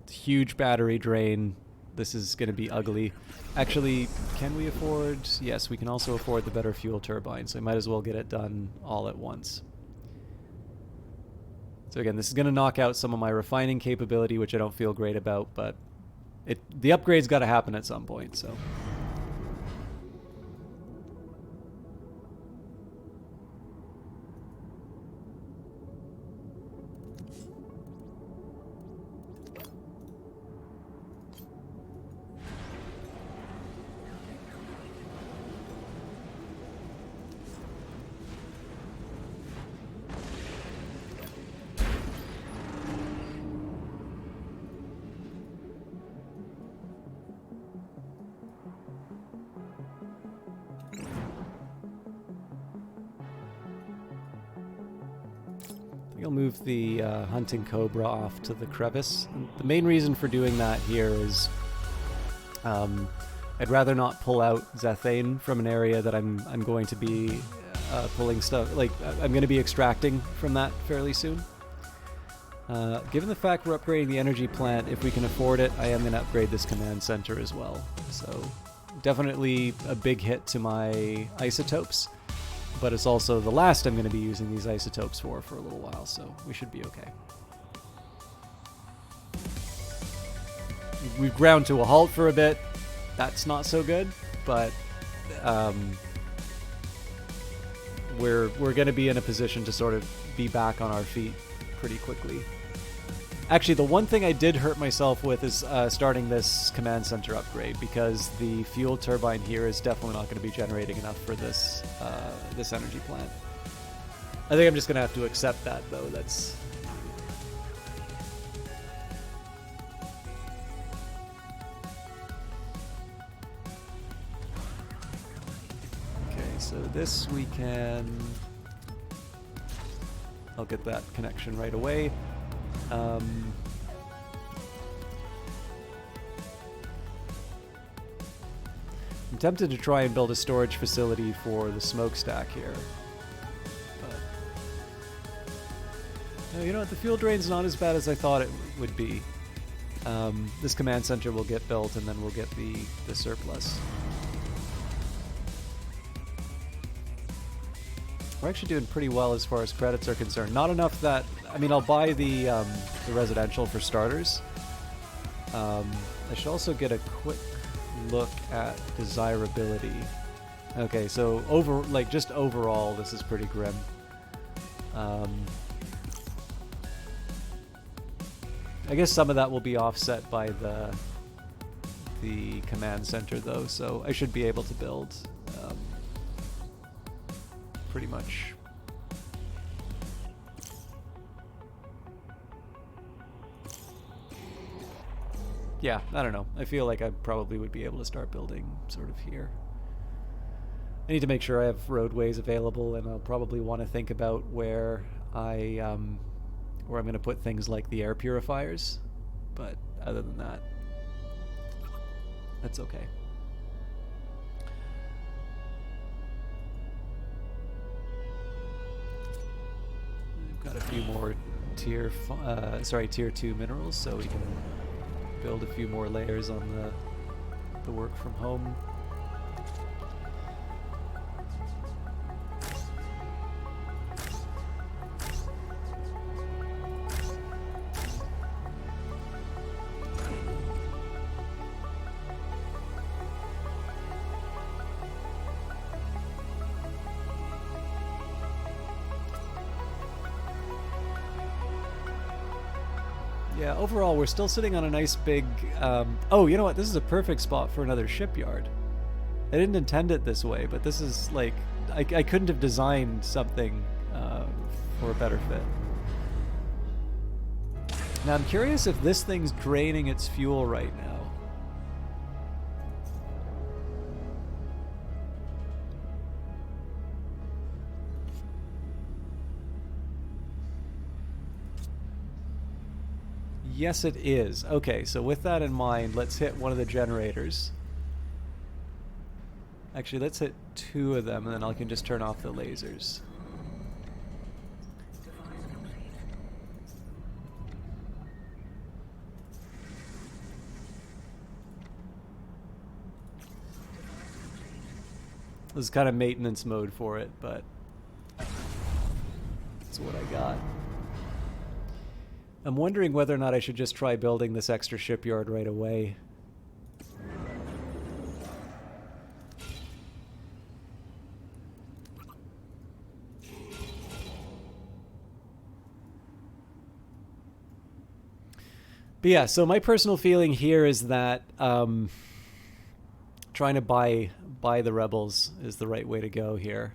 huge battery drain. This is going to be ugly. Actually, can we afford... Yes, we can also afford the better fuel turbine, so I might as well get it done all at once. So again, this is going to knock out some of my refining capability, which I don't feel great about, but the upgrade's got to happen at some point, so... I'll move the hunting cobra off to the crevice. And the main reason for doing that here is I'd rather not pull out Zethane from an area that I'm going to be pulling stuff, like I'm going to be extracting from that fairly soon. Given the fact we're upgrading the energy plant, if we can afford it, I am going to upgrade this command center as well. So definitely a big hit to my isotopes. But it's also the last I'm going to be using these isotopes for a little while, so we should be okay. We've ground to a halt for a bit. that's not so good, but we're going to be in a position to sort of be back on our feet pretty quickly. Actually, the one thing I did hurt myself with is starting this command center upgrade, because the fuel turbine here is definitely not going to be generating enough for this this energy plant. I think I'm just going to have to accept that, though. That's... Okay, so this we can... I'll get that connection right away. I'm tempted to try and build a storage facility for the smokestack here. But no, you know what? The fuel drain's not as bad as I thought it would be. This command center will get built, and then we'll get the surplus. We're actually doing pretty well as far as credits are concerned. Not enough that... I mean, I'll buy the residential for starters. I should also get a quick look at desirability. Okay, so just overall, this is pretty grim. I guess some of that will be offset by the command center, though, so I should be able to build pretty much. Yeah, I don't know. I feel like I probably would be able to start building sort of here. I need to make sure I have roadways available, and I'll probably want to think about where I'm going to put things like the air purifiers. But other than that, that's okay. We've got a few more tier 2 minerals, so we can build a few more layers on the work from home. Yeah, overall, we're still sitting on a nice big... oh, you know what? This is a perfect spot for another shipyard. I didn't intend it this way, but this is like... I couldn't have designed something for a better fit. Now, I'm curious if this thing's draining its fuel right now. Yes, it is. Okay, so with that in mind, let's hit one of the generators. Actually, let's hit 2 of them, and then I can just turn off the lasers. This is kind of maintenance mode for it, but that's what I got. I'm wondering whether or not I should just try building this extra shipyard right away. But yeah, so my personal feeling here is that trying to buy the rebels is the right way to go here.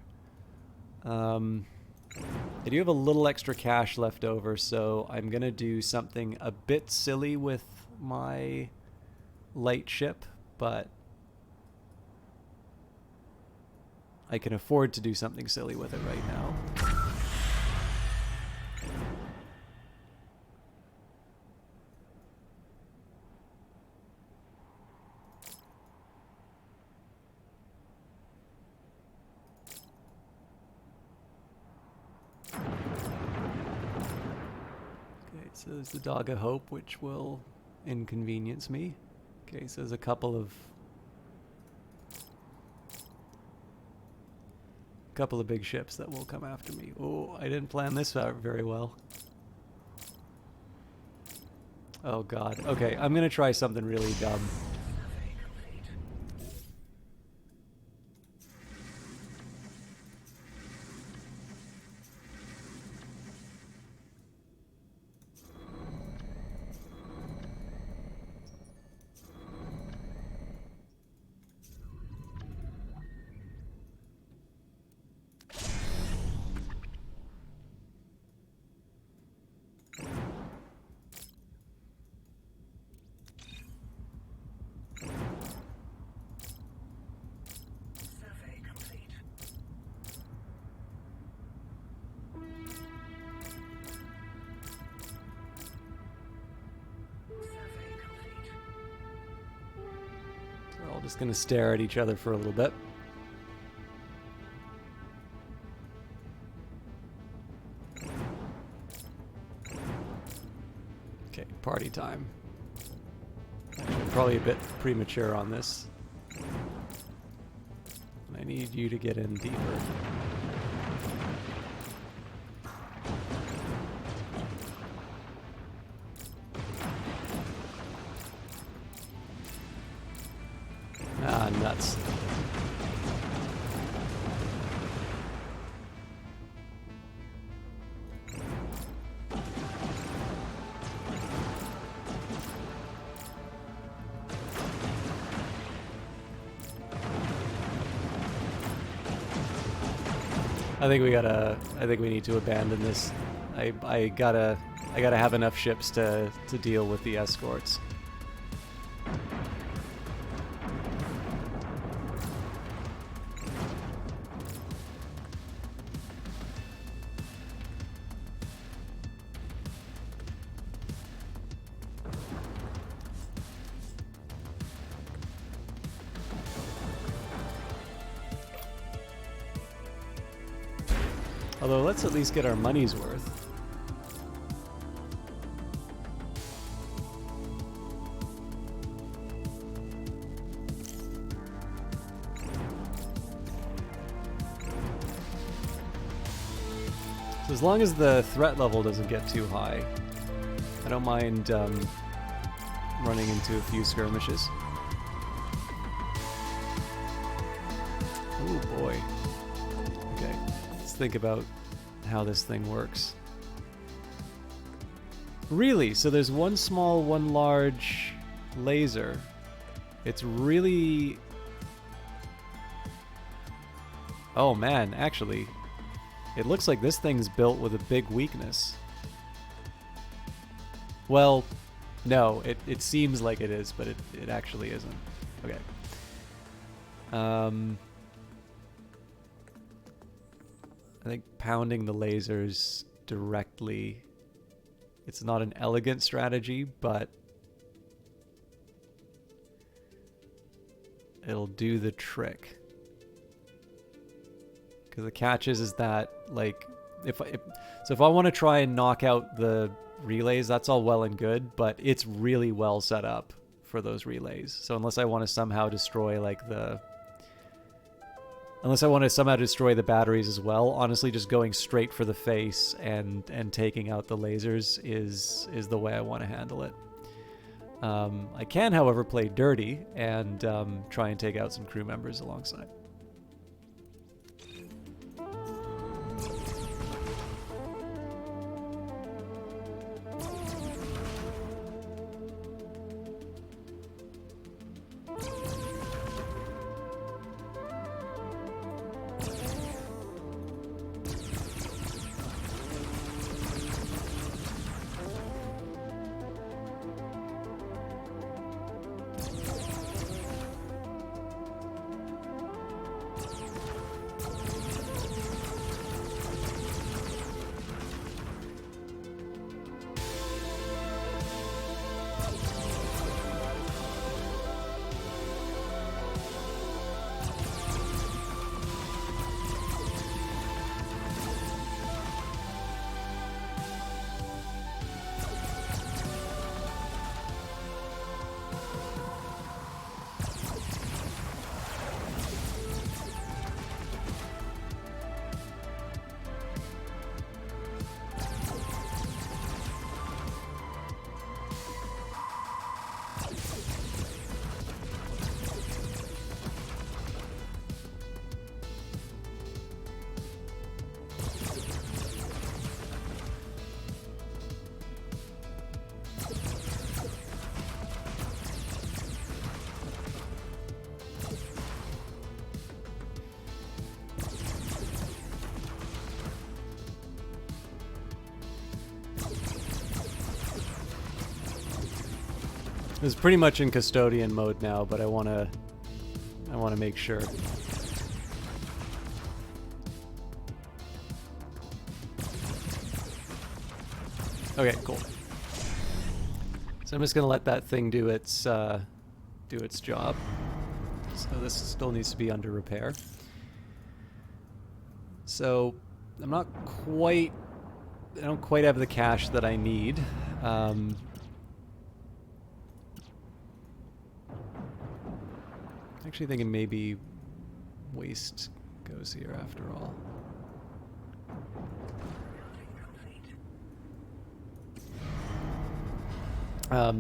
I do have a little extra cash left over, so I'm going to do something a bit silly with my light ship, but I can afford to do something silly with it right now. So there's the Dog of Hope, which will inconvenience me. Okay, so there's a couple of big ships that will come after me. Oh, I didn't plan this out very well. Oh god. Okay, I'm gonna try something really dumb. just gonna stare at each other for a little bit. Okay, party time. Probably a bit premature on this. I need you to get in deeper. Ah, nuts. I think we need to abandon this. I gotta have enough ships to deal with the escorts. Although, let's at least get our money's worth. So as long as the threat level doesn't get too high, I don't mind running into a few skirmishes. Oh boy. Okay, let's think about how this thing works. Really? So there's one small, one large laser. It's really... Oh man, actually, it looks like this thing's built with a big weakness. Well, no, it seems like it is, but it actually isn't. Okay. I think pounding the lasers directly, it's not an elegant strategy, but it'll do the trick. Because the catch is that, like, if I want to try and knock out the relays, that's all well and good, but it's really well set up for those relays. So unless I want to somehow destroy, like, the... Unless I want to somehow destroy the batteries as well, honestly, just going straight for the face and taking out the lasers is the way I want to handle it. I can, however, play dirty and try and take out some crew members alongside. It's pretty much in custodian mode now, but I want to make sure. Okay, cool. So I'm just gonna let that thing do its job. So this still needs to be under repair. So I'm not quite... I don't quite have the cash that I need. Actually thinking maybe waste goes here after all.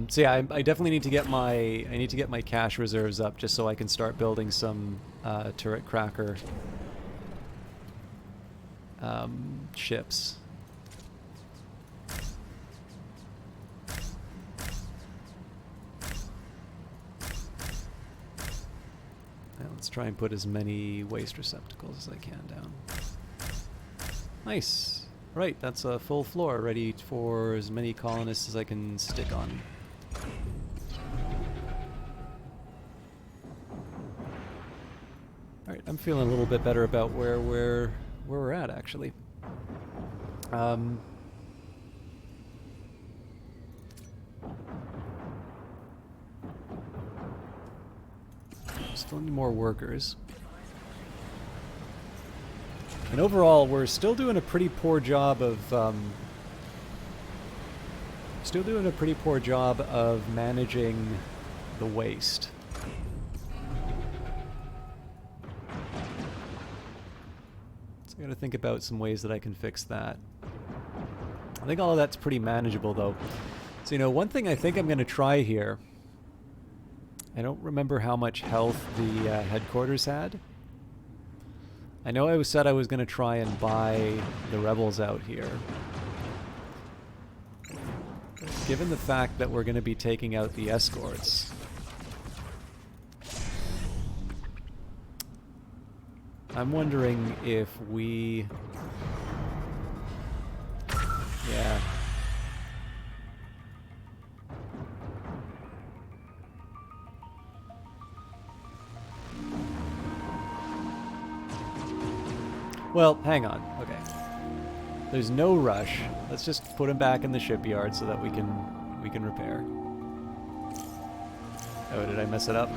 So yeah, I definitely need to get my cash reserves up just so I can start building some turret cracker ships. Now let's try and put as many waste receptacles as I can down. Nice. Right, that's a full floor ready for as many colonists as I can stick on. Alright, I'm feeling a little bit better about where we're at actually. Still need more workers. And overall, we're still doing a pretty poor job of managing the waste. So I got to think about some ways that I can fix that. I think all of that's pretty manageable, though. So, you know, one thing I think I'm going to try here. I don't remember how much health the headquarters had. I know I said I was going to try and buy the rebels out here. Given the fact that we're going to be taking out the escorts, I'm wondering if we... Yeah. Well, hang on. Okay. There's no rush. Let's just put him back in the shipyard so that we can repair. Oh, did I mess it up?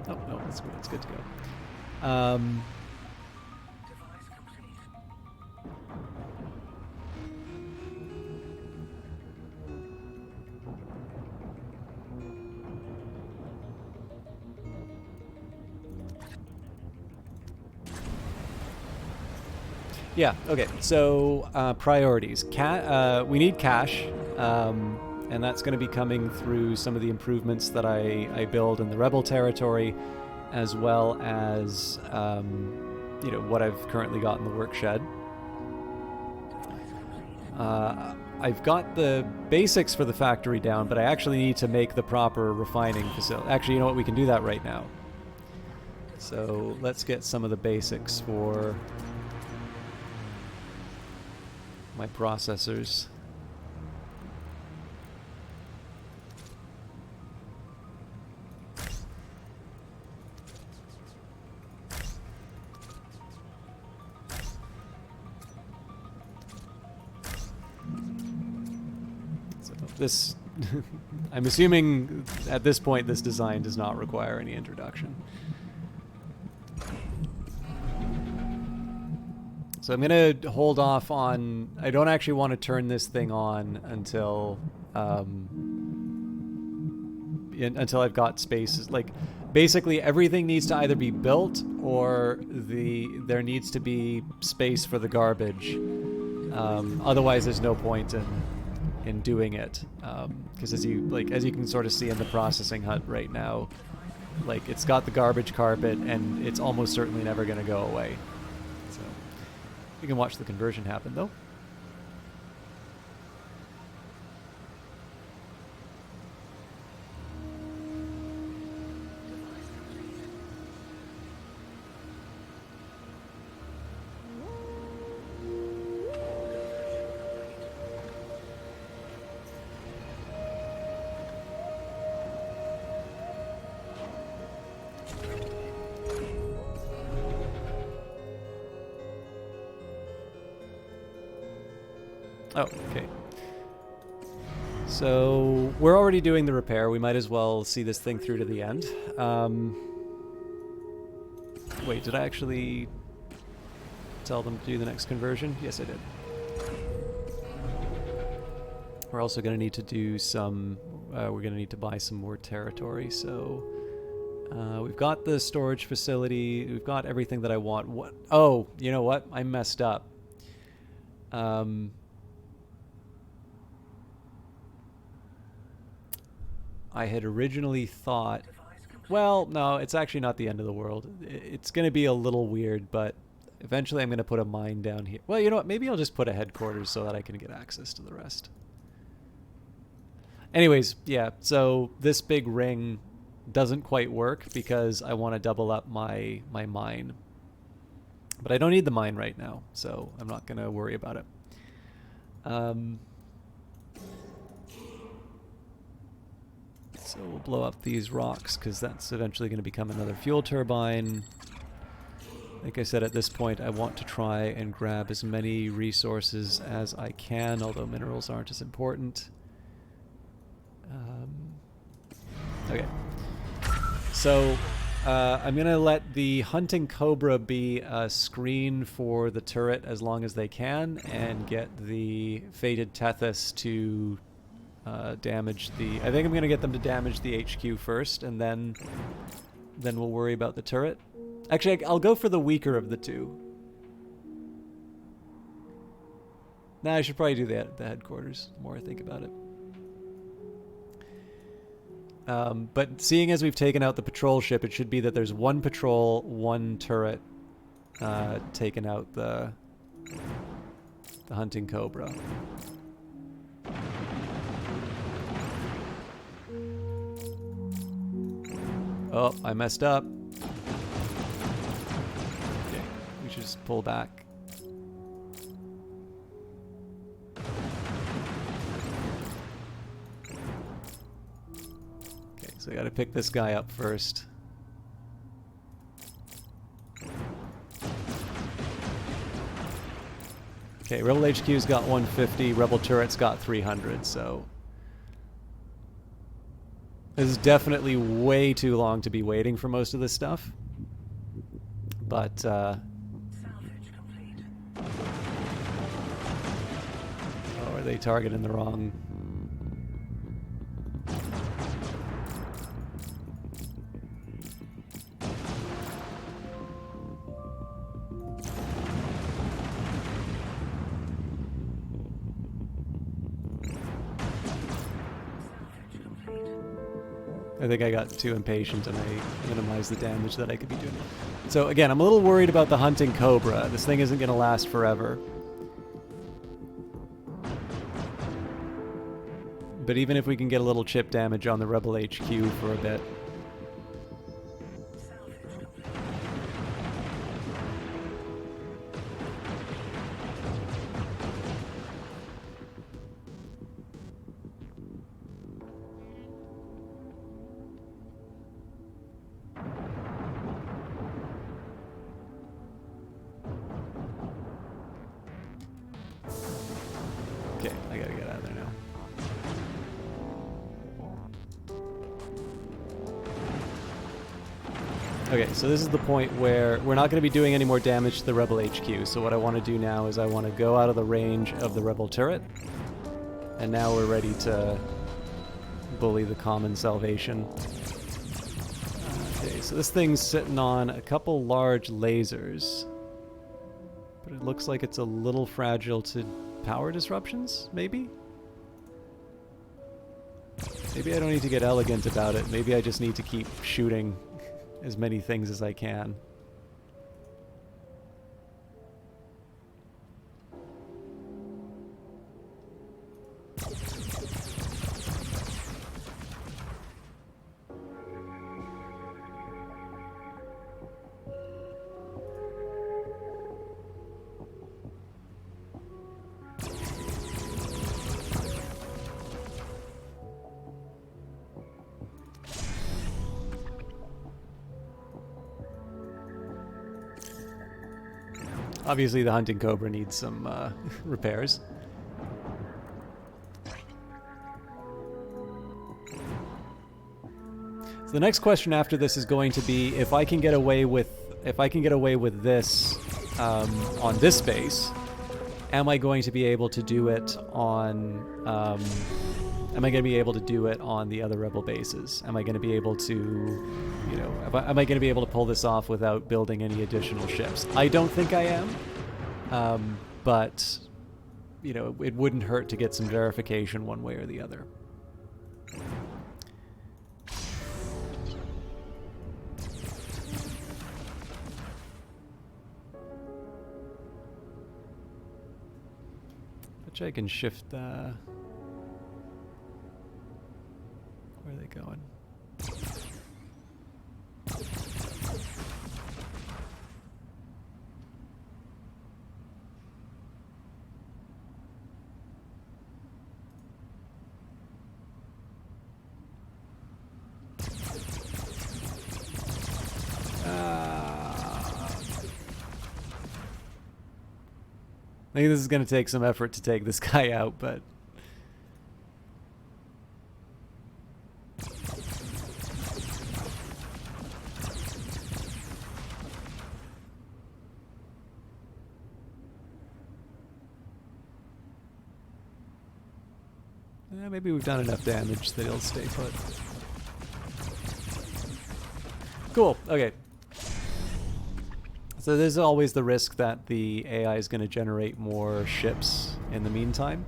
Oh, no, it's good to go. Device complete. Yeah, okay, so priorities. We need cash, and that's going to be coming through some of the improvements that I build in the Rebel territory, as well as, you know, what I've currently got in the work shed. I've got the basics for the factory down, but I actually need to make the proper refining facility. Actually, you know what? We can do that right now. So let's get some of the basics for my processors. So this, I'm assuming at this point this design does not require any introduction. So I'm going to hold off on... I don't actually want to turn this thing on until until I've got spaces. Like, basically everything needs to either be built or there needs to be space for the garbage. Otherwise, there's no point in doing it. Because as you can sort of see in the processing hut right now, like, it's got the garbage carpet and it's almost certainly never going to go away. You can watch the conversion happen, though. Oh, okay. So we're already doing the repair. We might as well see this thing through to the end. Wait, did I actually tell them to do the next conversion? Yes, I did. We're also going to need to do some... we're going to need to buy some more territory, so... we've got the storage facility. We've got everything that I want. What? Oh, you know what? I messed up. I had originally thought... Well, no, it's actually not the end of the world. It's going to be a little weird, but eventually I'm going to put a mine down here. Well, you know what? Maybe I'll just put a headquarters so that I can get access to the rest. Anyways, yeah, so this big ring doesn't quite work because I want to double up my mine. But I don't need the mine right now, so I'm not going to worry about it. So we'll blow up these rocks because that's eventually going to become another fuel turbine. Like I said, at this point I want to try and grab as many resources as I can, although minerals aren't as important. Okay. So I'm going to let the Hunting Cobra be a screen for the turret as long as they can, and get the Fated Tethys to damage the... I think I'm going to get them to damage the HQ first, and then we'll worry about the turret. Actually, I'll go for the weaker of the two. Nah, I should probably do the headquarters, the more I think about it. But seeing as we've taken out the patrol ship, it should be that there's one patrol, one turret taking out the Hunting Cobra. Oh, I messed up. Okay, we should just pull back. Okay, so I gotta pick this guy up first. Okay, Rebel HQ's got 150, Rebel Turret's got 300, so... This is definitely way too long to be waiting for most of this stuff. But, Salvage complete. oh, are they targeting the wrong... I think I got too impatient and I minimized the damage that I could be doing. So again, I'm a little worried about the Hunting Cobra. This thing isn't going to last forever. But even if we can get a little chip damage on the Rebel HQ for a bit. Okay, I gotta get out of there now. Okay, so this is the point where we're not going to be doing any more damage to the Rebel HQ, so what I want to do now is I want to go out of the range of the Rebel turret, and now we're ready to bully the Common Salvation. Okay, so this thing's sitting on a couple large lasers, but it looks like it's a little fragile to power disruptions, maybe? Maybe I don't need to get elegant about it. Maybe I just need to keep shooting as many things as I can. Obviously, the Hunting Cobra needs some repairs. So the next question after this is going to be if I can get away with this on this base, am I going to be able to do it on am I going to be able to do it on the other rebel bases? Am I going to be able to, you know, am I going to be able to pull this off without building any additional ships? I don't think I am, but you know, it wouldn't hurt to get some verification one way or the other. Bet you I can shift the... Where are they going? I think this is going to take some effort to take this guy out, but... maybe we've done enough damage that he'll stay put. Cool, okay. So there's always the risk that the AI is going to generate more ships in the meantime.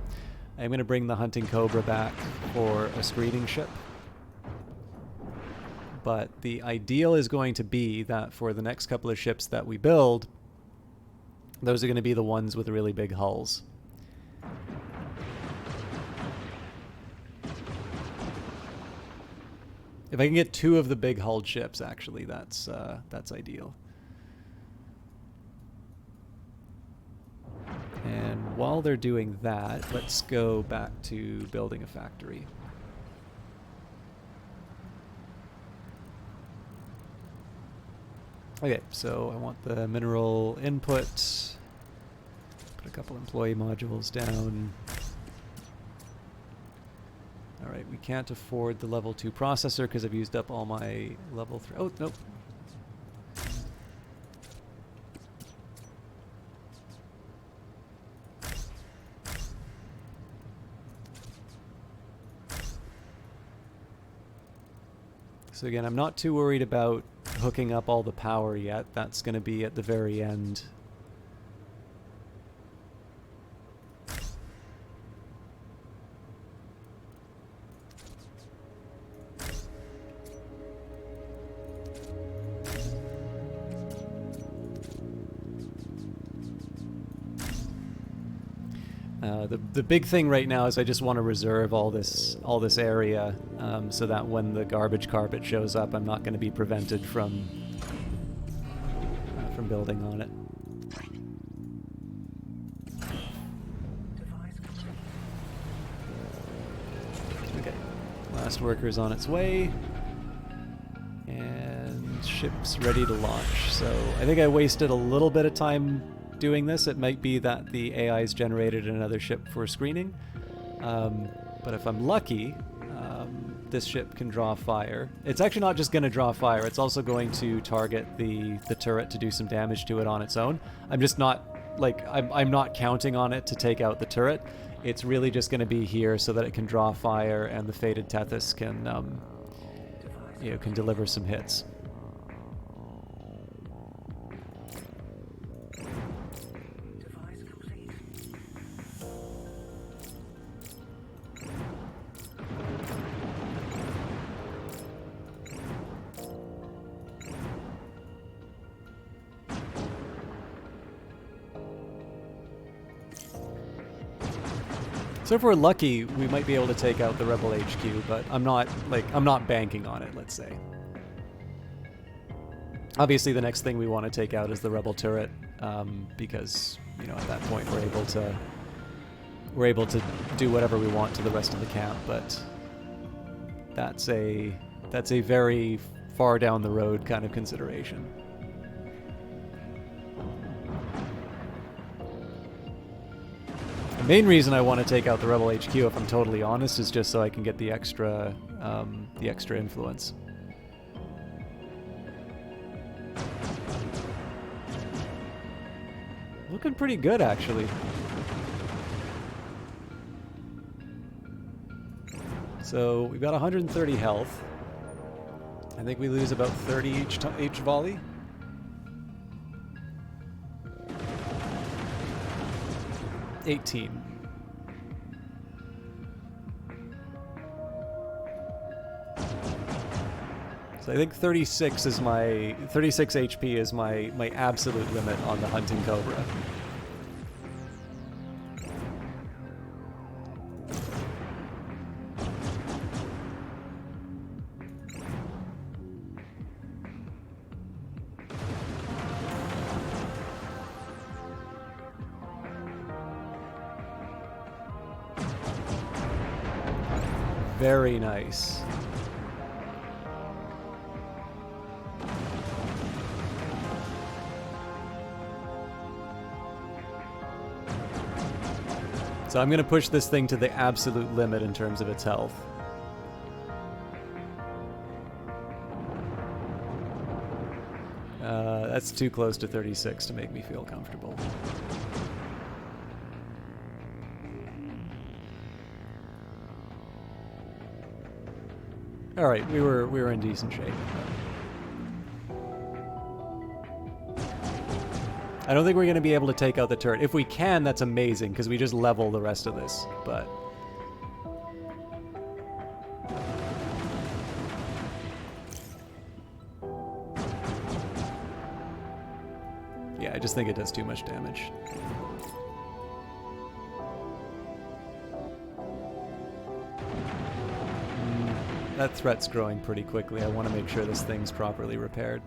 I'm going to bring the Hunting Cobra back for a screening ship. But the ideal is going to be that for the next couple of ships that we build, those are going to be the ones with really big hulls. If I can get 2 of the big hulled ships, actually, that's ideal. And while they're doing that, let's go back to building a factory. Okay, so I want the mineral input. Put a couple employee modules down. Alright, we can't afford the level 2 processor because I've used up all my level 3. Oh, nope. So again, I'm not too worried about hooking up all the power yet. That's going to be at the very end. The big thing right now is I just want to reserve all this area so that when the garbage carpet shows up, I'm not going to be prevented from building on it. Okay, last worker's on its way, and ship's ready to launch. So I think I wasted a little bit of time doing this. It might be that the AI's generated another ship for screening, but if I'm lucky, this ship can draw fire. It's actually not just going to draw fire, it's also going to target the turret to do some damage to it on its own. I'm just not, like, I'm not counting on it to take out the turret. It's really just going to be here so that it can draw fire and the Fated Tethys can, you know, can deliver some hits. So if we're lucky, we might be able to take out the Rebel HQ, but I'm not banking on it, let's say. Obviously, the next thing we want to take out is the Rebel turret, because, you know, at that point we're able to do whatever we want to the rest of the camp, but that's a very far down the road kind of consideration. The main reason I want to take out the Rebel HQ, if I'm totally honest, is just so I can get the extra influence. looking pretty good, actually. So we've got 130 health. I think we lose about 30 each volley. $18. So I think 36 HP is my absolute limit on the hunting cobra. Very nice. So I'm going to push this thing to the absolute limit in terms of its health. That's too close to 36 to make me feel comfortable. All right, we were in decent shape. I don't think we're going to be able to take out the turret. If we can, that's amazing, because we just level the rest of this, but... yeah, I just think it does too much damage. That threat's growing pretty quickly. I want to make sure this thing's properly repaired.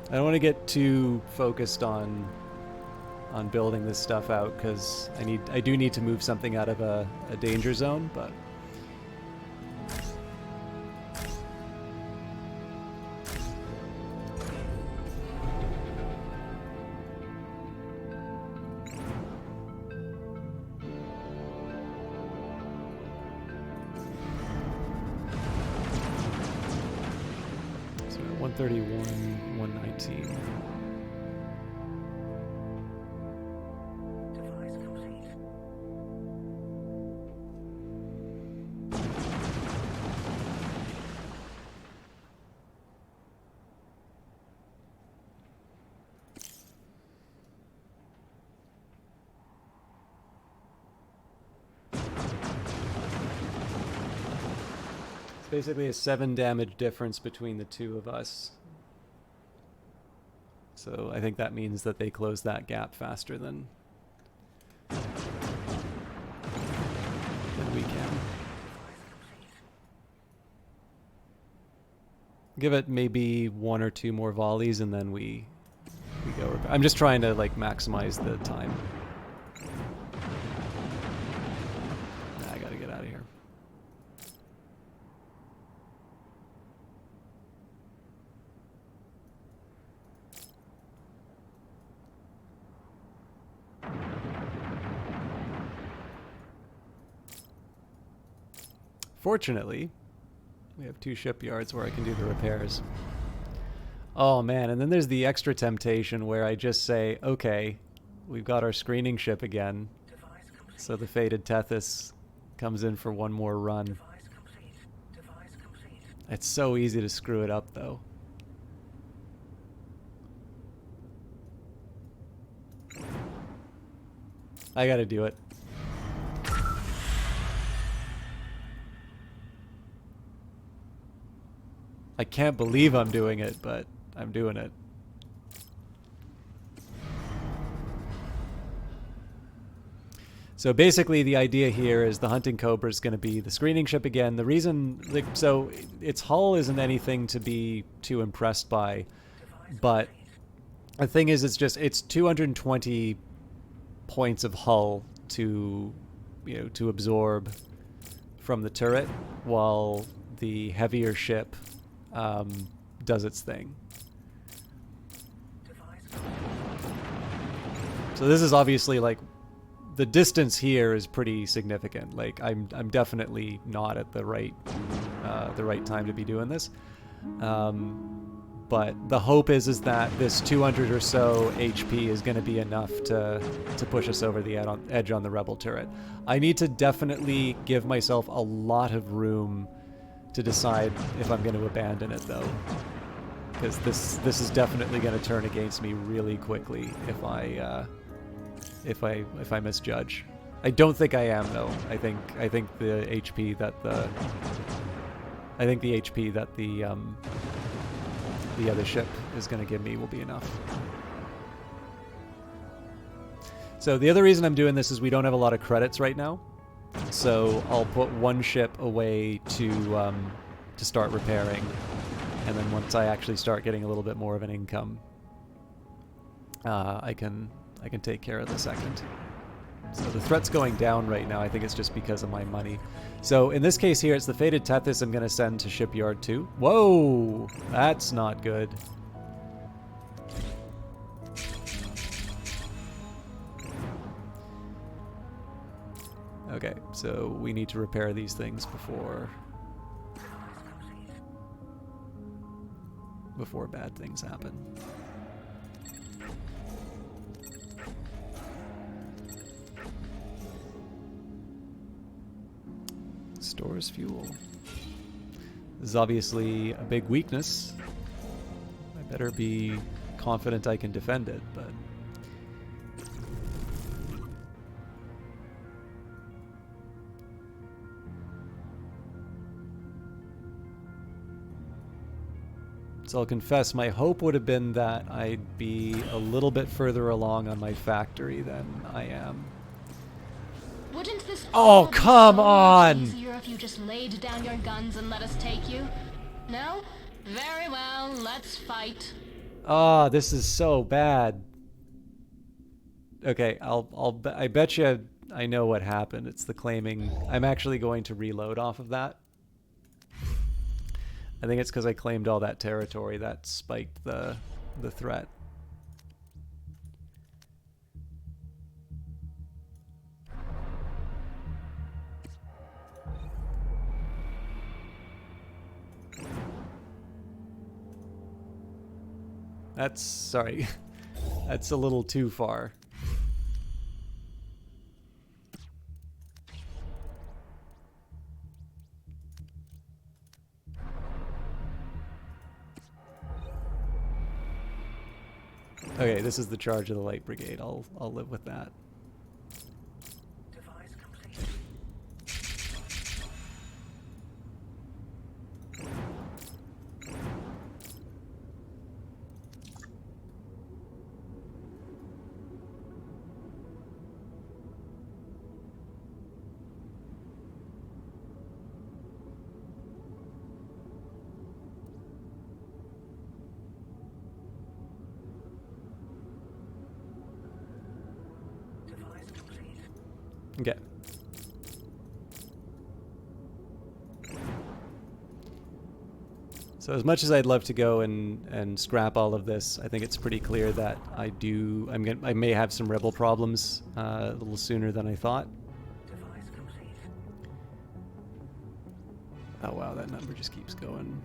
I don't want to get too focused on building this stuff out, because I do need to move something out of a danger zone, but so 131, 119. Device complete. It's basically a 7 damage difference between the two of us. So I think that means that they close that gap faster than we can. Give it maybe 1 or 2 more volleys and then we go. I'm just trying to like maximize the time. Nah, I gotta get out of here. Fortunately, we have 2 shipyards where I can do the repairs. Oh man, and then there's the extra temptation where I just say, okay, we've got our screening ship again. Device complete. So the fated Tethys comes in for one more run. Device complete. Device complete. It's so easy to screw it up though. I gotta do it. I can't believe I'm doing it, but I'm doing it. So basically the idea here is the Hunting Cobra is going to be the screening ship again. The reason, like, so its hull isn't anything to be too impressed by, but the thing is it's 220 points of hull to, to absorb from the turret, while the heavier ship does its thing. So this is obviously like the distance here is pretty significant. Like I'm definitely not at the right time to be doing this. But the hope is that this 200 or so HP is going to be enough to push us over the edge on the rebel turret. I need to definitely give myself a lot of room to decide if I'm going to abandon it, though, because this is definitely going to turn against me really quickly if I misjudge. I don't think I am, though. I think the HP that the other ship is going to give me will be enough. So the other reason I'm doing this is we don't have a lot of credits right now. So I'll put one ship away to start repairing, and then once I actually start getting a little bit more of an income, I can take care of the second. So the threat's going down right now. I think it's just because of my money. So in this case here, it's the Fated Tethys I'm going to send to Shipyard 2. Whoa! That's not good. Okay, so we need to repair these things before bad things happen. Stores fuel. This is obviously a big weakness. I better be confident I can defend it, but... So I'll confess, my hope would have been that I'd be a little bit further along on my factory than I am. Wouldn't this Oh, all be come so on! much easier if you just laid down your guns and let us take you? No? Very well, let's fight. Ah, this is so bad. Okay, I bet you I know what happened. It's the claiming. I'm actually going to reload off of that. I think it's because I claimed all that territory that spiked the threat. Sorry, that's a little too far. Okay, this is the charge of the Light Brigade. I'll live with that. Device complete. Device complete. Okay. So as much as I'd love to go and scrap all of this, I think it's pretty clear that I may have some rebel problems a little sooner than I thought. Device complete. Oh wow, that number just keeps going.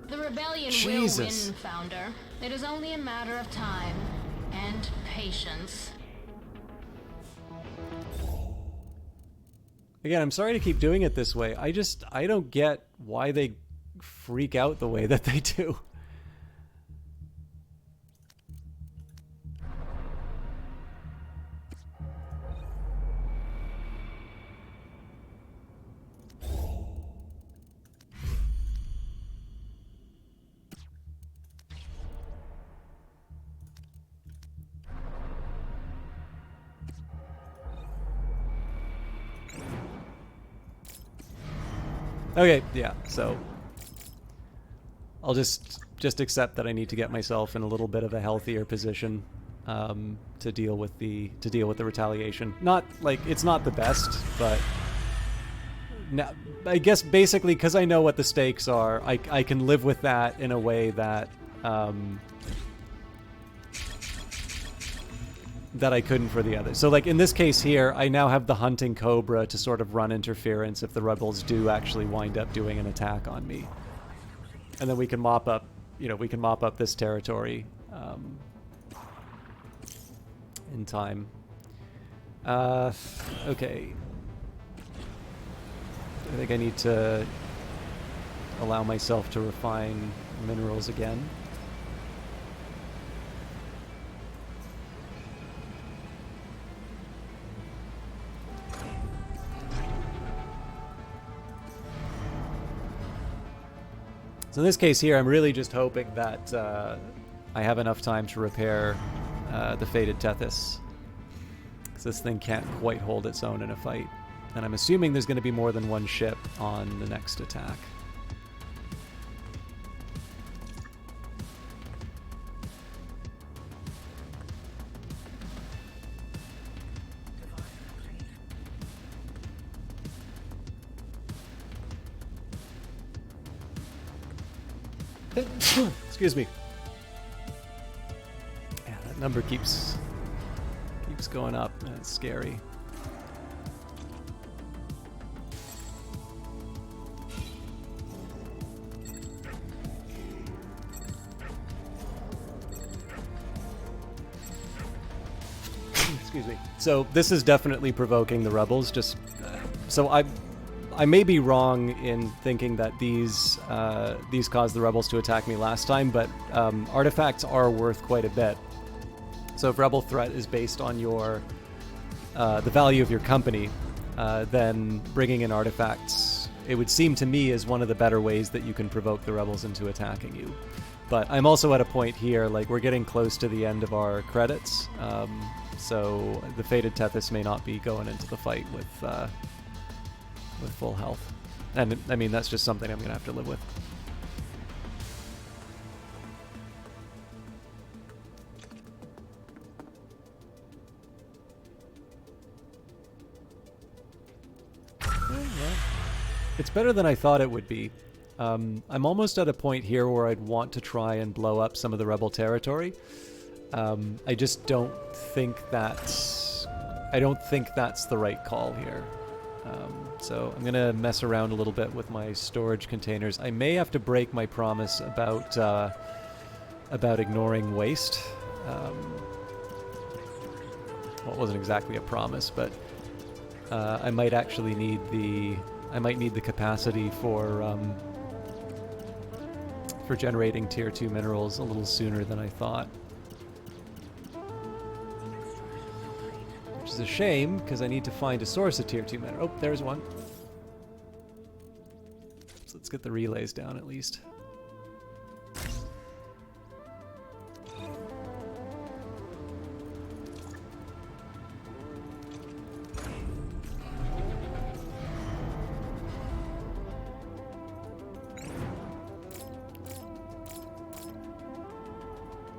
The rebellion Jesus. will win, Founder. It is only a matter of time and patience. Again, I'm sorry to keep doing it this way. I don't get why they freak out the way that they do. Okay, yeah, so I'll just accept that I need to get myself in a little bit of a healthier position to deal with the retaliation. Not like it's not the best, but now, I guess basically because I know what the stakes are, I can live with that in a way that that I couldn't for the others. So like in this case here, I now have the hunting cobra to sort of run interference if the rebels do actually wind up doing an attack on me. And then we can mop up, we can mop up this territory in time. Okay. I think I need to allow myself to refine minerals again. So in this case here, I'm really just hoping that I have enough time to repair the Fated Tethys. Because this thing can't quite hold its own in a fight. And I'm assuming there's going to be more than one ship on the next attack. Excuse me. Yeah, that number keeps going up, and it's scary. Excuse me. So this is definitely provoking the rebels. Just so I may be wrong in thinking that these caused the rebels to attack me last time, but artifacts are worth quite a bit. So if rebel threat is based on your the value of your company, then bringing in artifacts, it would seem to me, is one of the better ways that you can provoke the rebels into attacking you. But I'm also at a point here, like we're getting close to the end of our credits, so the Fated Tethys may not be going into the fight with full health. And I mean, that's just something I'm going to have to live with. It's better than I thought it would be. I'm almost at a point here where I'd want to try and blow up some of the rebel territory. I just don't think that's... I don't think that's the right call here. So I'm going to mess around a little bit with my storage containers. I may have to break my promise about ignoring waste. Well, it wasn't exactly a promise, but I might actually need the... I might need the capacity for generating tier 2 minerals a little sooner than I thought. Which is a shame, because I need to find a source of tier 2 mineral. Oh, there's one. So let's get the relays down at least.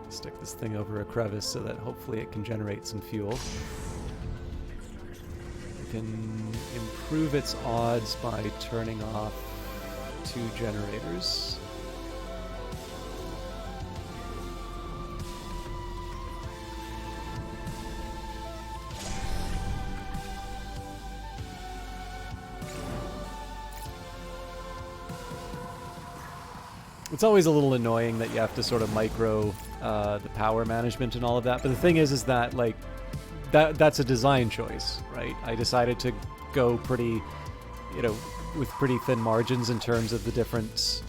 Stick this thing over a crevice so that hopefully it can generate some fuel. We can improve its odds by turning off 2 generators. It's always a little annoying that you have to sort of micro the power management and all of that, but the thing is that like that's a design choice, right? I decided to go pretty, with pretty thin margins in terms of the different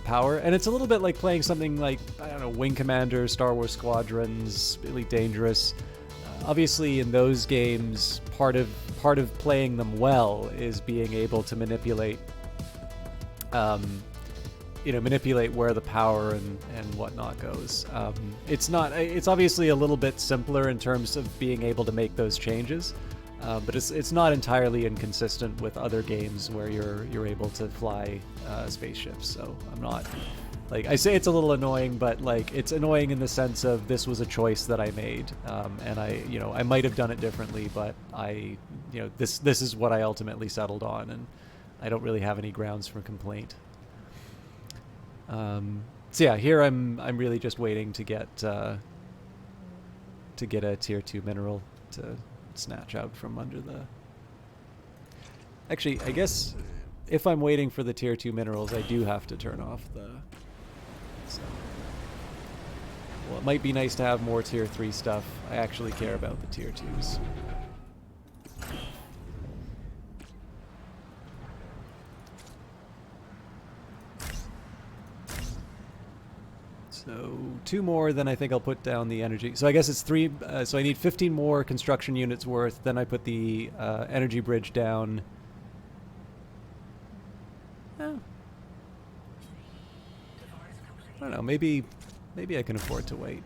power, and it's a little bit like playing something like, I don't know, Wing Commander, Star Wars Squadrons, Elite Dangerous. Obviously, in those games, part of playing them well is being able to manipulate. Manipulate where the power and whatnot goes. It's obviously a little bit simpler in terms of being able to make those changes, but it's not entirely inconsistent with other games where you're able to fly spaceships. So I'm Like, I say it's a little annoying, but like it's annoying in the sense of this was a choice that I made, and I might have done it differently, but this is what I ultimately settled on, and I don't really have any grounds for complaint. So yeah, here I'm really just waiting to get a tier 2 mineral to snatch out from under the. Actually, I guess if I'm waiting for the tier 2 minerals, I do have to turn off the. So. Well, it might be nice to have more tier 3 stuff. I actually care about the tier 2s. So 2 more, then I think I'll put down the energy. So I guess it's 3. So I need 15 more construction units worth. Then I put the energy bridge down. Oh. I don't know. Maybe I can afford to wait.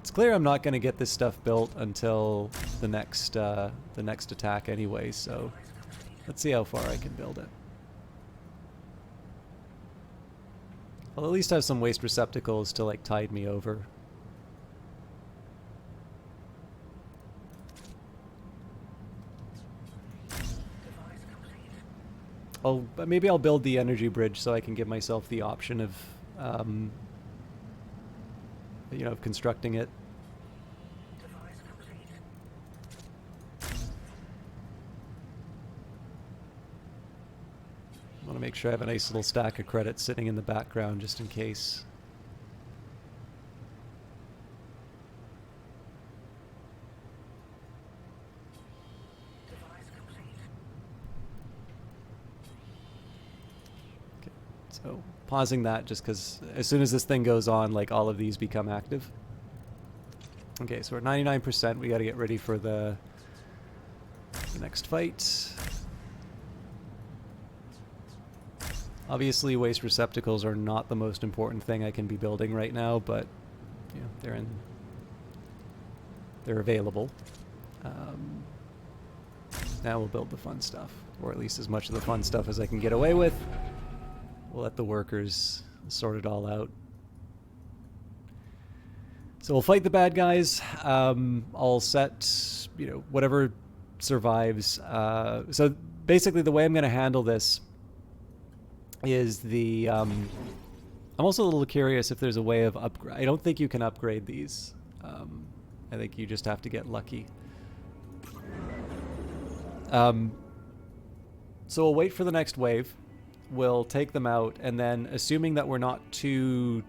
It's clear I'm not going to get this stuff built until the next attack anyway. So let's see how far I can build it. I'll at least have some waste receptacles to like tide me over. Maybe I'll build the energy bridge so I can give myself the option of, of constructing it. I want to make sure I have a nice little stack of credits sitting in the background just in case. So pausing that just because as soon as this thing goes on, like all of these become active. Okay, so we're at 99%. We got to get ready for the next fight. Obviously, waste receptacles are not the most important thing I can be building right now, but they're available. Now we'll build the fun stuff, or at least as much of the fun stuff as I can get away with. We'll let the workers sort it all out. So we'll fight the bad guys. I'll set, whatever survives. So basically the way I'm going to handle this is the... I'm also a little curious if there's a way of upgrade. I don't think you can upgrade these. I think you just have to get lucky. So we'll wait for the next wave. We'll take them out, and then assuming we're not too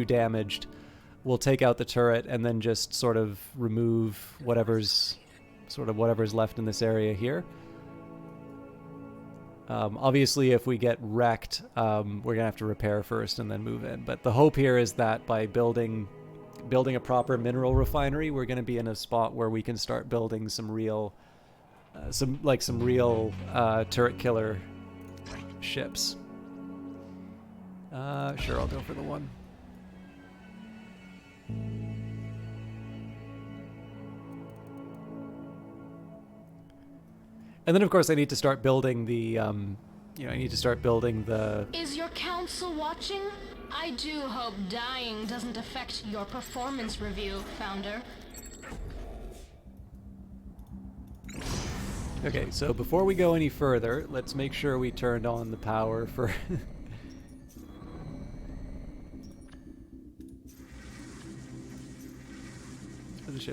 damaged, we'll take out the turret and then just sort of remove whatever's left in this area here. Obviously, if we get wrecked, we're gonna have to repair first and then move in. But the hope here is that by building a proper mineral refinery, we're gonna be in a spot where we can start building some real turret killer ships. Sure, I'll go for the one. And then, of course, I need to start building the, Is your council watching? I do hope dying doesn't affect your performance review, Founder. Okay, so before we go any further, let's make sure we turned on the power for...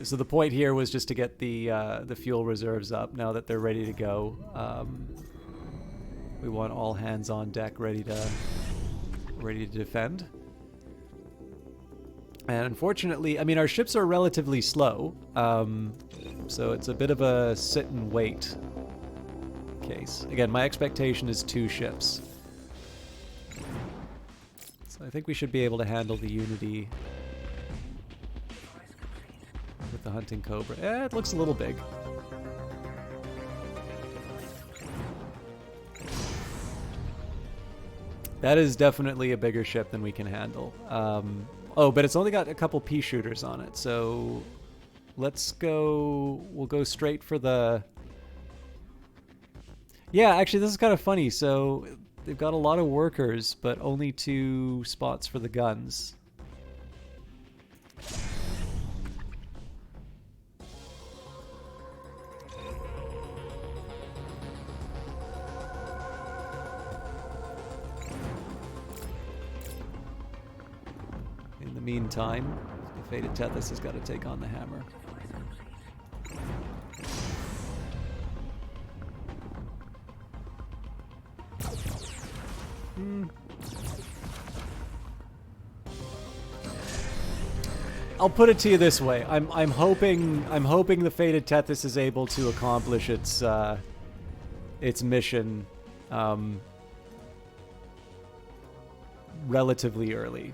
So the point here was just to get the fuel reserves up now that they're ready to go. We want all hands on deck, ready to defend. And unfortunately, I mean, our ships are relatively slow, so it's a bit of a sit and wait case. Again, my expectation is 2 ships. So I think we should be able to handle the Unity with the Hunting Cobra. It looks a little big. That is definitely a bigger ship than we can handle. Oh, but it's only got a couple pea shooters on it, so let's go... We'll go straight for the... Yeah, actually, this is kind of funny. So they've got a lot of workers, but only 2 spots for the guns. In the meantime, the Fated Tethys has got to take on the Hammer. I'll put it to you this way: I'm hoping the Fated Tethys is able to accomplish its mission relatively early.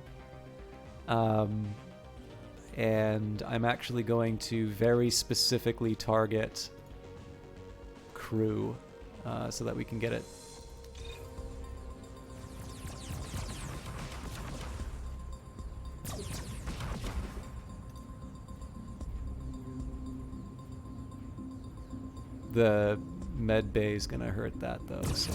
And I'm actually going to very specifically target crew so that we can get it. The med bay is gonna hurt that though, so.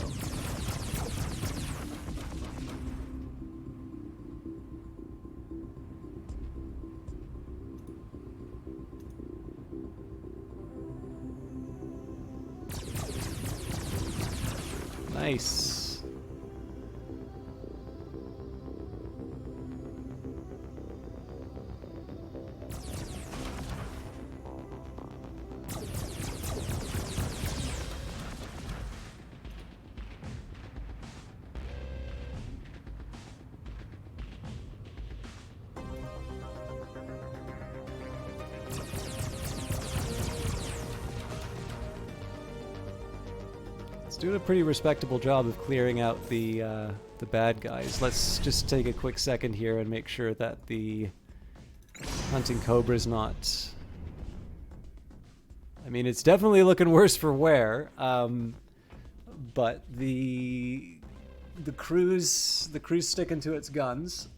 Nice. It's doing a pretty respectable job of clearing out the bad guys. Let's just take a quick second here and make sure that the hunting cobra's not. I mean, it's definitely looking worse for wear, but the crew's sticking to its guns.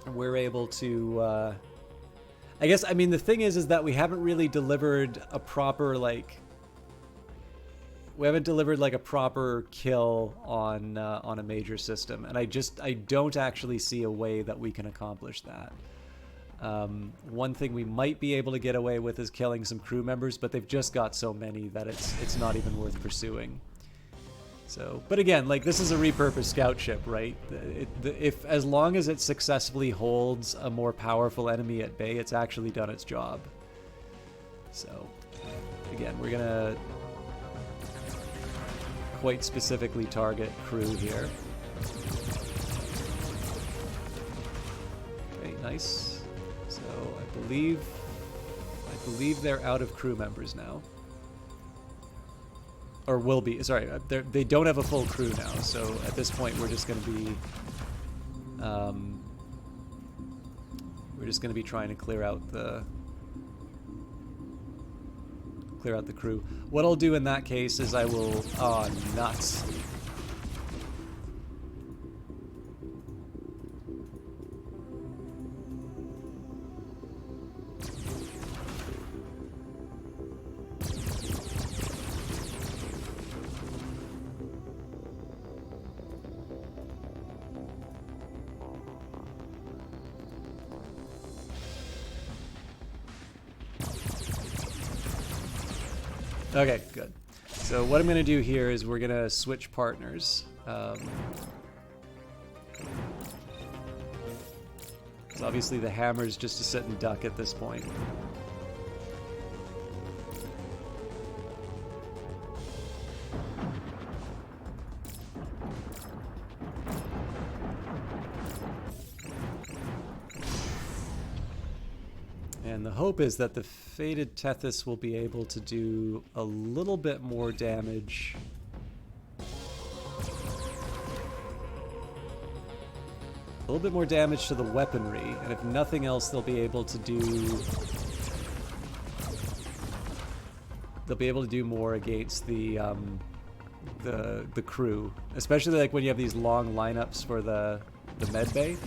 We're able to. I guess. I mean, the thing is that we haven't really delivered a proper We haven't delivered like a proper kill on a major system, and I don't actually see a way that we can accomplish that. One thing we might be able to get away with is killing some crew members, but they've just got so many that it's not even worth pursuing. So, but again, like, this is a repurposed scout ship, right? If as long as it successfully holds a more powerful enemy at bay, it's actually done its job. So, again, we're gonna quite specifically target crew here. Okay, nice. So I believe they're out of crew members now, or will be. Sorry, they don't have a full crew now. So at this point, we're just going to be trying to clear out the crew. What I'll do in that case is I will... Oh, nuts. Okay, good. So what I'm going to do here is we're going to switch partners. So obviously the hammer's just a sit and duck at this point. And the hope is that the Fated Tethys will be able to do a little bit more damage. A little bit more damage to the weaponry, and if nothing else, they'll be able to do... They'll be able to do more against the crew, especially like when you have these long lineups for the med bay.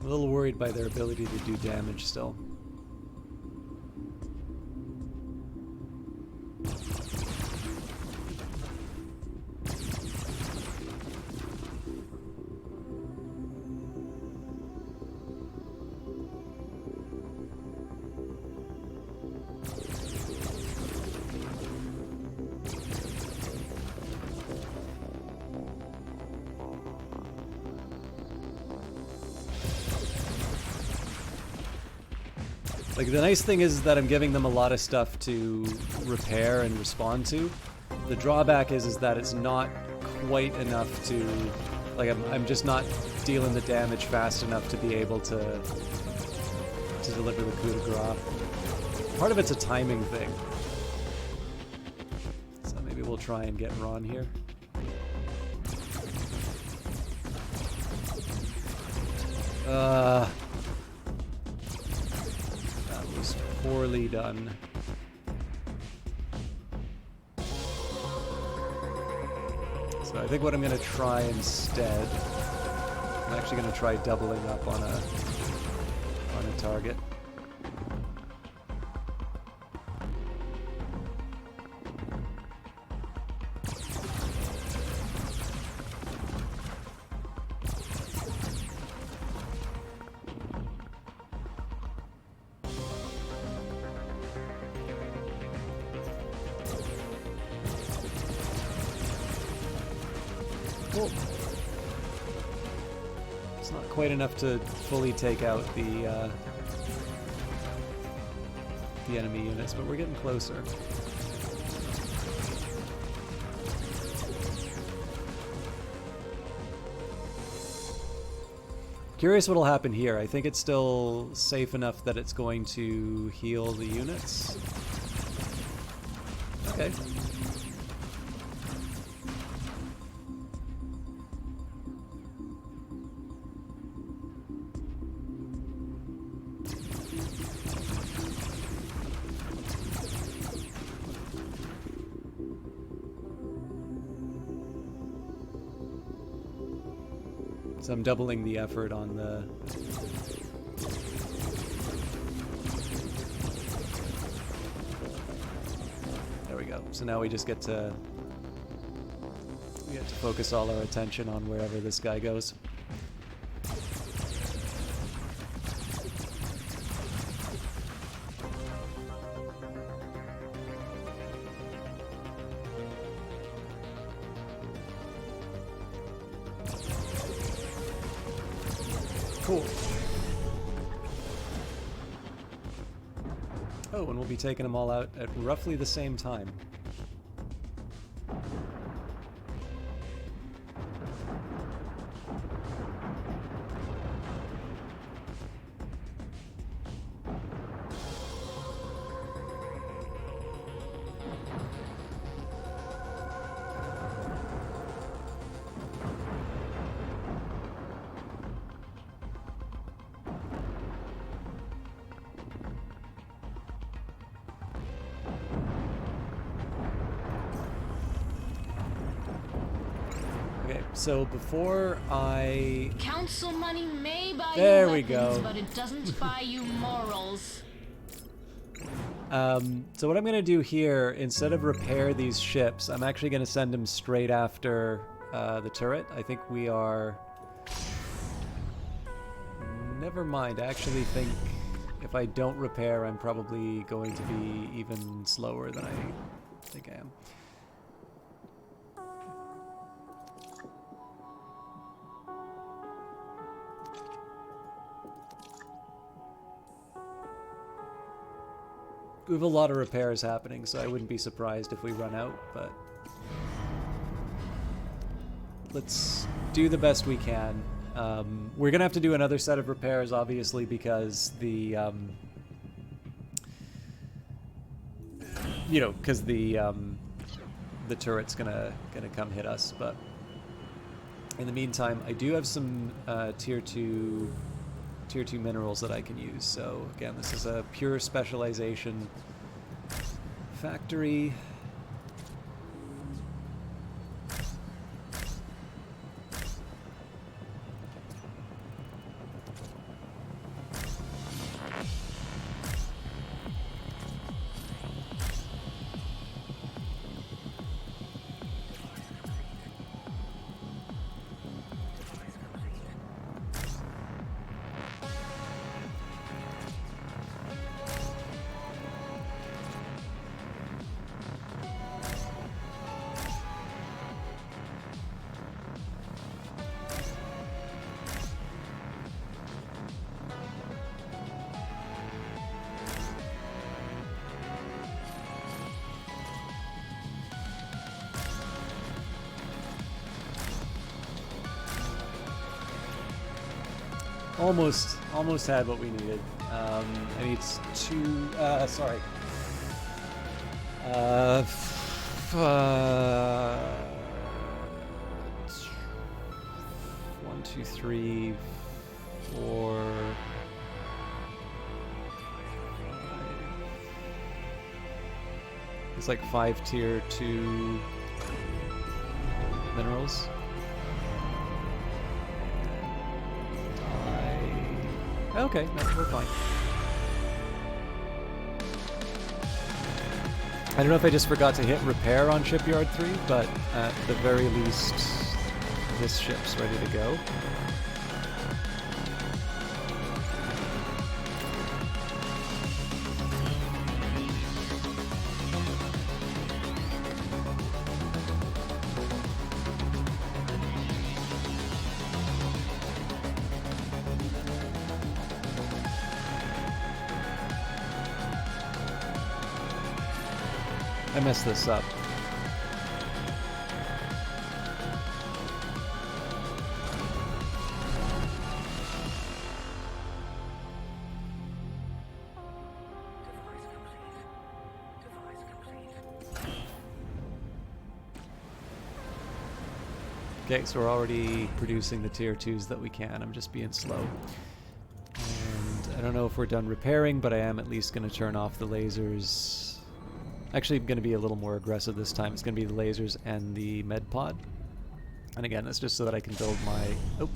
a little worried by their ability to do damage still. Like, the nice thing is that I'm giving them a lot of stuff to repair and respond to. The drawback is that it's not quite enough to... Like, I'm just not dealing the damage fast enough to be able to deliver the coup de grace. Part of it's a timing thing. So maybe we'll try and get Ron here. Poorly done. So I think what I'm going to try instead, I'm actually going to try doubling up on a target. Cool. It's not quite enough to fully take out the enemy units, but we're getting closer. Curious what'll happen here. I think it's still safe enough that it's going to heal the units. Okay. So I'm doubling the effort on the... There we go. So now we just get to... focus all our attention on wherever this guy goes. Cool. Oh, and we'll be taking them all out at roughly the same time. So before I... Council money may buy there you we weapons, go. but it doesn't buy you morals. So what I'm going to do here, instead of repair these ships, I'm actually going to send them straight after the turret. I think we are... Never mind, I actually think if I don't repair, I'm probably going to be even slower than I think I am. We have a lot of repairs happening, so I wouldn't be surprised if we run out, but let's do the best we can. We're gonna have to do another set of repairs, obviously, because the turret's gonna come hit us. But in the meantime, I do have some tier 2 minerals that I can use. So again, this is a pure specialization factory. almost had what we needed. I need two. Sorry. One, two, three, four. It's like 5 tier 2 minerals. Okay, no, we're fine. I don't know if I just forgot to hit repair on Shipyard 3, but at the very least, this ship's ready to go. I messed this up. Device complete. Device complete. Okay, so we're already producing the tier 2s that we can. I'm just being slow. And I don't know if we're done repairing, but I am at least going to turn off the lasers. Actually, I'm going to be a little more aggressive this time. It's going to be the lasers and the med pod. And again, that's just so that I can build my... Oh.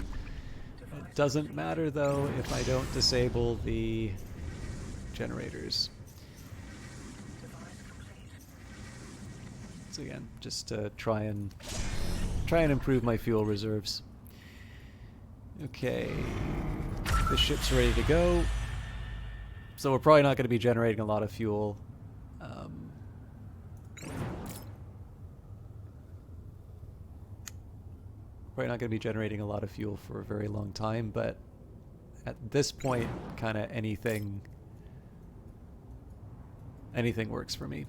It doesn't matter, though, if I don't disable the generators. So again, just to try and improve my fuel reserves. Okay. The ship's ready to go. So we're probably not going to be generating a lot of fuel. Probably not going to be generating a lot of fuel for a very long time, but at this point, kind of anything works for me.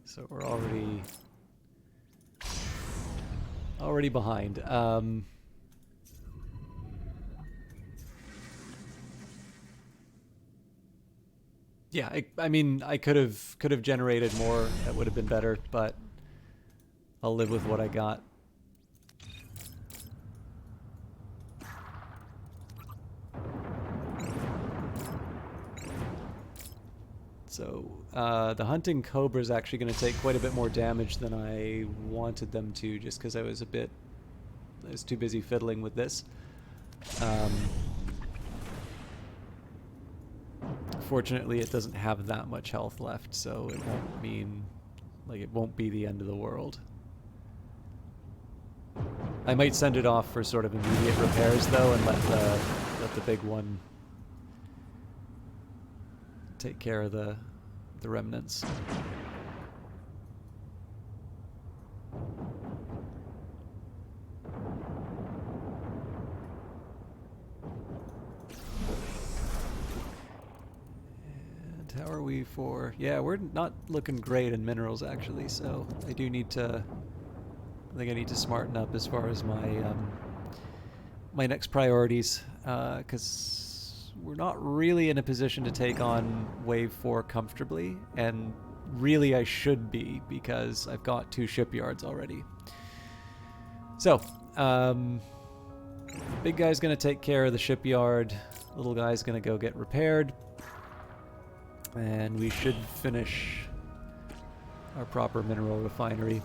So we're already behind. Yeah, I mean, I could have generated more. That would have been better, but I'll live with what I got. So the hunting cobra is actually going to take quite a bit more damage than I wanted them to, just because I was too busy fiddling with this. Fortunately, it doesn't have that much health left, so it won't mean, like, it won't be the end of the world. I might send it off for sort of immediate repairs though, and let the big one take care of the remnants. And how are we for... Yeah, we're not looking great in minerals actually, so I do need to... I think I need to smarten up as far as my my next priorities, because we're not really in a position to take on Wave 4 comfortably, and really I should be, because I've got 2 shipyards already. So, big guy's gonna take care of the shipyard, little guy's gonna go get repaired, and we should finish our proper mineral refinery.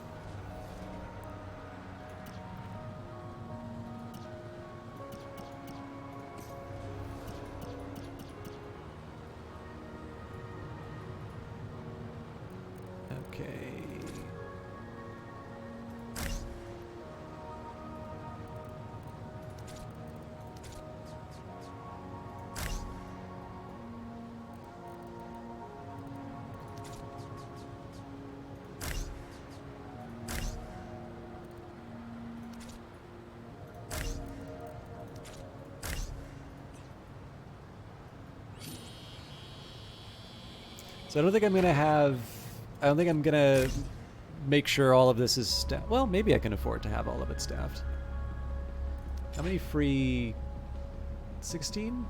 So I don't think I'm gonna have. I don't think I'm gonna make sure all of this is staffed. Well, maybe I can afford to have all of it staffed. How many free? 16?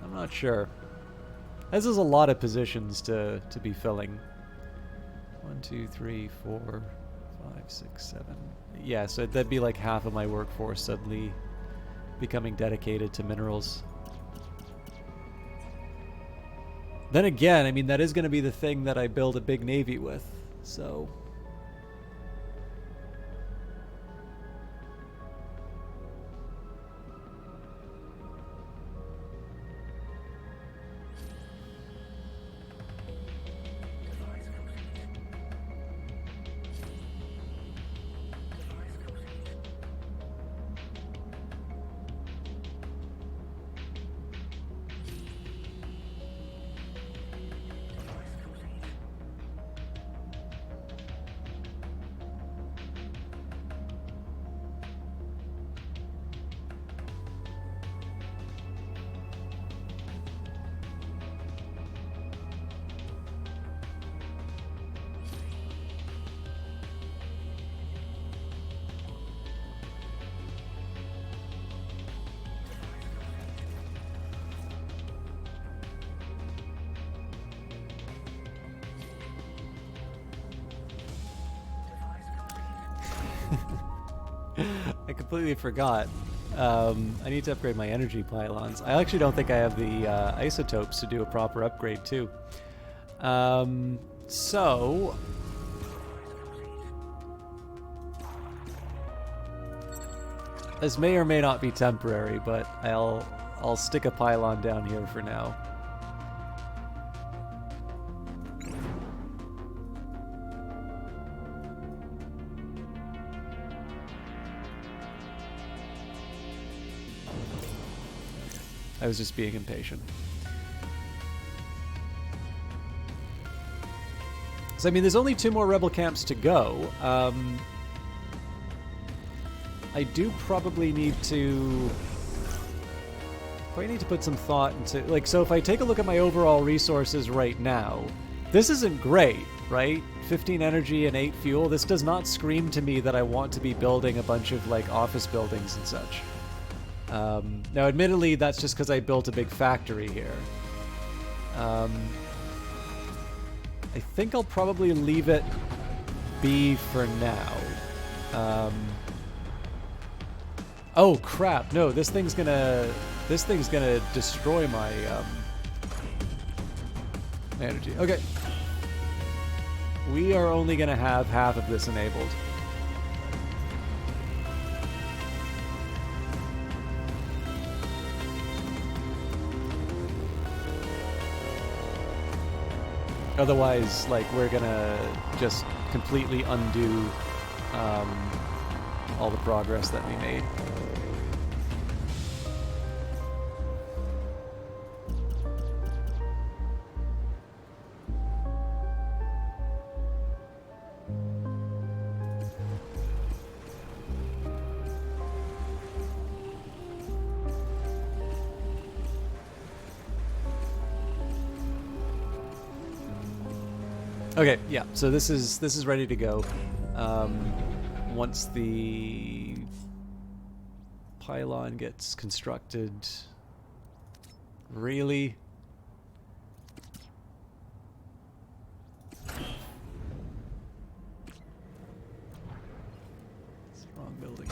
I'm not sure. This is a lot of positions to be filling. 1, 2, 3, 4, 5, 6, 7. Yeah, so that'd be like half of my workforce suddenly becoming dedicated to minerals. Then again, I mean, that is going to be the thing that I build a big navy with, so... Device complete. Device complete. Device complete. I completely forgot. I need to upgrade my energy pylons. I actually don't think I have the isotopes to do a proper upgrade too. So... This may or may not be temporary, but I'll stick a pylon down here for now. I was just being impatient. So, I mean, there's only 2 more rebel camps to go. I do probably need to put some thought into, like, so if I take a look at my overall resources right now, this isn't great, right? 15 energy and 8 fuel. This does not scream to me that I want to be building a bunch of, like, office buildings and such. Now, admittedly, that's just because I built a big factory here. I think I'll probably leave it be for now. Oh crap! No, this thing's gonna destroy my energy. Okay, we are only gonna have half of this enabled. Otherwise, like, we're gonna just completely undo all the progress that we made. Okay, yeah. So this is ready to go. Once the pylon gets constructed, really. It's the wrong building.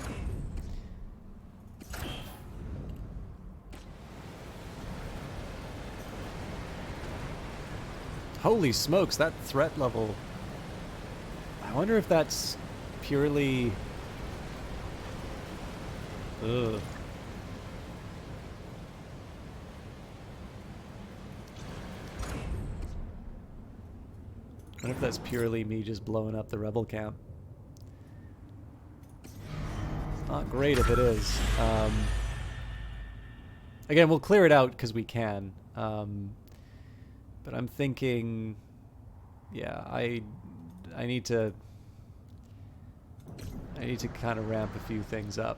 Holy smokes, that threat level. I wonder if that's purely... Ugh. I wonder if that's purely me just blowing up the rebel camp. It's not great if it is. Again, we'll clear it out because we can. But I'm thinking, yeah, I need to kind of ramp a few things up.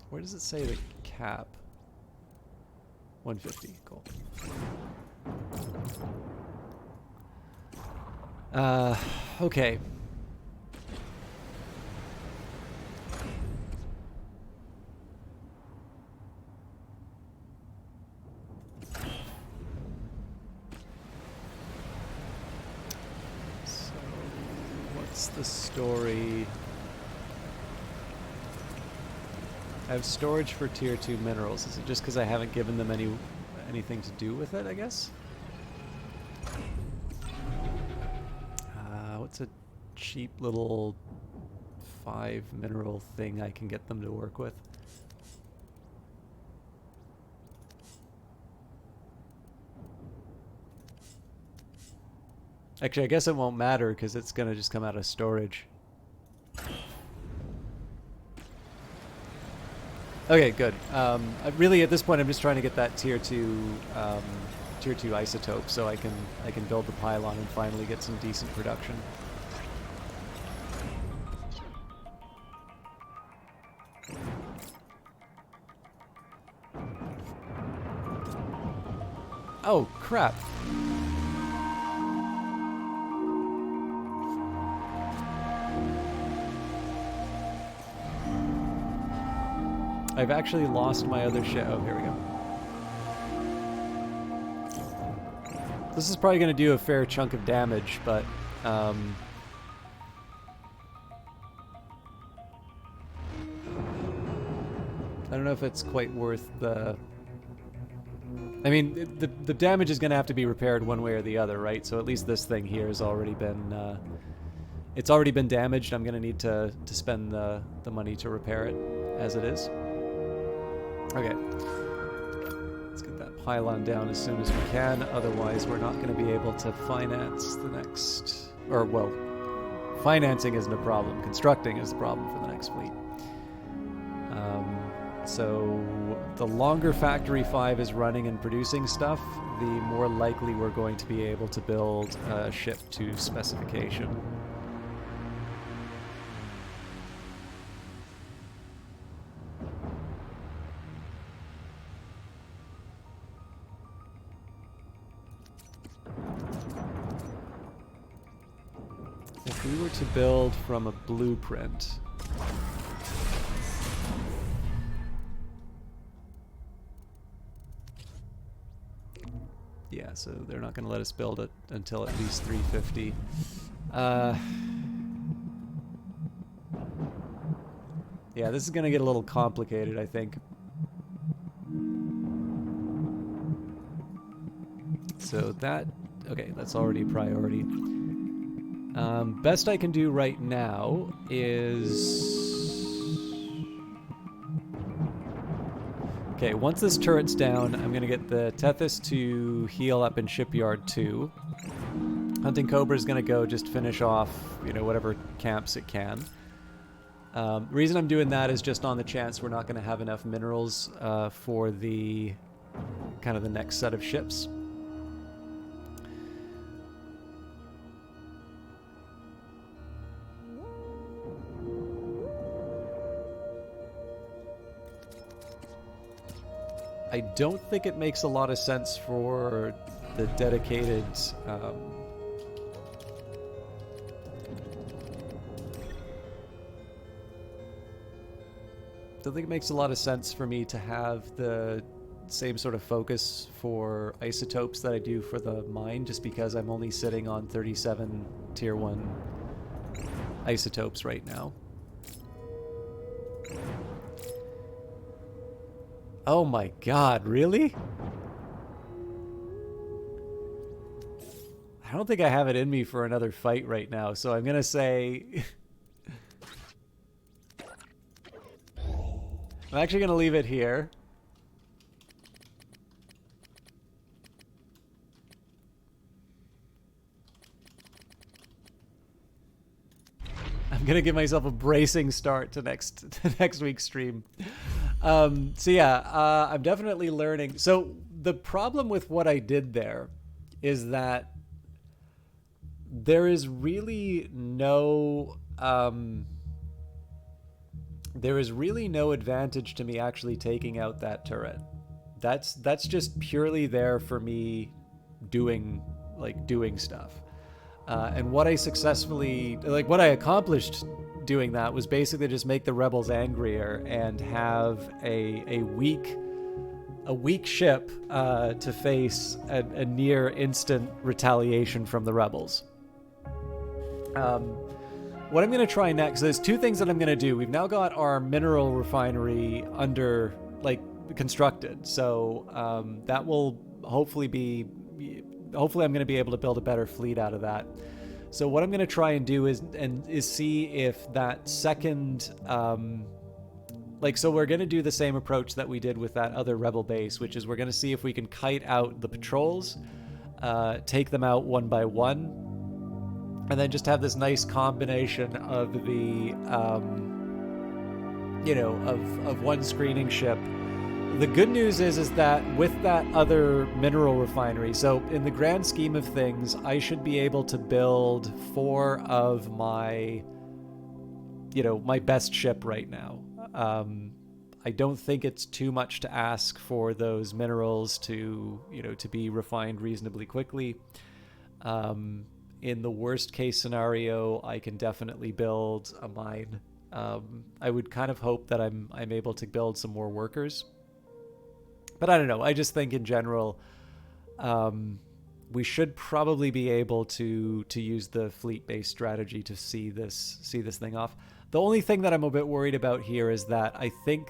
Where does it say the cap? 150. Cool. Okay. So, what's the story? I have storage for tier 2 minerals. Is it just because I haven't given them anything to do with it, I guess? What's a cheap little 5 mineral thing I can get them to work with? Actually, I guess it won't matter because it's going to just come out of storage. Okay, good. Really, at this point, I'm just trying to get that tier 2 isotope so I can build the pylon and finally get some decent production. Oh, crap. I've actually lost my other ship. Oh, here we go. This is probably going to do a fair chunk of damage, but I don't know if it's quite worth the... I mean, the damage is going to have to be repaired one way or the other, right? So at least this thing here has already been... it's already been damaged. I'm going to need to spend the money to repair it as it is. Okay. Let's get that pylon down as soon as we can. Otherwise, we're not going to be able to finance the next... Or, well, financing isn't a problem. Constructing is the problem for the next fleet. So the longer Factory 5 is running and producing stuff, the more likely we're going to be able to build a ship to specification. If we were to build from a blueprint... Yeah, so they're not going to let us build it until at least 350. Yeah, this is going to get a little complicated, I think. So that... Okay, that's already a priority. Best I can do right now is... Okay, once this turret's down, I'm going to get the Tethys to heal up in Shipyard 2. Hunting Cobra is going to go just finish off, you know, whatever camps it can. The reason I'm doing that is just on the chance we're not going to have enough minerals for the kind of the next set of ships. I don't think it makes a lot of sense for the dedicated don't think it makes a lot of sense for me to have the same sort of focus for isotopes that I do for the mine, just because I'm only sitting on 37 tier 1 isotopes right now. Oh my god, really? I don't think I have it in me for another fight right now, so I'm gonna say... I'm actually gonna leave it here. I'm gonna give myself a bracing start to next week's stream. So yeah, I'm definitely learning. So the problem with what I did there is that there is really no there is really no advantage to me actually taking out that turret. That's just purely there for me doing stuff. And what I accomplished doing that was basically just make the rebels angrier and have a weak ship to face a near instant retaliation from the rebels. What I'm going to try next, there's two things that I'm going to do. We've now got our mineral refinery constructed, so that will hopefully I'm going to be able to build a better fleet out of that. So what I'm going to try and do is see if that second, so we're going to do the same approach that we did with that other rebel base, which is we're going to see if we can kite out the patrols, take them out one by one, and then just have this nice combination of the, of one screening ship. The good news is that with that other mineral refinery, so in the grand scheme of things, I should be able to build 4 of my, my best ship right now. I don't think it's too much to ask for those minerals to be refined reasonably quickly. In the worst case scenario, I can definitely build a mine. I would kind of hope that I'm able to build some more workers. But I don't know. I just think in general, we should probably be able to use the fleet-based strategy to see this thing off. The only thing that I'm a bit worried about here is that I think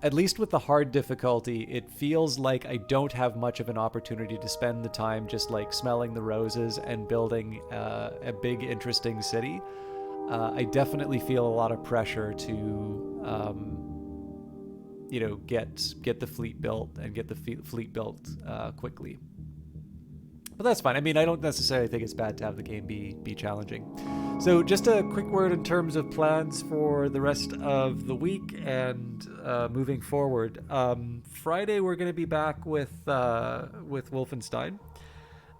at least with the hard difficulty, it feels like I don't have much of an opportunity to spend the time just smelling the roses and building a big, interesting city. I definitely feel a lot of pressure to, get the fleet built and get the fleet built quickly. But that's fine. I mean, I don't necessarily think it's bad to have the game be challenging. So just a quick word in terms of plans for the rest of the week and moving forward. Friday we're going to be back with Wolfenstein.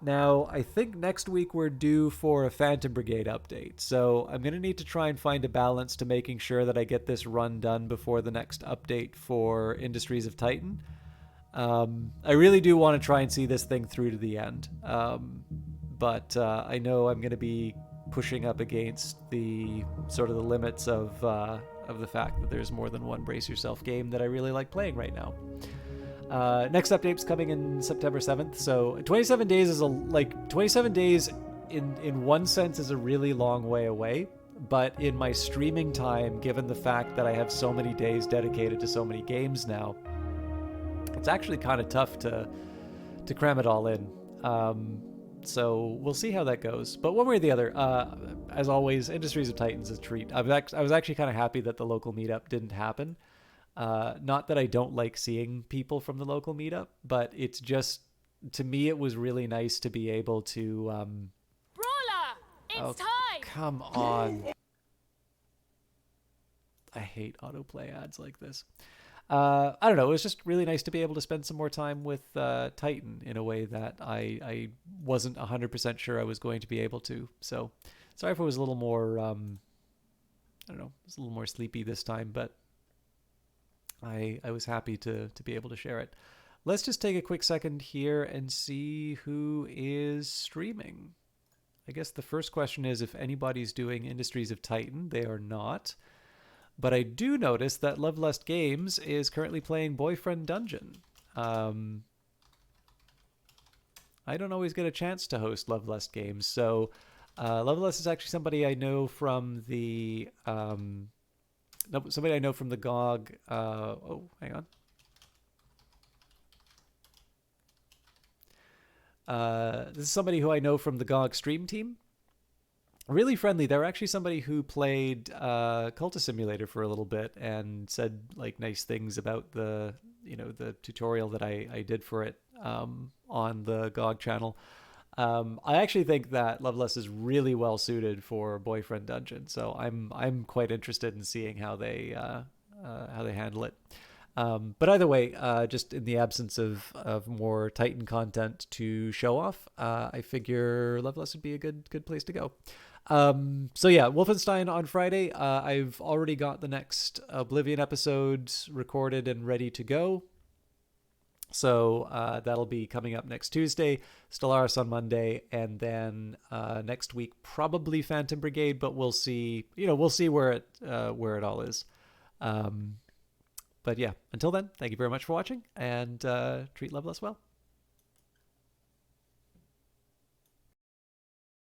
Now, I think next week we're due for a Phantom Brigade update, so I'm going to need to try and find a balance to making sure that I get this run done before the next update for Industries of Titan. I really do want to try and see this thing through to the end, but I know I'm going to be pushing up against the sort of the limits of the fact that there's more than one Brace Yourself game that I really like playing right now. Next update's coming in September 7th, so 27 days is 27 days in one sense is a really long way away, but in my streaming time, given the fact that I have so many days dedicated to so many games now, it's actually kind of tough to cram it all in. So we'll see how that goes. But one way or the other, as always, Industries of Titan's a treat. I was actually kind of happy that the local meetup didn't happen. Not that I don't like seeing people from the local meetup, but it's just, to me, it was really nice to be able to... Brawler! It's time! Come on. I hate autoplay ads like this. I don't know. It was just really nice to be able to spend some more time with Titan in a way that I wasn't 100% sure I was going to be able to. So sorry if it was a little more, I don't know, it was a little more sleepy this time, but I was happy to be able to share it. Let's just take a quick second here and see who is streaming. I guess the first question is if anybody's doing Industries of Titan. They are not. But I do notice that Love Lust Games is currently playing Boyfriend Dungeon. I don't always get a chance to host Love Lust Games, so Love Lust is actually somebody I know from the GOG. Hang on. This is somebody who I know from the GOG stream team. Really friendly. They're actually somebody who played Cultist Simulator for a little bit and said nice things about the tutorial that I did for it on the GOG channel. I actually think that Loveless is really well suited for Boyfriend Dungeon, so I'm quite interested in seeing how they handle it. But either way, just in the absence of more Titan content to show off, I figure Loveless would be a good place to go. So yeah, Wolfenstein on Friday. I've already got the next Oblivion episode recorded and ready to go. So that'll be coming up next Tuesday, Stellaris on Monday, and then next week probably Phantom Brigade, but we'll see. We'll see where it all is. But yeah, until then, thank you very much for watching, and treat Loveless well.